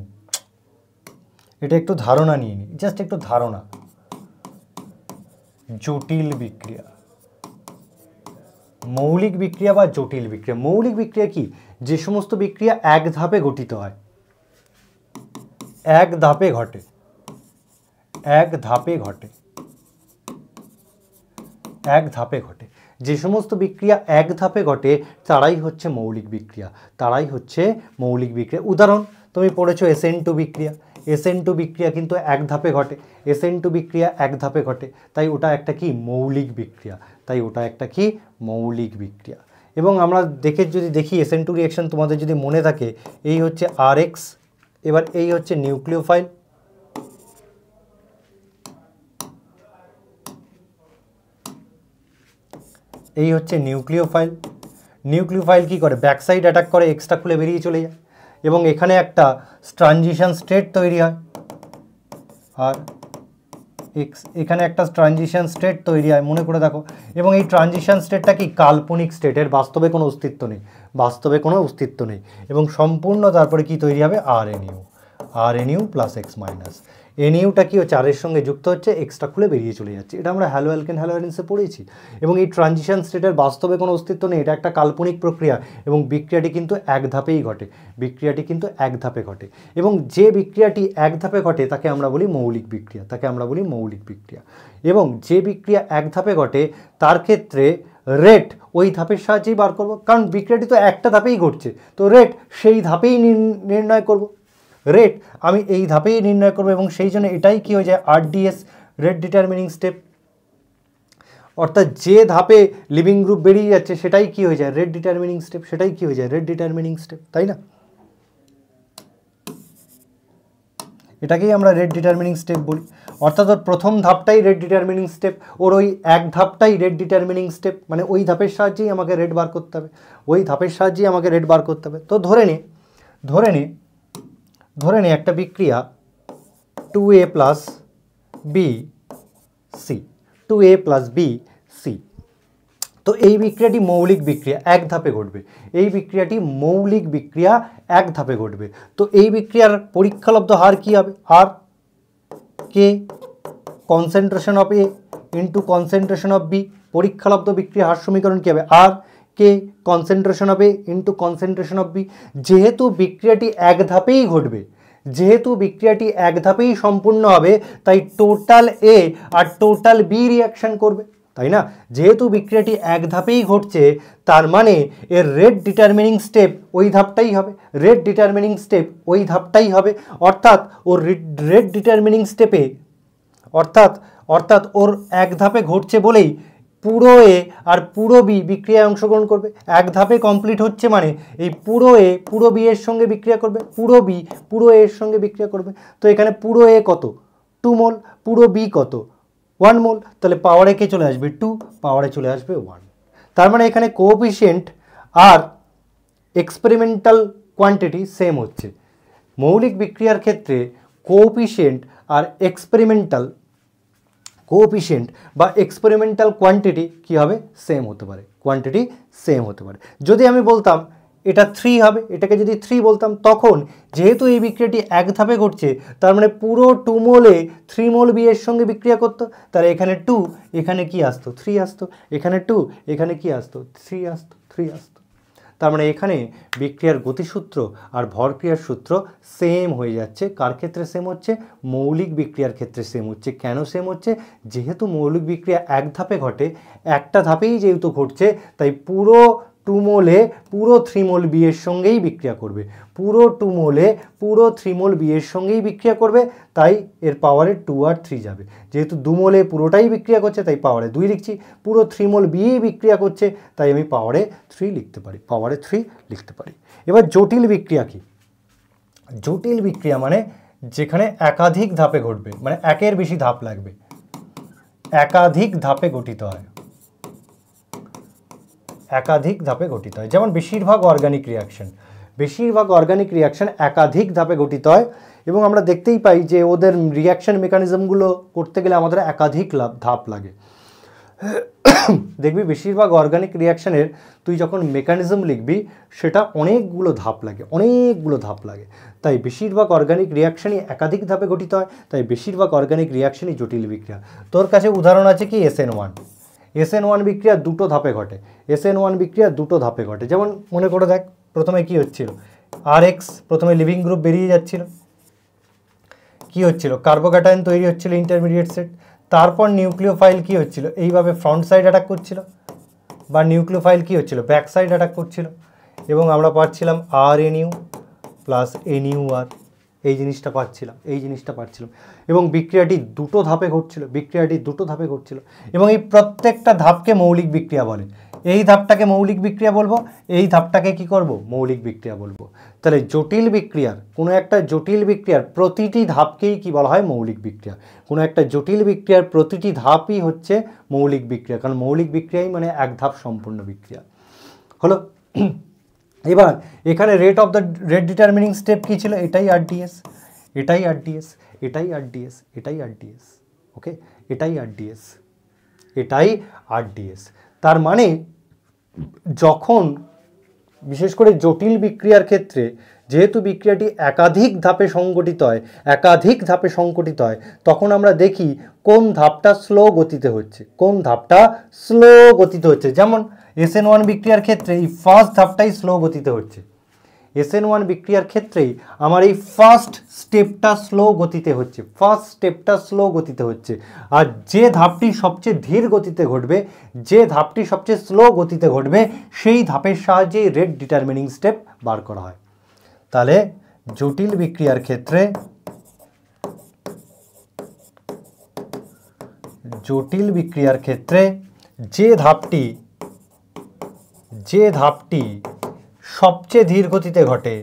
এটা একটু ধারণা নিয়ে নিই, জাস্ট একটু ধারণা। জটিল বিক্রিয়া, মৌলিক বিক্রিয়া বা জটিল বিক্রিয়া। মৌলিক বিক্রিয়া কি? যে সমস্ত বিক্রিয়া এক ধাপে গঠিত হয়, এক ধাপে ঘটে, যে সমস্ত বিক্রিয়া এক ধাপে ঘটে তারাই হচ্ছে মৌলিক বিক্রিয়া, উদাহরণ তুমি পড়েছো SN2 বিক্রিয়া। SN2 বিক্রিয়া কিন্তু এক ধাপে ঘটে, তাই ওটা একটা কি? মৌলিক বিক্রিয়া। এবং আমরা যদি দেখি SN2 রিঅ্যাকশন তোমাদের যদি মনে থাকে, এই হচ্ছে RX, এবার এই হচ্ছে নিউক্লিওফাইল, নিউক্লিওফাইল কি করে? ব্যাক সাইড অ্যাটাক করে, এক্সটা খুলে বেরিয়ে চলে যায়, এবং এখানে একটা ট্রানজিশন স্টেট তৈরি হয়, আর এখানে একটা ট্রানজিশন স্টেট তৈরি হয়, মনে করে দেখো। এবং এই ট্রানজিশন স্টেটটা কি? কাল্পনিক স্টেট, এর বাস্তবে কোনো অস্তিত্ব নেই, এবং সম্পূর্ণ তারপরে কি তৈরি হবে? RNU plus X minus. NUটা কি হচ্ছে? আর এর সঙ্গে যুক্ত হচ্ছে, এক্সটা খুলে বেরিয়ে চলে যাচ্ছে। এটা আমরা হ্যালো অ্যালকেন হ্যালো অ্যালিনসে পড়েছি। এবং এই ট্রানজিশন স্টেটের বাস্তবে কোনো অস্তিত্ব নেই, এটা একটা কাল্পনিক প্রক্রিয়া, এবং বিক্রিয়াটি কিন্তু এক ধাপেই ঘটে, এবং যে বিক্রিয়াটি এক ধাপে ঘটে তাকে আমরা বলি মৌলিক বিক্রিয়া, এবং যে বিক্রিয়া এক ধাপে ঘটে তার ক্ষেত্রে রেট ওই ধাপের সাহায্যেই বার করব, কারণ বিক্রিয়াটি তো একটা ধাপেই ঘটছে, তো রেট সেই ধাপেই নির্ণয় করব, আমি এই ধাপেই নির্ণয় করব, এবং সেই জন্য এটাই কি হয়ে যায়? RDS, rate determining step. অর্থাৎ যে ধাপে লিভিং গ্রুপ বেরিয়ে যাচ্ছে সেটাই কি হয়ে যায়? রেট ডিটারমিনিং স্টেপ, তাই না? এটাকেই আমরা রেট ডিটারমিনিং স্টেপ বলি। অর্থাৎ ওর প্রথম ধাপটাই রেট ডিটারমিনিং স্টেপ, ওর ওই এক ধাপটাই রেট ডিটারমিনিং স্টেপ, মানে ওই ধাপের সাহায্যেই আমাকে রেট বার করতে হবে, তো ধরে নে একটা বিক্রিয়া 2A প্লাস BC, তো এই বিক্রিয়াটি মৌলিক বিক্রিয়া, এক ধাপে ঘটবে, তো এই বিক্রিয়ার পরীক্ষালব্ধ হার কি হবে? R k concentration of A into concentration of B, পরীক্ষালব্ধ বিক্রিয়া হার সমীকরণ কি হবে? R k concentration of A into concentration of B। যেহেতু বিক্রিয়াটি এক ধাপেই সম্পূর্ণ হবে, তাই টোটাল A আর টোটাল B রিয়াকশন করবে, তাই না? যেহেতু বিক্রিয়াটি এক ধাপেই ঘটছে, তার মানে এর রেট ডিটারমিনিং স্টেপ ওই ধাপটাই হবে, অর্থাৎ ওর রেট ডিটারমিনিং স্টেপে, অর্থাৎ ওর এক ধাপে ঘটছে বলেই পুরো A আর পুরো B বিক্রিয়ায় অংশগ্রহণ করবে। এক ধাপে কমপ্লিট হচ্ছে মানে এই পুরো A পুরো B এর সঙ্গে বিক্রিয়া করবে, পুরো B পুরো A এর সঙ্গে বিক্রিয়া করবে। তো এখানে পুরো A কত? 2 মোল, পুরো B কত? 1 মোল, তাহলে পাওয়ারে কে চলে আসবে? 2, পাওয়ারে চলে আসবে 1। তার মানে এখানে কোএফিসিয়েন্ট আর এক্সপেরিমেন্টাল কোয়ান্টিটি সেম হচ্ছে। মৌলিক বিক্রিয়ার ক্ষেত্রে কোএফিসিয়েন্ট আর এক্সপেরিমেন্টাল কোয়ান্টিটি কী হবে? সেম হতে পারে। যদি আমি বলতাম এটা 3 হবে, এটাকে যদি 3 বলতাম, তখন যেহেতু এই বিক্রিয়াটি এক ধাপে ঘটছে, তার মানে পুরো 2 মোলে 3 মোল B এর সঙ্গে বিক্রিয়া করতো, তাহলে এখানে 2, এখানে কি আসতো? 3 আসতো, এখানে 2, এখানে কি আসতো? 3 আসতো। তার মানে এখানে বিক্রিয়ার গতিসূত্র আর ভরক্রিয়ার সূত্র সেম হয়ে যাচ্ছে। কার ক্ষেত্রে সেম হচ্ছে? মৌলিক বিক্রিয়ার ক্ষেত্রে সেম হচ্ছে। কেন সেম হচ্ছে? যেহেতু মৌলিক বিক্রিয়া এক ধাপে ঘটে, একটা ধাপেই যেহেতু ঘটছে, তাই পুরো 2 মোলে পুরো 3 মোল বি এর সঙ্গেই বিক্রিয়া করবে, পুরো 2 মোলে পুরো 3 মোল বি এর সঙ্গেই বিক্রিয়া করবে, তাই এর পাওয়ারে 2 আর 3 যাবে। যেহেতু 2 মোলে পুরোটাই বিক্রিয়া করছে তাই পাওয়ারে 2 লিখছি, পুরো 3 মোল বি বিক্রিয়া করছে তাই আমি পাওয়ারে 3 লিখতে পারি, পাওয়ারে 3 লিখতে পারি। এবার জটিল বিক্রিয়া কি? জটিল বিক্রিয়া মানে যেখানে একাধিক ধাপে ঘটবে, মানে একের বেশি ধাপ লাগবে, একাধিক ধাপে গঠিত হয়, একাধিক ধাপে গঠিত হয়। যেমন বেশিরভাগ অর্গানিক রিয়াকশন, বেশিরভাগ অর্গানিক রিয়াকশন একাধিক ধাপে গঠিত হয় এবং আমরা দেখতেই পাই যে ওদের রিয়াকশন মেকানিজমগুলো করতে গেলে আমাদের একাধিক ধাপ লাগে। দেখবি বেশিরভাগ অর্গানিক রিয়াকশনের তুই যখন মেকানিজম লিখবি সেটা অনেকগুলো ধাপ লাগে, অনেকগুলো ধাপ লাগে। তাই বেশিরভাগ অর্গানিক রিয়াকশনই একাধিক ধাপে গঠিত হয়, তাই বেশিরভাগ অর্গানিক রিয়াকশনই জটিল বিক্রিয়া। তোর কাছে উদাহরণ আছে কি? SN1, SN1 বিক্রিয়া 2টো ধাপে ঘটে, SN1 বিক্রিয়া 2টো ধাপে ঘটে। যেমন মনে করে দেখ, প্রথমে কি হচ্ছিল? RX প্রথমে লিভিং গ্রুপ বেরিয়ে যাচ্ছিল, কি হচ্ছিল? কার্বোক্যাটায়ন তৈরি হচ্ছিল ইন্টারমিডিয়েট সেট, তারপর নিউক্লিওফাইল কি হচ্ছিল? এইভাবে ফ্রন্ট সাইড অ্যাটাক করছিল, বা নিউক্লিওফাইল কি হচ্ছিল? ব্যাক সাইড অ্যাটাক করছিল, এবং আমরা পাচ্ছিলাম RNU প্লাস NUR, এই জিনিসটা পাচ্ছিলাম, এই জিনিসটা পাচ্ছিলাম। এবং বিক্রিয়াটি 2টো ধাপে ঘটছিল, বিক্রিয়াটি 2টো ধাপে ঘটছিল, এবং এই প্রত্যেকটা ধাপকে মৌলিক বিক্রিয়া বলে। এই ধাপটাকে মৌলিক বিক্রিয়া বলবো, এই ধাপটাকে কি করব? মৌলিক বিক্রিয়া বলবো। তাহলে জটিল বিক্রিয়ার, কোনো একটা জটিল বিক্রিয়ার প্রতিটি ধাপকেই কি বলা হয়? মৌলিক বিক্রিয়া। কোনো একটা জটিল বিক্রিয়ার প্রতিটি ধাপই হচ্ছে মৌলিক বিক্রিয়া, কারণ মৌলিক বিক্রিয়াই মানে এক ধাপ সম্পূর্ণ বিক্রিয়া হলো। এবার এখানে রেট ডিটারমিনিং স্টেপ কী ছিল? এটাই RDS, এটাই RDS, এটাই RDS, এটাই RDS, ওকে, এটাই RDS, এটাই RDS। তার মানে যখন বিশেষ করে জটিল বিক্রিয়ার ক্ষেত্রে যেহেতু বিক্রিয়াটি একাধিক ধাপে সংগঠিত হয়, একাধিক ধাপে সংগঠিত হয়, তখন আমরা দেখি কোন ধাপটা স্লো গতিতে হচ্ছে, কোন ধাপটা স্লো গতিতে হচ্ছে। যেমন SN1 বিক্রিয়ার ক্ষেত্রে এই ফার্স্ট ধাপটাই স্লো গতিতে হচ্ছে, SN1 বিক্রিয়ার ক্ষেত্রেই আমার এই ফার্স্ট স্টেপটা স্লো গতিতে হচ্ছে, ফার্স্ট স্টেপটা স্লো গতিতে হচ্ছে। আর যে ধাপটি সবচেয়ে ধীর গতিতে ঘটবে, যে ধাপটি সবচেয়ে স্লো গতিতে ঘটবে, সেই ধাপের সাহায্যে রেট ডিটারমিনিং স্টেপ বার করা হয়। তাহলে জটিল বিক্রিয়ার ক্ষেত্রে, জটিল বিক্রিয়ার ক্ষেত্রে যে ধাপটি সবচেয়ে ধীর গতিতে ঘটে,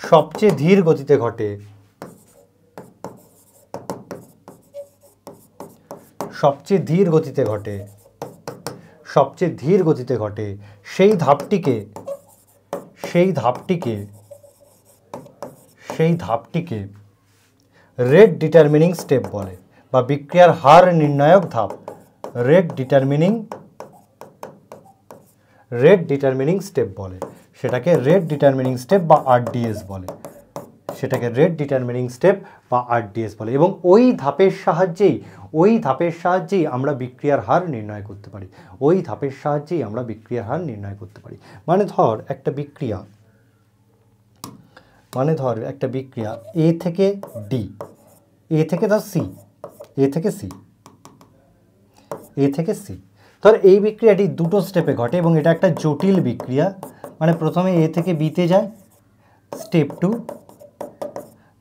সবচেয়ে ধীর গতিতে ঘটে, সবচেয়ে ধীর গতিতে ঘটে, সবচেয়ে ধীর গতিতে ঘটে, সেই ধাপটিকে রেট ডিটারমিনিং স্টেপ বলে, বা বিক্রিয়ার হার নির্ণায়ক ধাপ। রেট ডিটারমিনিং স্টেপ বলে, সেটাকে রেট ডিটারমিনিং স্টেপ বা RDS বলে, সেটাকে রেট ডিটারমিনিং স্টেপ বা RDS বলে। এবং ওই ধাপের সাহায্যেই আমরা বিক্রিয়ার হার নির্ণয় করতে পারি, ওই ধাপের সাহায্যেই আমরা বিক্রিয়ার হার নির্ণয় করতে পারি। মানে ধর একটা বিক্রিয়া, A থেকে D, A থেকে ধর C, A থেকে C, ধর এই বিক্রিয়াটি 2টো স্টেপে ঘটে এবং এটা একটা জটিল বিক্রিয়া। মানে প্রথমে A থেকে B তে যায়, স্টেপ 2,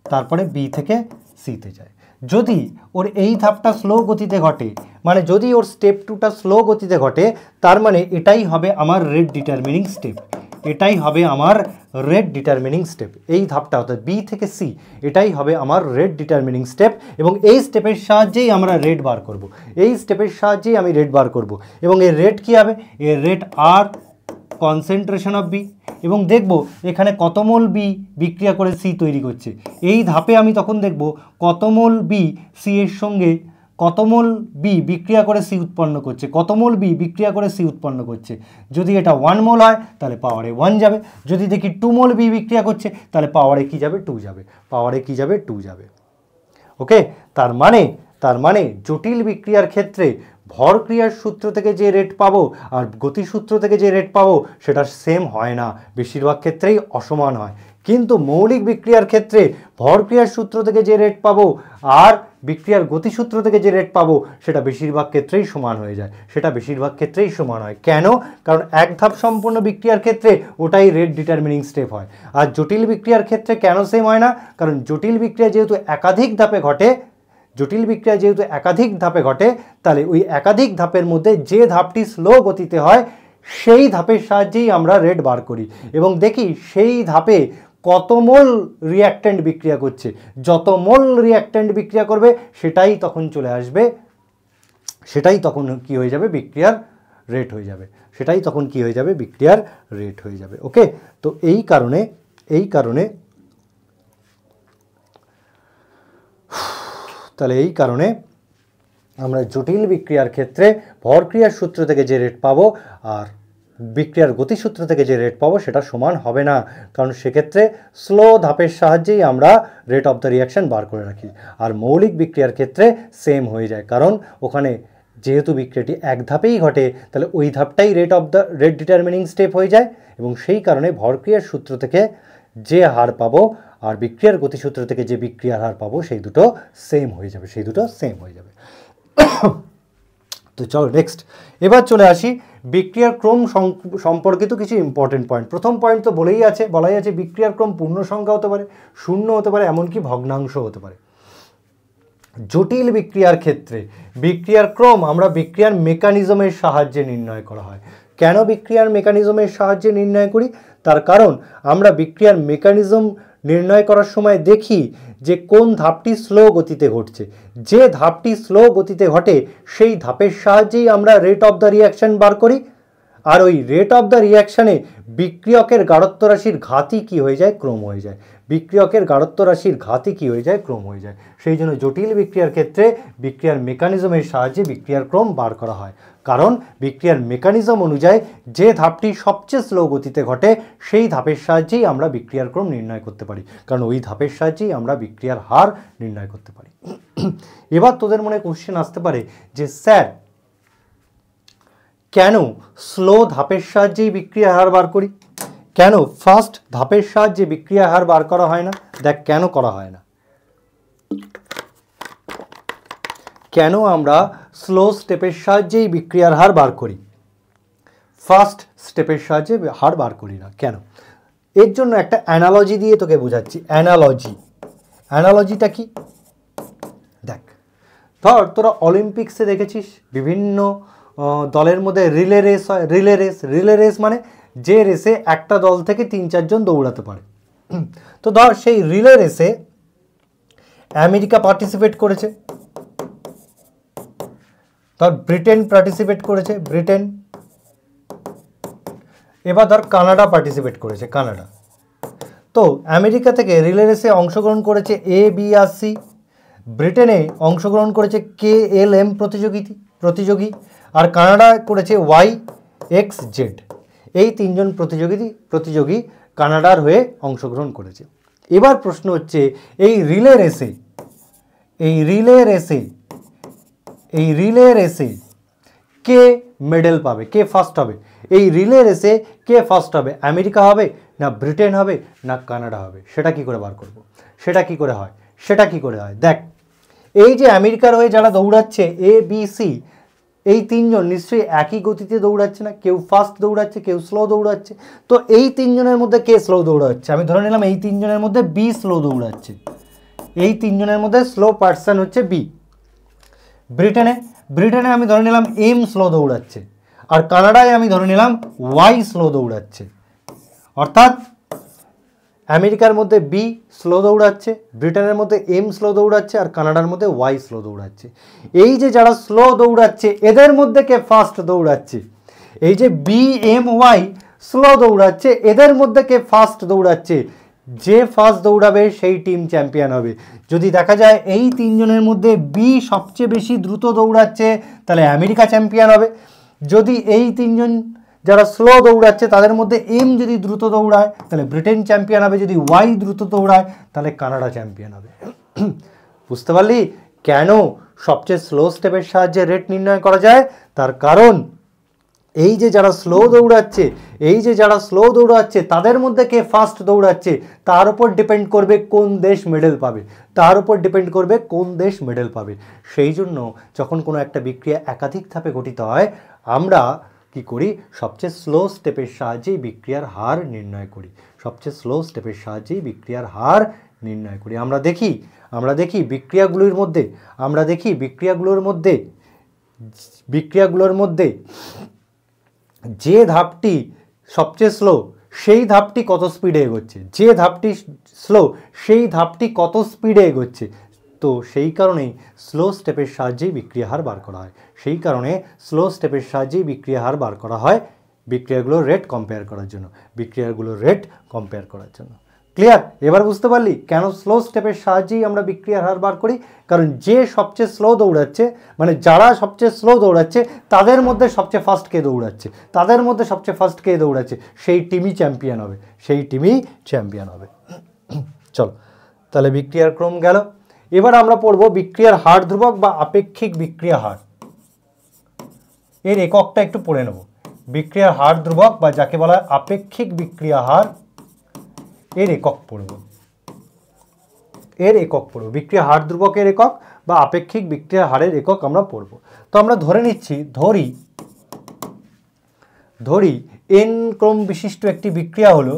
তারপরে B থেকে C তে যায়। যদি ওর এই ধাপটা স্লো গতিতে ঘটে, মানে যদি ওর স্টেপ 2টা স্লো গতিতে ঘটে, তার মানে এটাই হবে আমার রেট ডিটারমিনিং স্টেপ, এটাই হবে আমার রেট ডিটারমিনিং স্টেপ। এই ধাপটা অর্থাৎ B থেকে C, এটাই হবে আমার রেট ডিটারমিনিং স্টেপ। এবং এই স্টেপের সাহায্যেই আমরা রেট বার করব, এই স্টেপের সাহায্যেই আমি রেট বার করব। এবং এর রেট কী হবে? এর rate R concentration of B। এবং দেখব এখানে কত মোল B বিক্রিয়া করে C তৈরি করছে। এই ধাপে আমি তখন দেখব কত মোল B C এর সঙ্গে, কত মোল B বিক্রিয়া করে C উৎপন্ন করছে, কত মোল B বিক্রিয়া করে C উৎপন্ন করছে। যদি এটা 1 মোল হয় তাহলে পাওয়ারে 1 যাবে, যদি দেখি 2 মোল B বিক্রিয়া করছে তাহলে পাওয়ারে কি যাবে? 2 যাবে, পাওয়ারে কি যাবে? 2 যাবে। ওকে, তার মানে জটিল বিক্রিয়ার ক্ষেত্রে ভর ক্রিয়ার সূত্র থেকে যে রেট পাবো আর গতির সূত্র থেকে যে রেট পাবো সেটা সেম হয় না, বেশিরভাগ ক্ষেত্রেই অসমান হয়। কিন্তু মৌলিক বিক্রিয়ার ক্ষেত্রে ভর ক্রিয়ার সূত্র থেকে যে রেট পাবো আর বিক্রিয়ার গতিসূত্র থেকে যে রেট পাবো সেটা বেশিরভাগ ক্ষেত্রেই সমান হয়ে যায়, সেটা বেশিরভাগ ক্ষেত্রেই সমান হয়। কেন? কারণ এক ধাপ সম্পূর্ণ বিক্রিয়ার ক্ষেত্রে ওটাই রেট ডিটারমিনিং স্টেপ হয়। আর জটিল বিক্রিয়ার ক্ষেত্রে কেন সেম হয় না? কারণ জটিল বিক্রিয়া যেহেতু একাধিক ধাপে ঘটে, তাহলে ওই একাধিক ধাপের মধ্যে যে ধাপটি স্লো গতিতে হয় সেই ধাপের সাহায্যেই আমরা রেট বার করি এবং দেখি সেই ধাপে কত মোল রিঅ্যাক্ট্যান্ট বিক্রিয়া করছে। যত মোল রিঅ্যাক্ট্যান্ট বিক্রিয়া করবে সেটাই তখন চলে আসবে, সেটাই তখন কি হয়ে যাবে? বিক্রিয়ার রেট হয়ে যাবে, সেটাই তখন কি হয়ে যাবে? বিক্রিয়ার রেট হয়ে যাবে। ওকে, তো এই কারণে আমরা জটিল বিক্রিয়ার ক্ষেত্রে ভরক্রিয়ার সূত্র থেকে যে রেট পাবো আর বিক্রিয়ার গতিসূত্র থেকে যে রেট পাবো সেটা সমান হবে না, কারণ সেক্ষেত্রে স্লো ধাপের সাহায্যেই আমরা রেট অফ দ্য রিয়াকশন বার করে রাখি। আর মৌলিক বিক্রিয়ার ক্ষেত্রে সেম হয়ে যায়, কারণ ওখানে যেহেতু বিক্রিয়াটি এক ধাপেই ঘটে তাহলে ওই ধাপটাই রেট ডিটারমিনিং স্টেপ হয়ে যায় এবং সেই কারণে ভরক্রিয়ার সূত্র থেকে যে হার পাবো আর বিক্রিয়ার গতিসূত্র থেকে যে বিক্রিয়ার হার পাবো সেই দুটো সেম হয়ে যাবে। তো চলো নেক্সট, এবার চলে আসি বিক্রিয়ার ক্রম সম্পর্কিত কিছু ইম্পর্টেন্ট পয়েন্ট। প্রথম পয়েন্ট তো বলাই আছে বিক্রিয়ার ক্রম পূর্ণ সংখ্যা হতে পারে, শূন্য হতে পারে, এমনকি ভগ্নাংশ হতে পারে। জটিল বিক্রিয়ার ক্ষেত্রে বিক্রিয়ার ক্রম আমরা বিক্রিয়ার মেকানিজমের সাহায্যে নির্ণয় করা হয়। কেন বিক্রিয়ার মেকানিজমের সাহায্যে নির্ণয় করি? তার কারণ আমরা বিক্রিয়ার মেকানিজম নির্ণয় করার সময় দেখি যে কোন ধাপটি স্লো গতিতে ঘটছে। যে ধাপটি স্লো গতিতে ঘটে সেই ধাপের সাহায্যেই আমরা রেট অফ দ্য রিয়াকশন বার করি, আর ওই রেট অফ দ্য রিয়াকশানে বিক্রিয়কের গাঢ়ত্ব রাশির ঘাতই কি হয়ে যায়? ক্রম হয়ে যায়। বিক্রিয়কের গাঢ়ত্ব রাশির ঘাতই কি হয়ে যায়? ক্রম হয়ে যায়। সেই জন্য জটিল বিক্রিয়ার ক্ষেত্রে বিক্রিয়ার মেকানিজমের সাহায্যে বিক্রিয়ার ক্রম বার করা হয়, কারণ বিক্রিয়ার মেকানিজম অনুযায়ী যে ধাপটি সবচেয়ে স্লো গতিতে ঘটে সেই ধাপের সাহায্যেই আমরা বিক্রিয়ার ক্রম নির্ণয় করতে পারি, কারণ ওই ধাপের সাহায্যেই আমরা বিক্রিয়ার হার নির্ণয় করতে পারি। এবার তোদের মনে কোশ্চেন আসতে পারে যে স্যার কেন স্লো ধাপের সাহায্যেই বিক্রিয়া হার বার করি, কেন ফার্স্ট ধাপের সাহায্যে বিক্রিয়া হার বার করা হয় না? দেখ কেন করা হয় না। কেন আমরা স্লো স্টেপের সাহায্যেই বিক্রিয়ার হার বার করি, ফার্স্ট স্টেপের সাহায্যে হার বার করি না কেন? এর জন্য একটা অ্যানালজি দিয়ে তোকে বোঝাচ্ছি। অ্যানালজিটা কি? দেখ, ধর তোরা অলিম্পিক্সে দেখেছিস বিভিন্ন দলের মধ্যে রিলে রেস হয়। রিলে রেস মানে যে রেসে একটা দল থেকে 3-4 জন দৌড়াতে পারে। তো ধর সেই রিলে রেসে আমেরিকা পার্টিসিপেট করেছে, ধর ব্রিটেন পার্টিসিপেট করেছে, এবার ধর কানাডা পার্টিসিপেট করেছে, কানাডা। তো আমেরিকা থেকে রিলে রেসে অংশগ্রহণ করেছে এ, বি আর সি, ব্রিটেনে অংশগ্রহণ করেছে কে, এল, এম প্রতিযোগী, আর কানাডা করেছে ওয়াই, এক্স, জেড। এই 3 জন প্রতিযোগী কানাডার হয়ে অংশগ্রহণ করেছে। এবার প্রশ্ন হচ্ছে এই রিলে রেসে কে মেডেল পাবে, কে ফার্স্ট হবে? এই রিলে রেসে কে ফার্স্ট হবে? আমেরিকা হবে না ব্রিটেন হবে না কানাডা হবে? সেটা কি করে বার করব? সেটা কি করে হয়? দেখ, এই যে আমেরিকার হয়ে যারা দৌড়াচ্ছে এ, বি, সি, এই 3 জন নিশ্চয়ই একই গতিতে দৌড়াচ্ছে না, কেউ ফাস্ট দৌড়াচ্ছে, কেউ স্লো দৌড়াচ্ছে। তো এই 3 জনের মধ্যে কে স্লো দৌড়াচ্ছে? আমি ধরে নিলাম এই 3 জনের মধ্যে বি স্লো দৌড়াচ্ছে, এই 3 জনের মধ্যে স্লো পার্সন হচ্ছে বি। ব্রিটেনে আমি ধরে নিলাম এম স্লো দৌড়াচ্ছে, আর কানাডায় আমি ধরে নিলাম ওয়াই স্লো দৌড়াচ্ছে। অর্থাৎ আমেরিকার মধ্যে বি স্লো দৌড়াচ্ছে, ব্রিটেনের মধ্যে এম স্লো দৌড়াচ্ছে, আর কানাডার মধ্যে ওয়াই স্লো দৌড়াচ্ছে। এই যে যারা স্লো দৌড়াচ্ছে এদের মধ্যে কে ফাস্ট দৌড়াচ্ছে? এই যে বি, এম, ওয়াই স্লো দৌড়াচ্ছে এদের মধ্যে কে ফাস্ট দৌড়াচ্ছে? যে ফার্স্ট দৌড়াবে সেই টিম চ্যাম্পিয়ন হবে। যদি দেখা যায় এই 3 জনের মধ্যে বি সবচেয়ে বেশি দ্রুত দৌড়াচ্ছে তাহলে আমেরিকা চ্যাম্পিয়ন হবে। যদি এই 3 জন যারা স্লো দৌড়াচ্ছে তাদের মধ্যে এম যদি দ্রুত দৌড়ায় তাহলে ব্রিটেন চ্যাম্পিয়ন হবে, যদি ওয়াই দ্রুত দৌড়ায় তাহলে কানাডা চ্যাম্পিয়ন হবে। বুঝতে পারলি কেন সবচেয়ে স্লো স্টেপের সাহায্যে রেট নির্ণয় করা যায়? তার কারণ এই যে যারা স্লো দৌড়াচ্ছে তাদের মধ্যে কে ফাস্ট দৌড়াচ্ছে তার উপর ডিপেন্ড করবে কোন দেশ মেডেল পাবে। সেই জন্য যখন কোনো একটা বিক্রিয়া একাধিক ধাপে গঠিত হয় আমরা কি করি, সবচেয়ে স্লো স্টেপের সাহায্যেই বিক্রিয়ার হার নির্ণয় করি। আমরা দেখি বিক্রিয়াগুলোর মধ্যে যে ধাপটি সবচেয়ে স্লো সেই ধাপটি কত স্পিডে এগোচ্ছে, তো সেই কারণেই স্লো স্টেপের সাহায্যেই বিক্রিয়া হার বার করা হয়। বিক্রিয়াগুলোর রেট কম্পেয়ার করার জন্য। ক্লিয়ার? এবার বুঝতে পারলি কেন স্লো স্টেপের সাহায্যেই আমরা বিক্রিয়ার হার বার করি? কারণ যে সবচেয়ে স্লো দৌড়াচ্ছে, মানে যারা সবচেয়ে স্লো দৌড়াচ্ছে তাদের মধ্যে সবচেয়ে ফাস্ট কে দৌড়াচ্ছে সেই টিমই চ্যাম্পিয়ন হবে। চলো তাহলে বিক্রিয়ার ক্রম গেল। এবার আমরা পড়ব বিক্রিয়ার হার ধ্রুবক বা আপেক্ষিক বিক্রিয়া হার। এর এককটা একটু পড়ে নেব। বিক্রিয়ার হার ধ্রুবক বা যাকে বলা হয় আপেক্ষিক বিক্রিয়া হার, এর একক পড়ব। বিক্রিয়া হার ধ্রুবকের একক বা আপেক্ষিক বিক্রিয়া হারের একক আমরা পড়ব। তো আমরা ধরে নিচ্ছি, ধরি n ক্রম বিশিষ্ট একটি বিক্রিয়া হলো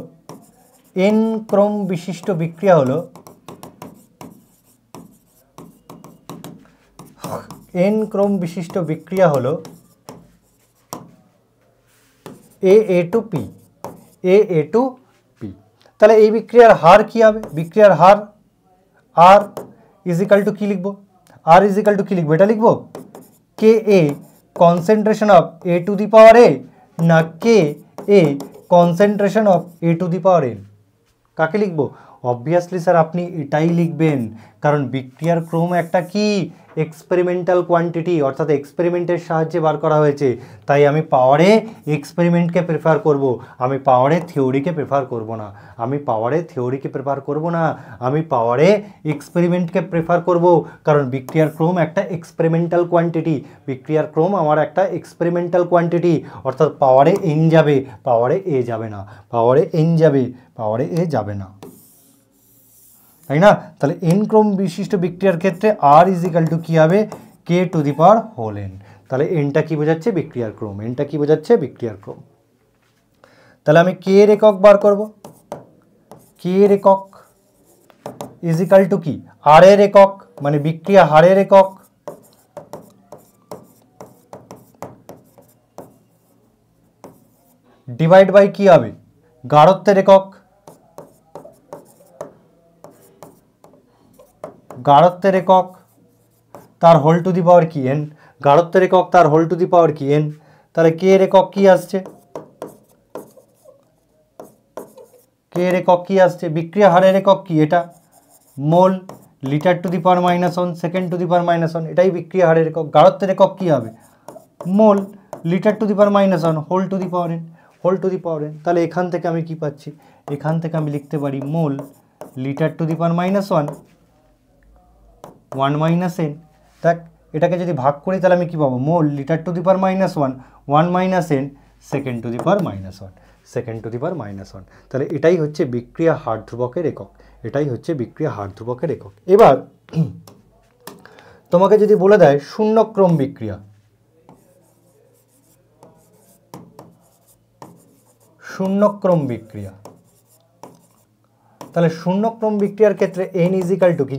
A2P। তাহলে এই বিক্রিয়ার হার কি হবে? বিক্রিয়ার হার R ইজিক্যাল টু কি লিখবো? এটা লিখবো KA concentration of A two the power A না KA concentration of A two the power N। কাকে লিখবো? অবভিয়াসলি স্যার আপনি এটাই লিখবেন, কারণ বিক্রিয়ার ক্রম একটা কি এক্সপেরিমেন্টাল কোয়ান্টিটি, অর্থাৎ এক্সপেরিমেন্টের সাহায্যে বার করা হয়েছে। তাই আমি পাওয়ারে এক্সপেরিমেন্টকে প্রেফার করব, আমি পাওয়ারে থিওরিকে প্রেফার করব না, আমি পাওয়ারে এক্সপেরিমেন্টকে প্রেফার করব। কারণ বিক্রিয়ার ক্রম একটা এক্সপেরিমেন্টাল কোয়ান্টিটি, অর্থাৎ পাওয়ারে এন যাবে, পাওয়ারে এ যাবে না, তাই না? তাহলে n ক্রম বিশিষ্ট বিক্রিয়ার ক্ষেত্রে R ইজিক্যাল টু কি হবে? K to the power whole n। তাহলে nটা কি বোঝাচ্ছে? বিক্রিয়ার ক্রম। তাহলে আমি K এর একক বার করব। K এর একক ইজিক্যাল টু কি? R এর একক, মানে বিক্রিয়া হারের একক, ডিভাইড বাই কি হবে? গাঢ়ত্বের একক, তার হোল টু দি পাওয়ার কি n। তাহলে K এর একক কি আসছে? বিক্রিয়া হারের একক কি? এটা mole, litre to the power -1, second to the power -1, এটাই বিক্রিয়া হারের একক। গাঢ়ত্বের একক কি হবে? Mole, litre to the power -1, whole to the power n। তাহলে এখান থেকে আমি কি পাচ্ছি? এখান থেকে আমি লিখতে পারি mole, litre to the power -1, 1 minus n। দেখ এটাকে যদি ভাগ করি তাহলে আমি কি পাবো? Mole, litre to the power -1, 1 minus n, second to the power -1। তাহলে এটাই হচ্ছে বিক্রিয়া হার ধ্রুবকের একক। এবার তোমাকে যদি বলে দেয় শূন্যক্রম বিক্রিয়া, তাহলে শূন্যক্রম বিক্রিয়ার ক্ষেত্রে n ইজিক্যাল টু কি?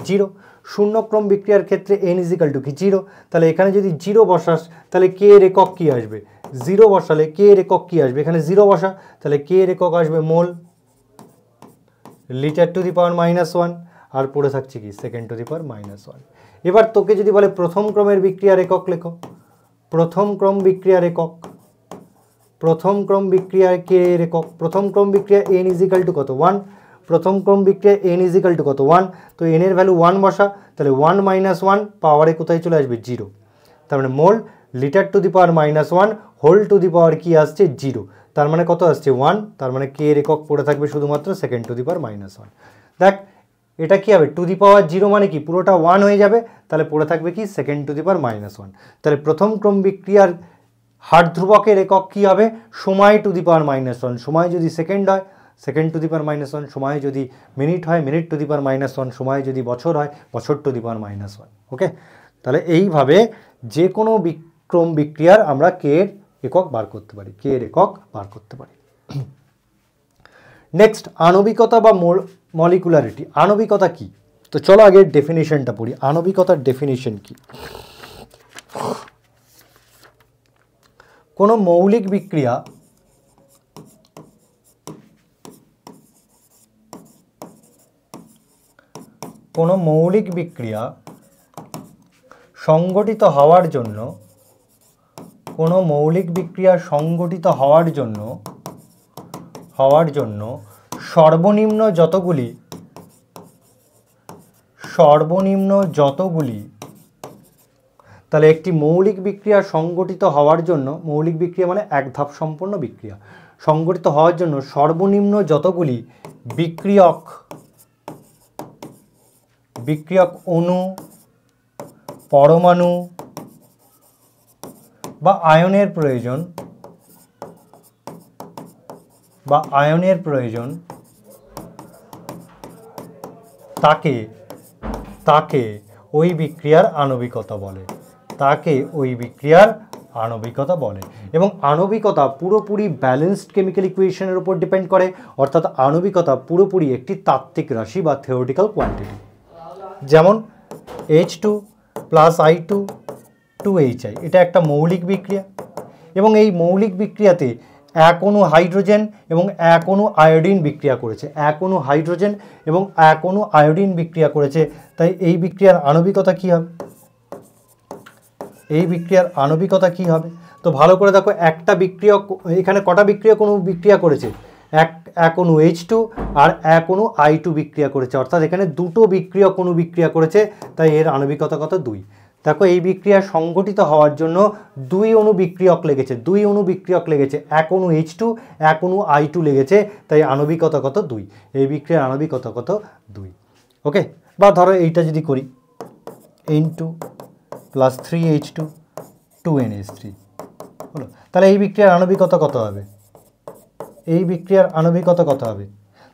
0। তাহলে এখানে যদি 0 বসাস তাহলে K এর একক কি আসবে? 0 বসালে K এর একক কি আসবে? এখানে 0 বসা, তাহলে K এর একক আসবে মোল, লিটার টু দি পাওয়ার -1, আর পড়ে থাকছে কি? Second to the power -1। এবার তোকে যদি বলে প্রথম ক্রমের বিক্রিয়ার একক লেখো, প্রথম ক্রম বিক্রিয়ার K এর একক, প্রথম ক্রম বিক্রিয়া n ইজিক্যাল টু কত? 1। তো n এর ভ্যালু 1 বসা, তাহলে 1 মাইনাস 1 পাওয়ারে কোথায় চলে আসবে? 0। তার মানে mole, litre to the power -1, whole to the power কি আসছে? 0। তার মানে কত আসছে? 1। তার মানে K এর একক পড়ে থাকবে শুধুমাত্র সেকেন্ড টু দি পাওয়ার -1। দেখ এটা কি হবে? টু দি পাওয়ার 0 মানে কি? পুরোটা 1 হয়ে যাবে, তাহলে পড়ে থাকবে কি? Second to the power -1। তাহলে প্রথম ক্রম বিক্রিয়ার হার ধ্রুবকের একক কী হবে? সময় টু দি পাওয়ার -1। সময় যদি সেকেন্ড হয়, সেকেন্ড টু দি পাওয়ার -1। সময় যদি মিনিট হয়, মিনিট টু দি পাওয়ার -1। সময় যদি বছর হয়, বছর টু দি পাওয়ার -1। ওকে, তাহলে এইভাবে যে কোনো ক্রম বিক্রিয়ার আমরা কে এর একক বার করতে পারি, কে এর একক বার করতে পারি। নেক্সট, আণবিকতা বা মলিকুলারিটি। আণবিকতা কি? তো চলো আগে ডেফিনিশনটা পড়ি। আণবিকতার ডেফিনিশন কি? কোনো মৌলিক বিক্রিয়া সংগঠিত হওয়ার জন্য, কোনো মৌলিক বিক্রিয়া সংগঠিত হওয়ার জন্য সর্বনিম্ন যতগুলি তাহলে একটি মৌলিক বিক্রিয়া সংগঠিত হওয়ার জন্য, মৌলিক বিক্রিয়া মানে এক ধাপ সম্পন্ন বিক্রিয়া, সংগঠিত হওয়ার জন্য সর্বনিম্ন যতগুলি বিক্রিয়ক অণু, পরমাণু বা আয়নের প্রয়োজন তাকে ওই বিক্রিয়ার আণবিকতা বলে। এবং আণবিকতা পুরোপুরি ব্যালেন্সড কেমিক্যাল ইকুয়েশনের উপর ডিপেন্ড করে, অর্থাৎ আণবিকতা পুরোপুরি একটি তাত্ত্বিক রাশি বা থিওরিটিক্যাল কোয়ান্টিটি। যেমন H2 + I2 2HI, এটা একটা মৌলিক বিক্রিয়া এবং এই মৌলিক বিক্রিয়াতে এক অণু হাইড্রোজেন এবং এক অণু আয়োডিন বিক্রিয়া করেছে, এক অণু হাইড্রোজেন এবং এক অণু আয়োডিন বিক্রিয়া করেছে। তাই এই বিক্রিয়ার আণবিকতা কী হবে? তো ভালো করে দেখো, একটা বিক্রিয়ক, এখানে কটা বিক্রিয়ক অণু বিক্রিয়া করেছে? এক অণু H2 আর এক অণু I2 বিক্রিয়া করেছে, অর্থাৎ এখানে দুটো বিক্রিয়ক অণু বিক্রিয়া করেছে। তাই এর আণবিকতা কত? 2। দেখো, এই বিক্রিয়া সংগঠিত হওয়ার জন্য দুই অণু বিক্রিয়ক লেগেছে, এক অণু H2, এক অণু I2 লেগেছে। তাই আণবিকতা কত? 2। এই বিক্রিয়ার আণবিকতা কত? 2। ওকে, বা ধরো এইটা যদি করি, N2 + 3H2 2NH3 হলো। তাহলে এই বিক্রিয়ার আণবিকতা কত হবে?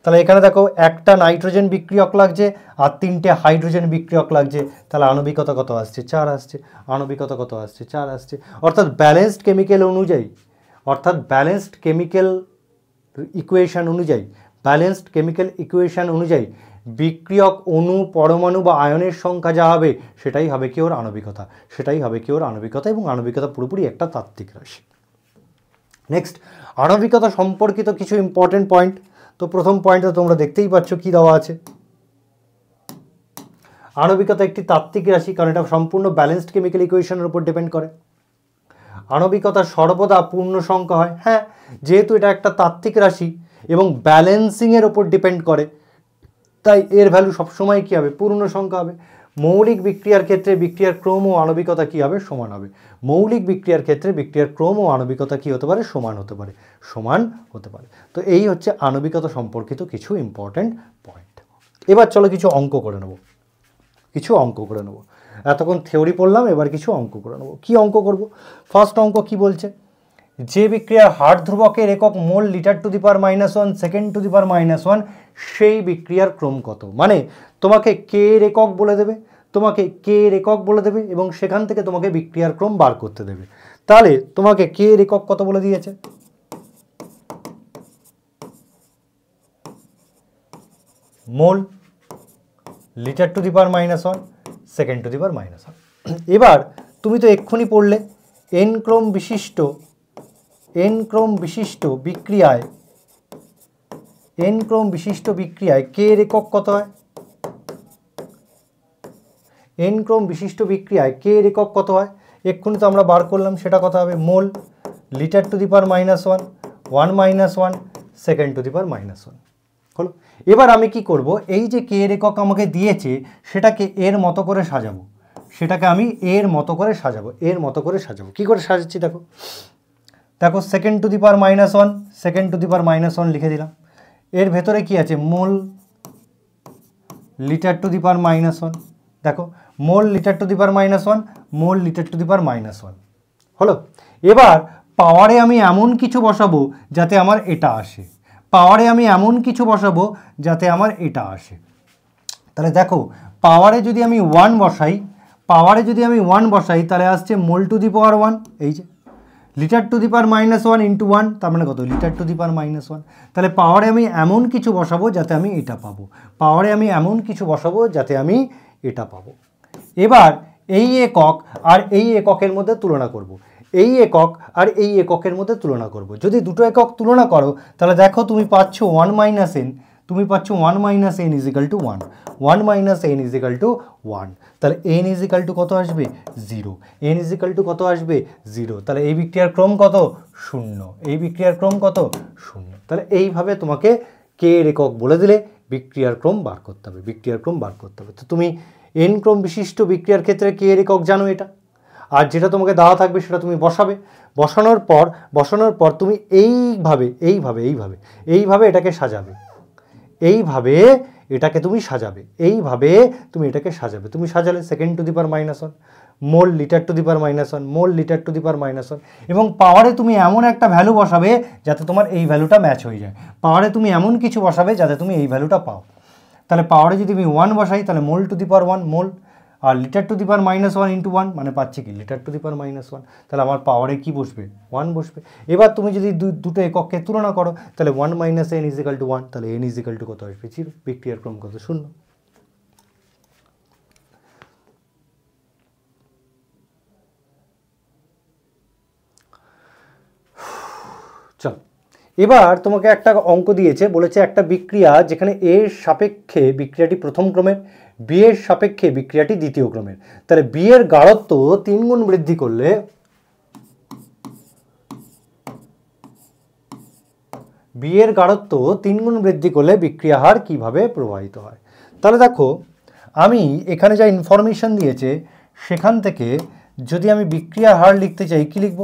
তাহলে এখানে দেখো, একটা নাইট্রোজেন বিক্রিয়ক লাগছে আর 3টে হাইড্রোজেন বিক্রিয়ক লাগছে। তাহলে আণবিকতা কত আসছে? 4 আসছে। অর্থাৎ ব্যালেন্সড কেমিক্যাল ইকুয়েশন অনুযায়ী বিক্রিয়ক অণু, পরমাণু বা আয়নের সংখ্যা যা হবে সেটাই হবে কি ওর আণবিকতা, এবং আণবিকতা পুরোপুরি একটা তাত্ত্বিক রাশি। নেক্সট, আণবিকতা সম্পর্কিত কিছু ইম্পর্টেন্ট পয়েন্ট। তো প্রথম পয়েন্টে তোমরা দেখতেই পাচ্ছ কি দেওয়া আছে। আণবিকতা একটি তাত্ত্বিক রাশি, কারণ এটা সম্পূর্ণ ব্যালেন্সড কেমিক্যাল ইকুয়েশনের উপর ডিপেন্ড করে। আণবিকতা সর্বদা পূর্ণ সংখ্যা হয়। হ্যাঁ, যেহেতু এটা একটা তাত্ত্বিক রাশি এবং ব্যালেন্সিংয়ের ওপর ডিপেন্ড করে, তাই এর ভ্যালু সবসময় কী হবে? পূর্ণ সংখ্যা হবে। মৌলিক বিক্রিয়ার ক্ষেত্রে বিক্রিয়ার ক্রম ও আণবিকতা কী হবে? সমান হবে। মৌলিক বিক্রিয়ার ক্ষেত্রে বিক্রিয়ার ক্রম ও আণবিকতা কী হতে পারে? সমান হতে পারে। তো এই হচ্ছে আণবিকতা সম্পর্কিত কিছু ইম্পর্ট্যান্ট পয়েন্ট। এবার চলো কিছু অঙ্ক করে নেব। এতক্ষণ থিওরি পড়লাম, এবার কিছু অঙ্ক করে নেব। কী অঙ্ক করব? ফার্স্ট অঙ্ক কি বলছে? যে বিক্রিয়ার হার ধ্রুবকের একক mole litre to the power -1, second to the power -1, সেই বিক্রিয়ার ক্রম কত? মানে তোমাকে কে এর একক বলে দেবে, এবং সেখান থেকে তোমাকে বিক্রিয়ার ক্রম বার করতে দেবে। তাহলে তোমাকে কে এর একক কত বলে দিয়েছে? Mole litre to the power -1, second to the power -1। এবার তুমি তো এক্ষুনি পড়লে এন ক্রম বিশিষ্ট বিক্রিয়ায় কে এর একক কত হয়? এন ক্রম বিশিষ্ট বিক্রিয়ায় কে এর একক কত হয়? এক্ষুনি তো আমরা বার করলাম, সেটা কত হবে? Mole litre to the power -1, 1 - 1, second to the power -1 হলো। এবার আমি কি করব? এই যে কে এর একক আমাকে দিয়েছে সেটাকে এর মতো করে সাজাবো, এর মতো করে সাজাবো। কি করে সাজাচ্ছি দেখো, সেকেন্ড টু দি পাওয়ার -1, লিখে দিলাম। এর ভেতরে কি আছে? Mole litre to the power -1। দেখো, mole litre to the power -1, mole litre to the power -1 হলো। এবার পাওয়ারে আমি এমন কিছু বসাবো যাতে আমার এটা আসে, পাওয়ারে আমি এমন কিছু বসাবো যাতে আমার এটা আসে। তাহলে দেখো পাওয়ারে যদি আমি 1 বসাই, পাওয়ারে যদি আমি 1 বসাই তাহলে আসছে মোল টু দি পাওয়ার 1, এই যে litre to the power -1 into 1, তার মানে কত লিটার টু দি পাওয়ার -1। তাহলে পাওয়ারে আমি এমন কিছু বসাবো যাতে আমি এটা পাবো, পাওয়ারে আমি এমন কিছু বসাবো যাতে আমি এটা পাবো। এবার এই একক আর এই এককের মধ্যে তুলনা করব, এই একক আর এই এককের মধ্যে তুলনা করব। যদি দুটো একক তুলনা করো তাহলে দেখো তুমি পাচ্ছ 1 মাইনাস এন, তুমি পাচ্ছ 1 minus N is equal two 1, 1 minus N is equal two 1। তাহলে এন ইজ ইকাল টু কত আসবে 0, এন ইজ ইকাল টু কত আসবে 0। তাহলে এই বিক্রিয়ার ক্রম কত 0, এই বিক্রিয়ার ক্রম কত 0। তাহলে এইভাবে তোমাকে কে এর একক বলে দিলে বিক্রিয়ার ক্রম বার করতে হবে, বিক্রিয়ার ক্রম বার করতে হবে। তো তুমি এন ক্রম বিশিষ্ট বিক্রিয়ার ক্ষেত্রে কে এর একক জানো এটা, আর যেটা তোমাকে দেওয়া থাকবে সেটা তুমি বসাবে, বসানোর পর তুমি এইভাবে এটাকে সাজাবে, এইভাবে এটাকে তুমি সাজাবে, এইভাবে তুমি এটাকে সাজাবে। তুমি সাজালে second to the power -1 mole litre to the power -1, mole litre to the power -1, এবং পাওয়ারে তুমি এমন একটা ভ্যালু বসাবে যাতে তোমার এই ভ্যালুটা ম্যাচ হয়ে যায়, পাওয়ারে তুমি এমন কিছু বসাবে যাতে তুমি এই ভ্যালুটা পাও। তাহলে পাওয়ারে যদি আমি 1 বসাই তাহলে mole to the power 1 mole, আর litre to the power -1 into 1 মানে পাচ্ছি কি লিটার টু দি পাওয়ার -1। তাহলে আমার পাওয়ারে কি বসবে 1 বসবে। এবার তুমি যদি দুটো একককে তুলনা করো তাহলে 1 minus N is equal two 1, তাহলে এন ইজ ইকাল টু কত আসবে 0, বিক্রিয়ার ক্রম কত 0। চল এবার তোমাকে একটা অঙ্ক দিয়েছে, বলেছে একটা বিক্রিয়া যেখানে এর সাপেক্ষে বিক্রিয়াটি প্রথম ক্রমের, বি এর সাপেক্ষে বিক্রিয়াটি দ্বিতীয় ক্রমের। তাহলে বি এর গাঢ়ত্ব 3 গুণ বৃদ্ধি করলে, বি এর গাঢ়ত্ব 3 গুণ বৃদ্ধি করলে বিক্রিয়া হার কিভাবে প্রবাহিত হয়। তাহলে দেখো আমি এখানে যা ইনফরমেশন দিয়েছে সেখান থেকে যদি আমি বিক্রিয়া হার লিখতে চাই কি লিখব,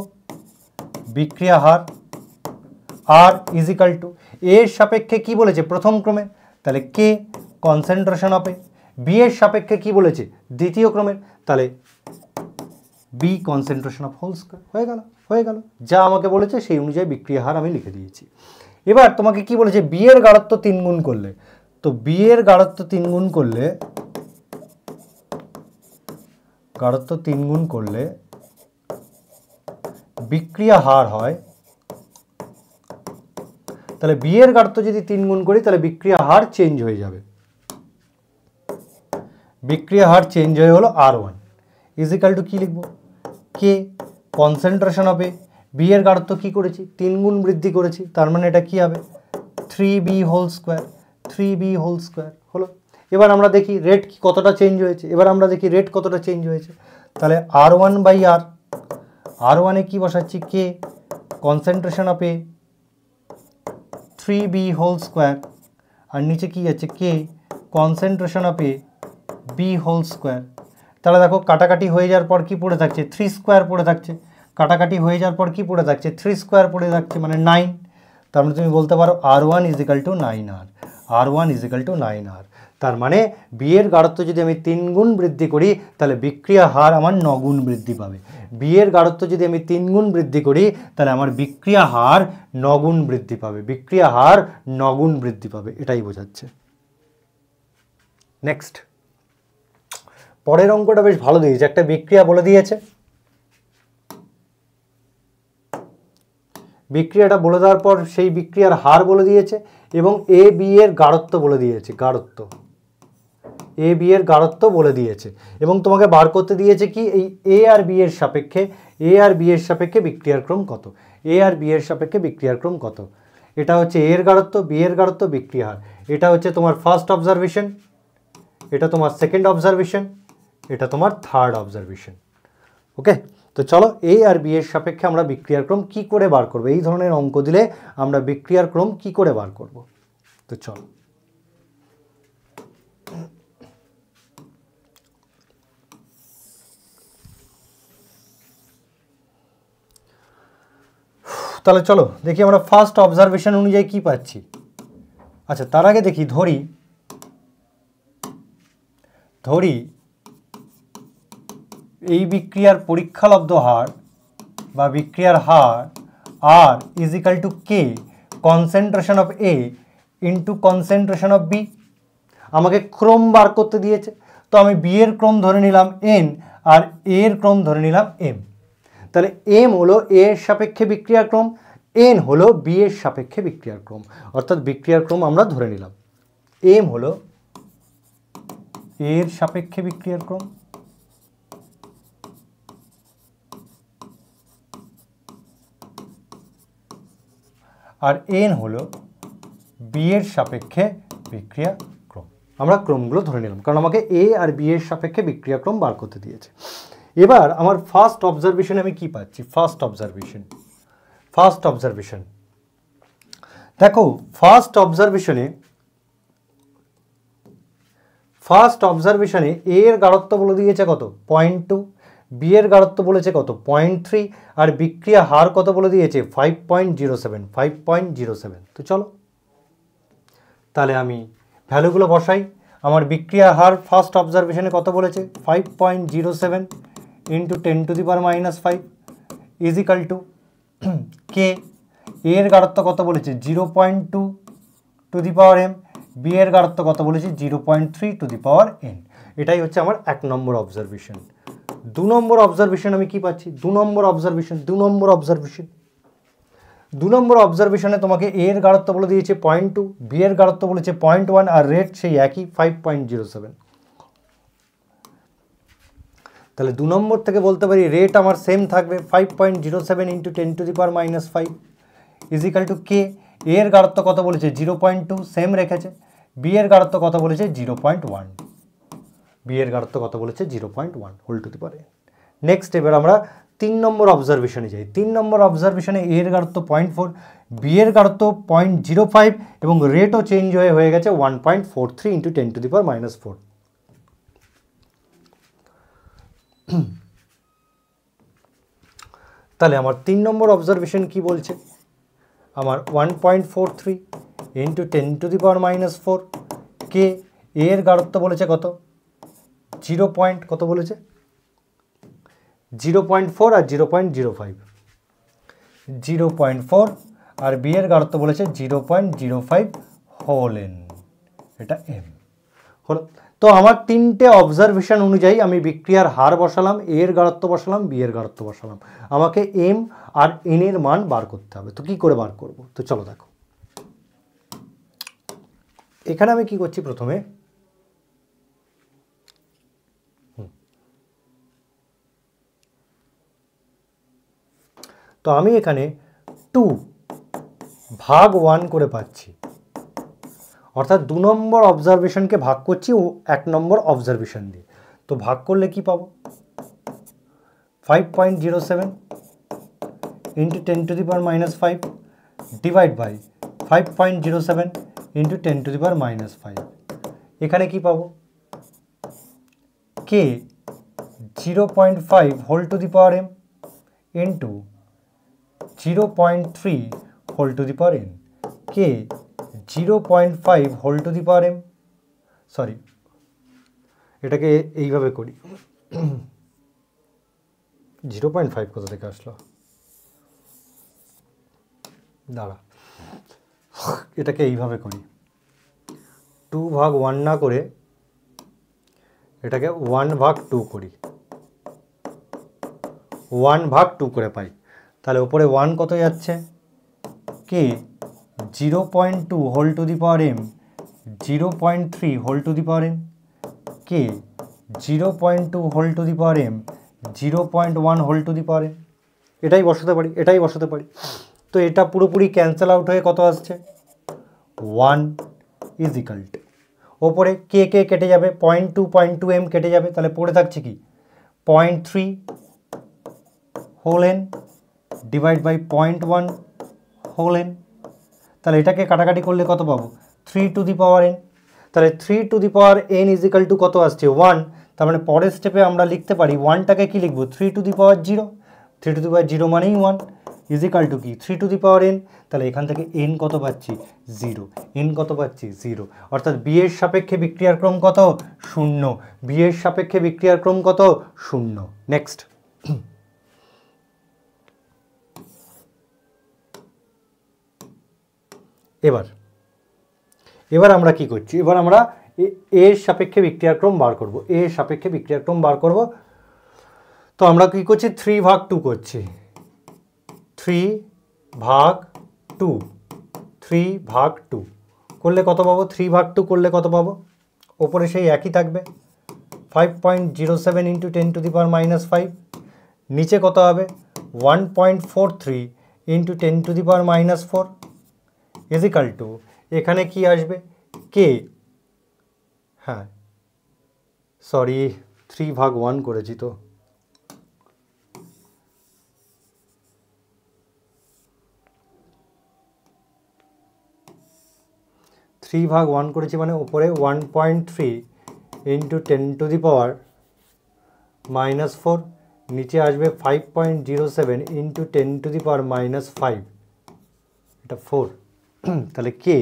বিক্রিয়া হার আর ইজ ইকাল টু এর সাপেক্ষে কি বলেছে প্রথম ক্রমে, তাহলে K concentration of A, B এর সাপেক্ষে কি বলেছে দ্বিতীয় ক্রমের, তাহলে B concentration of whole square. হয়ে গেল যা আমাকে বলেছে সেই অনুযায়ী বিক্রিয়া হার আমি লিখে দিয়েছি। এবার তোমাকে কি বলেছে বি এর গাঢ়ত্ব 3 গুণ করলে, তো বি এর গাঢ়ত্ব 3 গুণ করলে, গাঢ়ত্ব 3 গুণ করলে বিক্রিয়া হার হয়, তাহলে বি এর গাঢ়ত্ব যদি 3 গুণ করি তাহলে বিক্রিয়া হার চেঞ্জ হয়ে যাবে, বিক্রিয়া হার চেঞ্জ হয়ে হলো R1 ইজ ইকাল টু কি লিখবো কে কনসেন্ট্রেশন হবে, বি এর গাঢ়ত্ব কি করেছি 3 গুণ বৃদ্ধি করেছি, তার মানে এটা কি হবে 3b whole square, 3b whole square হলো। এবার আমরা দেখি রেট কতটা চেঞ্জ হয়েছে, তাহলে R1 বাই আর, R1 এ কি বসাচ্ছি k concentration of A 3b whole square, আর নিচে কি আছে k concentration of A B whole square. তাহলে দেখো কাটাকাটি হয়ে যাওয়ার পর কি পড়ে থাকছে 3 স্কয়ার পড়ে থাকছে, কাটাকাটি হয়ে যাওয়ার পর কি পড়ে থাকছে 3 স্কয়ার পড়ে থাকছে মানে 9। তার মানে তুমি বলতে পারো R1 is equal two 9R, R1 is equal two 9R। তার মানে বি এর গাঢ়ত্ব যদি আমি 3 গুণ বৃদ্ধি করি তাহলে বিক্রিয়া হার আমার 9 গুণ বৃদ্ধি পাবে, বি এর গাঢ়ত্ব যদি আমি 3 গুণ বৃদ্ধি করি তাহলে আমার বিক্রিয়া হার 9 গুণ বৃদ্ধি পাবে, বিক্রিয়া হার 9 গুণ বৃদ্ধি পাবে, এটাই বোঝাচ্ছে। নেক্সট পরের অঙ্কটা বেশ ভালো দিয়েছে, একটা বিক্রিয়া বলে দিয়েছে, বিক্রিয়াটা বলে দেওয়ার পর সেই বিক্রিয়ার হার বলে দিয়েছে এবং এ বি এর গাঢ়ত্ব বলে দিয়েছে, গাঢ়ত্ব এ বি এর গাঢ়ত্ব বলে দিয়েছে এবং তোমাকে বার করতে দিয়েছে কি এই এ আর বি এর সাপেক্ষে, এ আর বি এর সাপেক্ষে বিক্রিয়ার ক্রম কত, এ আর বি এর সাপেক্ষে বিক্রিয়ার ক্রম কত। এটা হচ্ছে এ এর গাঢ়ত্ব, বি এর গাঢ়ত্ব, বিক্রিয়া হার। এটা হচ্ছে তোমার ফার্স্ট অবজারভেশন, এটা তোমার সেকেন্ড অবজারভেশন, এটা তোমার থার্ড অবজারভেশন। ওকে, তো চলো এ আর বি এর সাপেক্ষে আমরা বিক্রিয়ার ক্রম কি করে বার করব, এই ধরনের অঙ্ক দিলে আমরা বিক্রিয়ার ক্রম কি করে বার করব। তো চলো তাহলে চলো দেখি আমরা ফার্স্ট অবজারভেশন অনুযায়ী কি পাচ্ছি। আচ্ছা তার আগে দেখি ধরি এই বিক্রিয়ার পরীক্ষালব্ধ হার বা বিক্রিয়ার হার আর is equal to k concentration of A into concentration of B. আমাকে ক্রম বার করতে দিয়েছে, তো আমি বি এর ক্রম ধরে নিলাম এন আর এ এর ক্রম ধরে নিলাম এম। তাহলে এম হলো এ এর সাপেক্ষে বিক্রিয়ার ক্রম, এন হলো বি এর সাপেক্ষে বিক্রিয়ার ক্রম, অর্থাৎ বিক্রিয়ার ক্রম আমরা ধরে নিলাম। এম হলো এর সাপেক্ষে বিক্রিয়ার ক্রম, আর এন হলো বি এর সাপেক্ষে বিক্রিয়া ক্রম। আমরা ক্রমগুলো ধরে নিলাম কারণ আমাকে এ আর বি এর সাপেক্ষে বিক্রিয়া ক্রম বার করতে দিয়েছে। এবার আমার ফার্স্ট অবজারভেশনে আমি কি পাচ্ছি? ফার্স্ট অবজারভেশন দেখো, ফার্স্ট অবজারভেশনে এ এর গাঢ়ত্ব বলে দিয়েছে কত? 0.2, বি এর গাঢ়ত্ব বলেছে কত? 0.3, আর বিক্রিয়া হার কত বলে দিয়েছে? 5.07। তো চলো তাহলে আমি ভ্যালুগুলো বসাই। আমার বিক্রিয়া হার ফার্স্ট অবজারভেশনে কত বলেছে? 5.07 into 10⁻⁵ is equal to K. এর গাঢ়ত্ব কত বলেছে? 0.2 to the power m, B এর গাঢ়ত্ব কত বলেছে? 0.3 টু দি পাওয়ার এন। এটাই হচ্ছে আমার 1 নম্বর অবজারভেশন। 2 নম্বর অবজারভেশন আমি কি পাচ্ছি? 2 নম্বর অবজারভেশনে তোমাকে এ এর গাঢ়ত্ব বলে দিয়েছে 0.2, বি এর গাঢ়ত্ব বলেছে 0.1, আর রেট সেই একই 5.07। তাহলে 2 নম্বর থেকে বলতে পারি রেট আমার সেম থাকবে 5.07 ইন্টু 10⁻⁵ ইজ ইকাল টু কে। এ এর গাঢ়ত্ব কত বলেছে? 0.2, সেম রেখেছে। বি এর গাঢ়ত্ব কত বলেছে? 0.1, whole to the power n. Next এবার আমরা 3 নম্বর অবজারভেশনে যাই। 3 নম্বর অবজারভেশনে এ এর গাঢ়ত্ব 0.4, বি এর গাঢ়ত্ব 0.05 এবং রেটও চেঞ্জ হয়ে গেছে 1.43 ইন্টু 10⁻⁴। তাহলে আমার 3 নম্বর অবজারভেশন কি বলছে? আমার 1.43 ইন্টু 10⁻⁴ কে। এ এর গাঢ়ত্ব বলেছে কত? 0. কত বলেছে? 0.4 আর 0.05, 0.4, আর বি এর গাঢ়ত্ব বলেছে 0.05 হোল এন, এটা এম হলো। তো আমার 3টে অবজারভেশন অনুযায়ী আমি বিক্রিয়ার হার বসালাম, এ এর গাঢ়ত্ব বসালাম, বি এর গাঢ়ত্ব বসালাম। আমাকে এম আর এন এর মান বার করতে হবে। তো কি করে বার করব? তো চলো দেখো, এখানে আমি কি করছি? প্রথমে তো আমি এখানে 2/1 করে পাচ্ছি, অর্থাৎ 2 নম্বর অবজারভেশনকে ভাগ করছি 1 নম্বর অবজারভেশন দিয়ে। তো ভাগ করলে কি পাবো? 5.07 ইন্টু 10⁻⁵ ডিভাইড বাই 5.07 ইন্টু 10⁻⁵। এখানে কি পাবো? K 0.5 whole to the power m into 0.3 whole to the power n. K 0.5 whole to the power m, sorry এটাকে এইভাবে করি। 0.5 কোথা থেকে আসলো? দাঁড়া, এটাকে এইভাবে করি। 2/1 না করে এটাকে 1/2 করি, 1/2 করে পাই। তাহলে ওপরে 1 কত যাচ্ছে? K 0.2 whole to the power m 0.3 whole to the power n, K 0.2 whole to the power m 0.1 whole to the power n. এটাই বসাতে পারি। তো এটা পুরোপুরি ক্যান্সেল আউট হয়ে কত আসছে? 1 ইজ ইকাল টু, ওপরে কে কেটে যাবে, 0.2 এম কেটে যাবে, তাহলে পড়ে থাকছে কি? 0.3 whole n divide by 0.1 whole n. তাহলে এটাকে কাটাকাটি করলে কত পাবো? 3 টু দি পাওয়ার এন। তাহলে 3 two the power N is equal two কত আসছে? 1। তার মানে পরের স্টেপে আমরা লিখতে পারি 1টাকে কি লিখবো? 3 two the power 0। 3 two the পাওয়ার 0 মানেই 1 ইজ ইকাল টু কি? 3 টু দি পাওয়ার এন। তাহলে এখান থেকে এন কত পাচ্ছি? 0। এন কত পাচ্ছি? 0। অর্থাৎ বি এর সাপেক্ষে বিক্রিয়ার ক্রম কত? 0। বি এর সাপেক্ষে বিক্রিয়ার ক্রম কত? 0। নেক্সট এবার আমরা কি করছি, এবার আমরা এর সাপেক্ষে বিক্রিয়াক্রম বার করব, এর সাপেক্ষে বিক্রিয়াক্রম বার করব। তো আমরা কি করছি, 3/2 করছি, 3/2, 3/2 করলে কত পাবো, 3/2 করলে কত পাবো, ওপরে সেই একই থাকবে 5.07 × 10⁻⁻5, নিচে কত হবে 1.43 × 10⁻⁻4 ইজিক্যাল টু এখানে কি আসবে কে, হ্যাঁ সরি 3/1 করেছি, তো 3/1 করেছি মানে উপরে 1.3 × 10⁻⁻4, নিচে আসবে 5.07 × 10⁻⁻5, এটা 4, তাহলে কে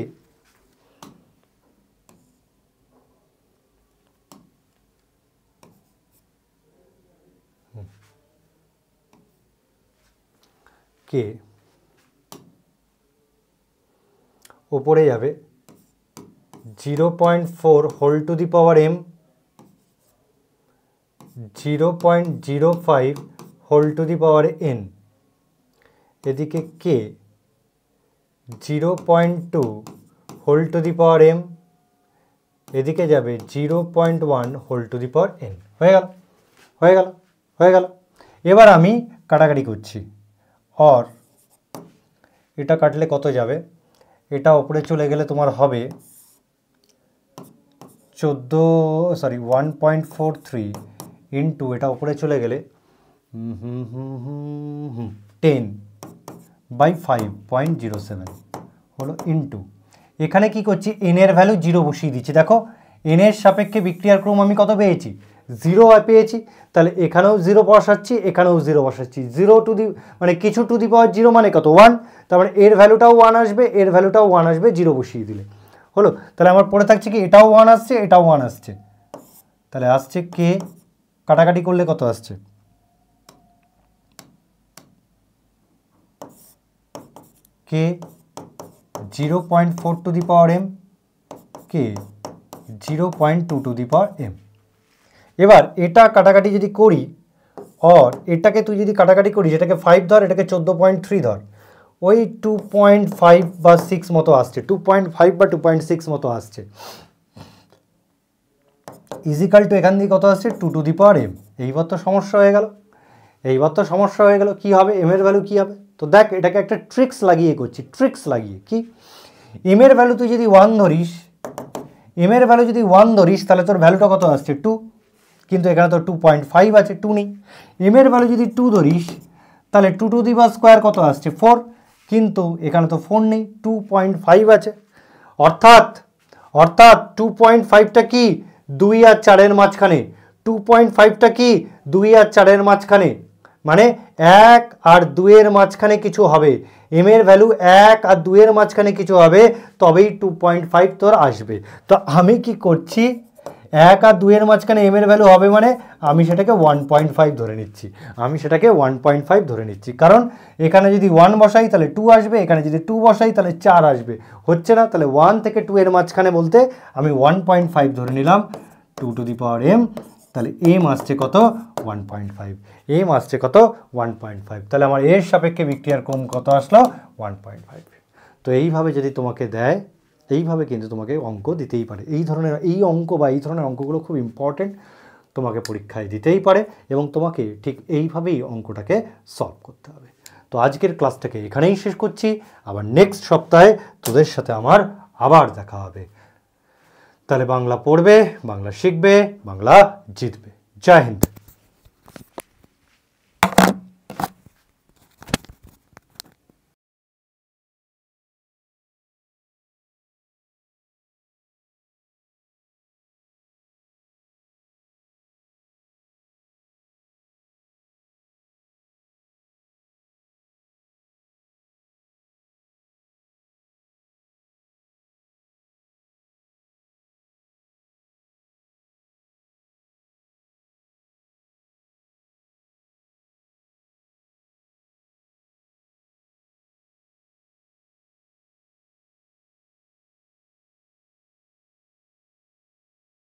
কে ওপরে যাবে 0.4 whole to the power m, 0.05 whole to the power n, এদিকে K 0.2 whole to the power m, এদিকে যাবে 0.1 whole to the power n। হয়ে গেল, হয়ে গেল, হয়ে গেল। এবার আমি কাটাকাটি করছি, আর এটা কাটলে কত যাবে, এটা ওপরে চলে গেলে তোমার হবে 1.43 ইন্টু এটা ওপরে চলে গেলে 10/5.07 হলো ইন্টু এখানে কি করছি, এন এর ভ্যালু 0 বসিয়ে দিচ্ছি। দেখো এন এর সাপেক্ষে বিক্রিয়ার ক্রম আমি কত পেয়েছি, 0 পেয়েছি, তাহলে এখানেও 0 বসাচ্ছি, এখানেও 0 বসাচ্ছি, 0 টু দি মানে কিছু টু দি পাওয়ার 0 মানে কত 1, তার মানে এর ভ্যালুটাও 1 আসবে, এর ভ্যালুটাও 1 আসবে, 0 বসিয়ে দিলে হলো। তাহলে আমার পড়ে থাকছে কি, এটাও 1 আসছে, এটাও 1 আসছে, তাহলে আসছে কে, কাটাকাটি করলে কত আসছে, কে 0.4 two the power m, K 0.2 to the power m। এবার এটা কাটাকাটি যদি করি, আর এটাকে তুই যদি কাটাকাটি করি, যেটাকে 5 ধর, এটাকে 14.3 ধর, ওই 2.5 বা 6 মতো আসছে, 2.5 বা 2.6 মতো আসছে, ইজিক্যাল টু এখান দিয়ে কত আসছে 2 টু দি পাওয়ার m। এইবার তো সমস্যা হয়ে গেল, এইবার তো সমস্যা হয়ে গেল, কী হবে m এর ভ্যালু কী হবে। তো দেখ এটাকে একটা ট্রিক্স লাগিয়ে করছি, ট্রিক্স লাগিয়ে কি, m এর ভ্যালু তুই যদি 1 ধরিস, m এর ভ্যালু যদি 1 ধরিস তাহলে তোর ভ্যালুটা কত আসছে 2, কিন্তু এখানে তো 2.5 আছে, 2 নেই। m এর ভ্যালু যদি 2 ধরিস তাহলে 2 টু দি পাওয়ার স্কোয়ার কত আসছে 4, কিন্তু এখানে তো 4 নেই, 2.5 আছে। অর্থাৎ 2.5টা কি 2 আর 4-এর মাঝখানে, 2.5টা কি 2 আর 4-এর মাঝখানে, মানে 1 আর 2-এর মাঝখানে কিছু হবে, m এর ভ্যালু 1 আর 2-এর মাঝখানে কিছু হবে, তবেই 2.5 তোর আসবে। তো আমি কি করছি, 1 আর 2-এর মাঝখানে m এর ভ্যালু হবে মানে আমি সেটাকে 1.5 ধরে নিচ্ছি, আমি সেটাকে 1.5 ধরে নিচ্ছি, কারণ এখানে যদি 1 বসাই তাহলে 2 আসবে, এখানে যদি 2 বসাই তাহলে 4 আসবে, হচ্ছে না, তাহলে 1 থেকে 2 এর মাঝখানে বলতে আমি 1.5 ধরে নিলাম 2 টু দি পাওয়ার m, তাহলে m আসছে কত 1.5, m আসছে কত 1.5, তাহলে আমার এর সাপেক্ষে বিক্রিয়ার ক্রম কত আসলো 1.5। তো এইভাবে যদি তোমাকে দেয়, এইভাবে কিন্তু তোমাকে অঙ্ক দিতেই পারে, এই ধরনের এই অঙ্ক বা এই ধরনের অঙ্কগুলো খুব ইম্পর্টেন্ট, তোমাকে পরীক্ষায় দিতেই পারে, এবং তোমাকে ঠিক এইভাবেই অঙ্কটাকে সলভ করতে হবে। তো আজকের ক্লাসটাকে এখানেই শেষ করছি, আবার নেক্সট সপ্তাহে তোদের সাথে আমার আবার দেখা হবে। তাহলে বাংলা পড়বে, বাংলা শিখবে, বাংলা জিতবে। জয় হিন্দ।